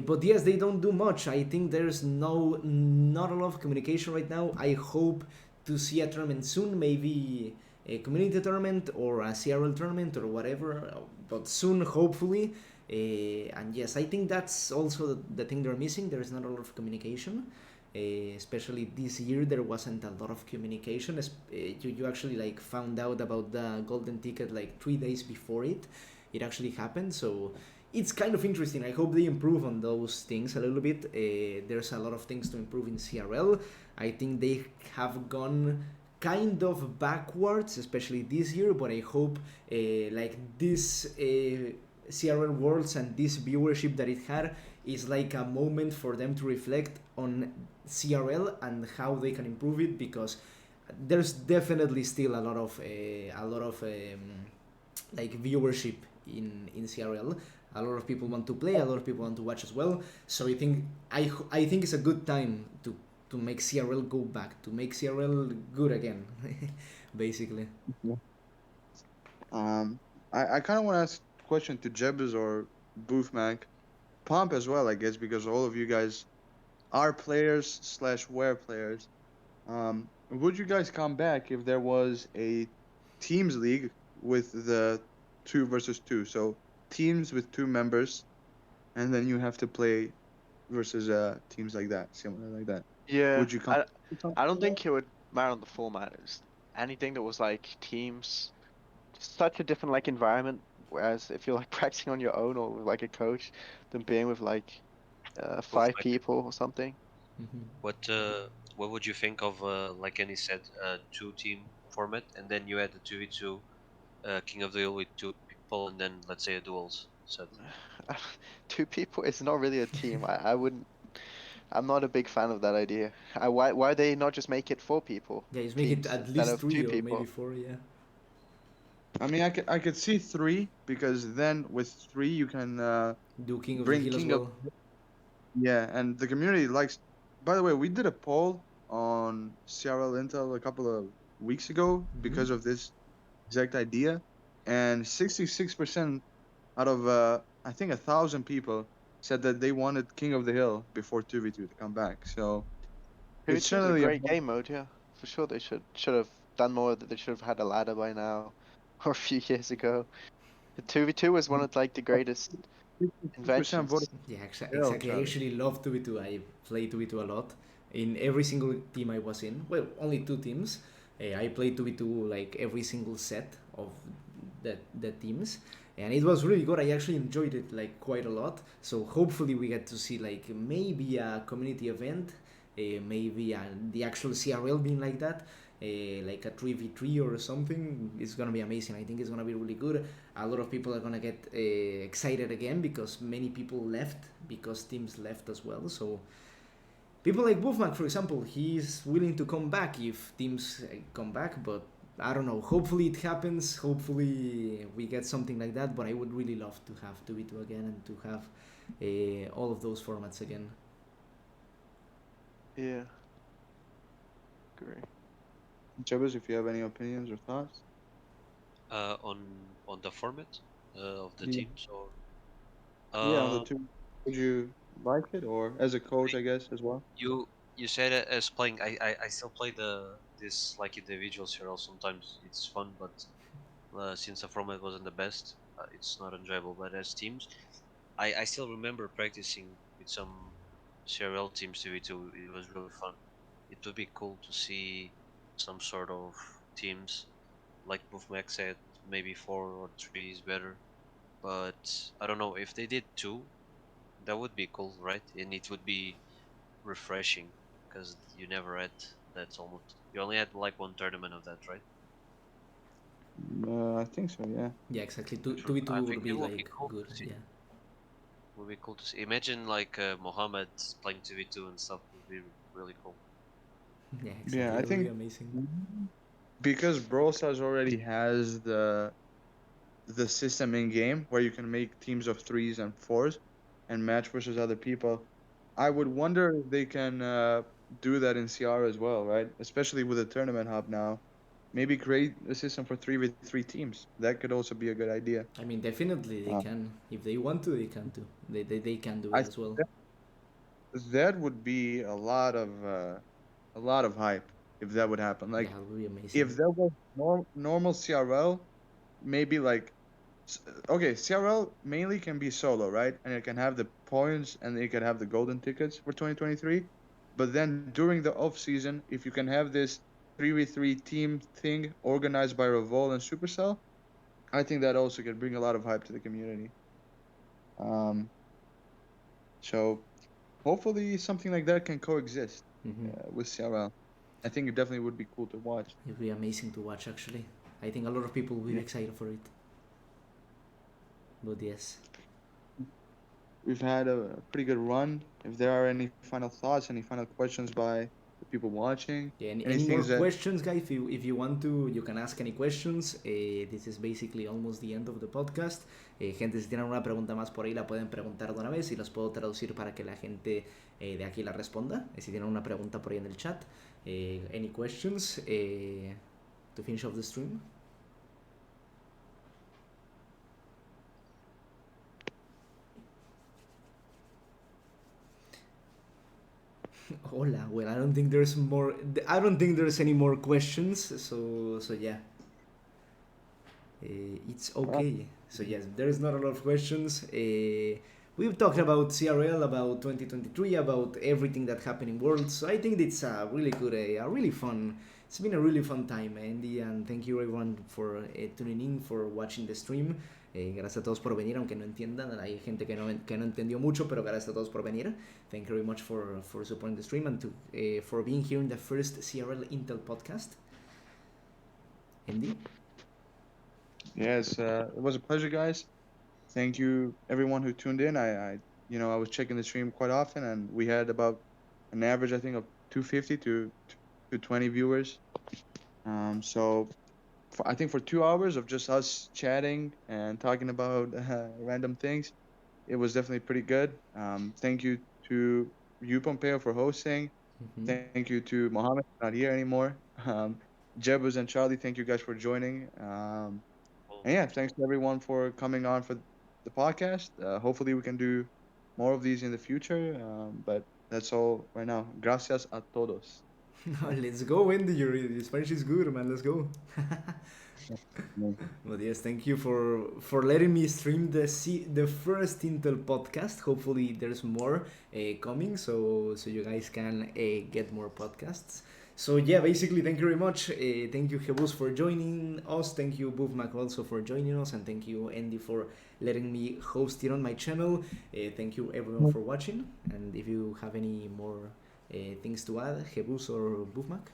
But yes, they don't do much. I think there's not a lot of communication right now. I hope to see a tournament soon, maybe a community tournament or a CRL tournament or whatever, but soon, hopefully. And yes, I think that's also the thing they're missing. There's not a lot of communication. Especially this year, there wasn't a lot of communication. You actually like found out about the golden ticket like 3 days before it actually happened. So it's kind of interesting. I hope they improve on those things a little bit. There's a lot of things to improve in CRL. I think they have gone kind of backwards, especially this year, but I hope like this CRL Worlds and this viewership that it had is like a moment for them to reflect on CRL and how they can improve it, because there's definitely still a lot of like viewership in CRL. A lot of people want to play, a lot of people want to watch as well. So I think it's a good time to make CRL go back, to make CRL good again, basically. I kind of want to ask a question to Jebus or Boothmac, Pomp as well, I guess, because all of you guys are players slash were players. Would you guys come back if there was a teams league with the 2 versus 2? So teams with 2 members, and then you have to play versus teams like that, similar like that. Yeah, Would you come? I don't think it would matter on the format. It's anything that was like teams, such a different like environment. Whereas if you're like practicing on your own or with like a coach, than being with like Both 5 people or something. Mm-hmm. what would you think of like Annie said, two-team format, and then you had the 2v2 King of the Hill with 2 people, and then let's say a duels. So 2 people, it's not really a team. I wouldn't. I'm not a big fan of that idea. Why they not just make it 4 people? Yeah, just make it Teams at instead least of 3 2 or maybe people. 4. Yeah. I mean, I could see 3 because then with 3 you can Do King of the bring Hill as King of well. yeah, and the community likes. By the way, we did a poll on CRL Intel a couple of weeks ago because of this exact idea, and 66% out of I think 1,000 people said that they wanted King of the Hill before 2v2 to come back. So it's 2v2 is a certainly a great game mode, yeah. For sure they should have done more. They should have had a ladder by now, or a few years ago. The 2v2 was one of like the greatest 2% voted Inventions. Yeah, CRL, exactly. I Charlie. actually love 2v2. I play 2v2 a lot. In every single team I was in, well, only two teams. I played 2v2 like every single set of the teams, and it was really good. I actually enjoyed it like quite a lot. So hopefully we get to see like maybe a community event, maybe the actual CRL being like that. Like a 3v3 or something. It's gonna be amazing. I think it's gonna be really good. A lot of people are gonna get excited again because many people left, because teams left as well. So people like Wolfman, for example, he's willing to come back if teams come back, but I don't know. Hopefully it happens. Hopefully we get something like that. But I would really love to have 2v2 again and to have all of those formats again. Yeah. Great. Jebus, if you have any opinions or thoughts. On the format of the Yeah. teams, or Yeah, on the uh, two, would you like it, or as a coach, I guess, as well? you you said it as playing. I still play this like individual serial. Sometimes it's fun, but since the format wasn't the best, it's not enjoyable. But as teams, I still remember practicing with some CRL teams 2v2. It was really fun. It would be cool to see some sort of teams, like Mac said, maybe 4 or 3 is better. But I don't know if they did 2, that would be cool, right? And it would be refreshing because you never had that. Almost you only had like one tournament of that, right? I think so. Yeah. Yeah, exactly. True. 2v2 I would think be it will be like cool good. to see. Yeah. Would be cool to see. Imagine like Mohammed playing 2v2 and stuff would be really cool. Yeah, Yeah, exactly. I That would be think amazing. because Brawl Stars already has the system in game where you can make teams of threes and fours and match versus other people. I would wonder if they can do that in CR as well, right? Especially with the tournament hub now. Maybe create a system for 3v3 teams. That could also be a good idea. I mean, definitely they Uh, can. If they want to, they can do. They can do I it think as well. that would be a lot of hype if that would happen. Yeah, Like it would be amazing. if there was normal CRL, maybe like okay, CRL mainly can be solo, right? And it can have the points and it can have the golden tickets for 2023. But then during the off season, if you can have this 3v3 team thing organized by Revol and Supercell, I think that also can bring a lot of hype to the community. Um, so hopefully something like that can coexist Hmm. with CRL. I think it definitely would be cool to watch. It would be amazing to watch. Actually, I think a lot of people will be Yeah. excited for it. But yes. We've had a pretty good run. If there are any final thoughts, any final questions by the people watching, Yeah, any any more things that questions, guys? If you want to, you can ask any questions. This is basically almost the end of the podcast. Gente, si tienen una pregunta más por ahí, la pueden preguntar de una vez y las puedo traducir para que la gente de aquí la responda. Si tienen una pregunta por ahí en el chat. Any questions to finish off the stream? Hola. Well, I don't think there's more. I don't think there's any more questions. So yeah. It's okay. So yes, there is not a lot of questions. We've talked about CRL, about 2023, about everything that happened in Worlds. So I think it's a really good, a really fun. It's been a really fun time, Andy, and thank you everyone for tuning in, for watching the stream. Gracias a todos por venir, aunque no entiendan. Hay gente que no entendió mucho, pero gracias a todos por venir. Thank you very much for supporting the stream and for being here in the first CRL Intel podcast. Andy? yes, it was a pleasure, guys. Thank you everyone who tuned in. I was checking the stream quite often, and we had about an average, I think, of 250 to 20 viewers. So I think for 2 hours of just us chatting and talking about random things, it was definitely pretty good. Thank you to you, Pompeo, for hosting. Mm-hmm. Thank you to Mohammed, not here anymore. Jebus and Charlie, thank you guys for joining. Well, And yeah, thanks to everyone for coming on for the podcast. Hopefully, we can do more of these in the future. But that's all right now. Gracias a todos. Let's go, Andy. Your Spanish is good, man. Let's go. But yes, thank you for letting me stream the first Intel podcast. Hopefully, there's more coming, so you guys can get more podcasts. So yeah, basically, thank you very much. Thank you, Jebus, for joining us. Thank you, Bufmac, also for joining us, and thank you, Andy, for letting me host it on my channel. Thank you, everyone, for watching. And if you have any more things to add, Jebus or Bufmac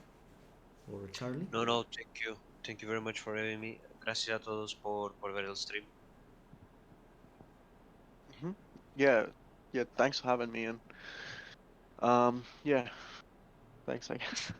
or Charlie. No, thank you. Thank you very much for having me. Gracias a todos por ver el stream. Yeah, thanks for having me, and yeah, thanks, I guess.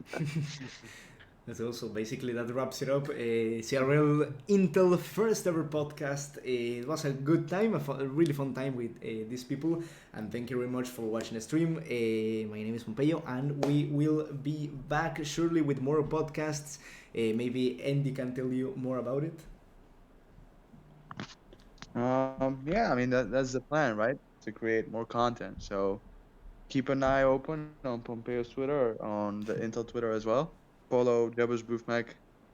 That's also basically that wraps it up. CRL Intel first ever podcast. It was a good time, a really fun time with these people, and thank you very much for watching the stream. My name is Pompeyo, and we will be back shortly with more podcasts. Maybe Andy can tell you more about it. Yeah, I mean that's the plan, right? To create more content. So keep an eye open on Pompeo's Twitter, on the Intel Twitter as well. Follow Jebus Bufmek,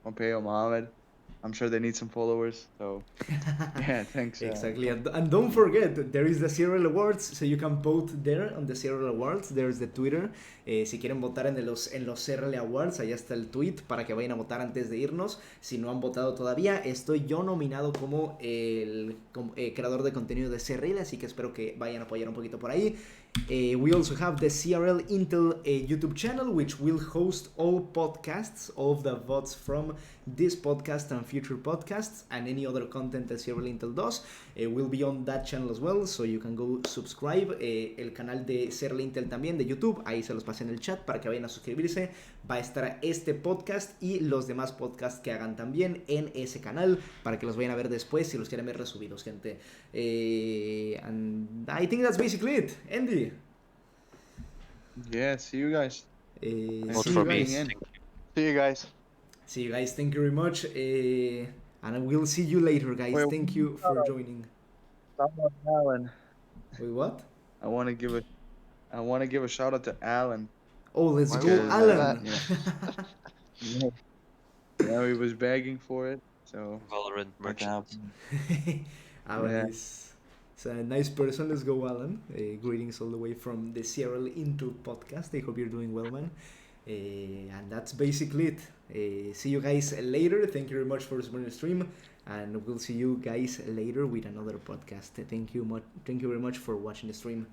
Pompeo, Mohamed. I'm sure they need some followers. So yeah, thanks. Exactly, and don't forget, there is the CRL Awards, so you can vote there on the CRL Awards. There's the Twitter. Si quieren votar en los CRL Awards, allá está el tweet para que vayan a votar antes de irnos. Si no han votado todavía, estoy yo nominado como el creador de contenido de CRL, así que espero que vayan a apoyar un poquito por ahí. We also have the CRL Intel YouTube channel, which will host all podcasts, all of the VODs from this podcast and future podcasts, and any other content that CRL Intel does will be on that channel as well, so you can go subscribe. El canal de CRL Intel también de YouTube, ahí se los pasé en el chat para que vayan a suscribirse. Va a estar este podcast y los demás podcasts que hagan también en ese canal para que los vayan a ver después si los quieren ver resubidos, gente. And I think that's basically it. Andy. Yeah, see you guys. See Thanks you for guys. being in. See you guys. See you guys. Thank you very much. And we'll see you later, guys. Wait, Thank you for joining. Alan. Wait, what? I want to give a shout out to Alan. Oh, let's Why go, would you do Alan. Yeah, he was begging for it, so Valorant merchant. Alan is a nice person. Let's go, Alan. Greetings all the way from the CRL Intel Podcast. I hope you're doing well, man. And that's basically it. See you guys later. Thank you very much for supporting the stream, and we'll see you guys later with another podcast. Thank you very much for watching the stream.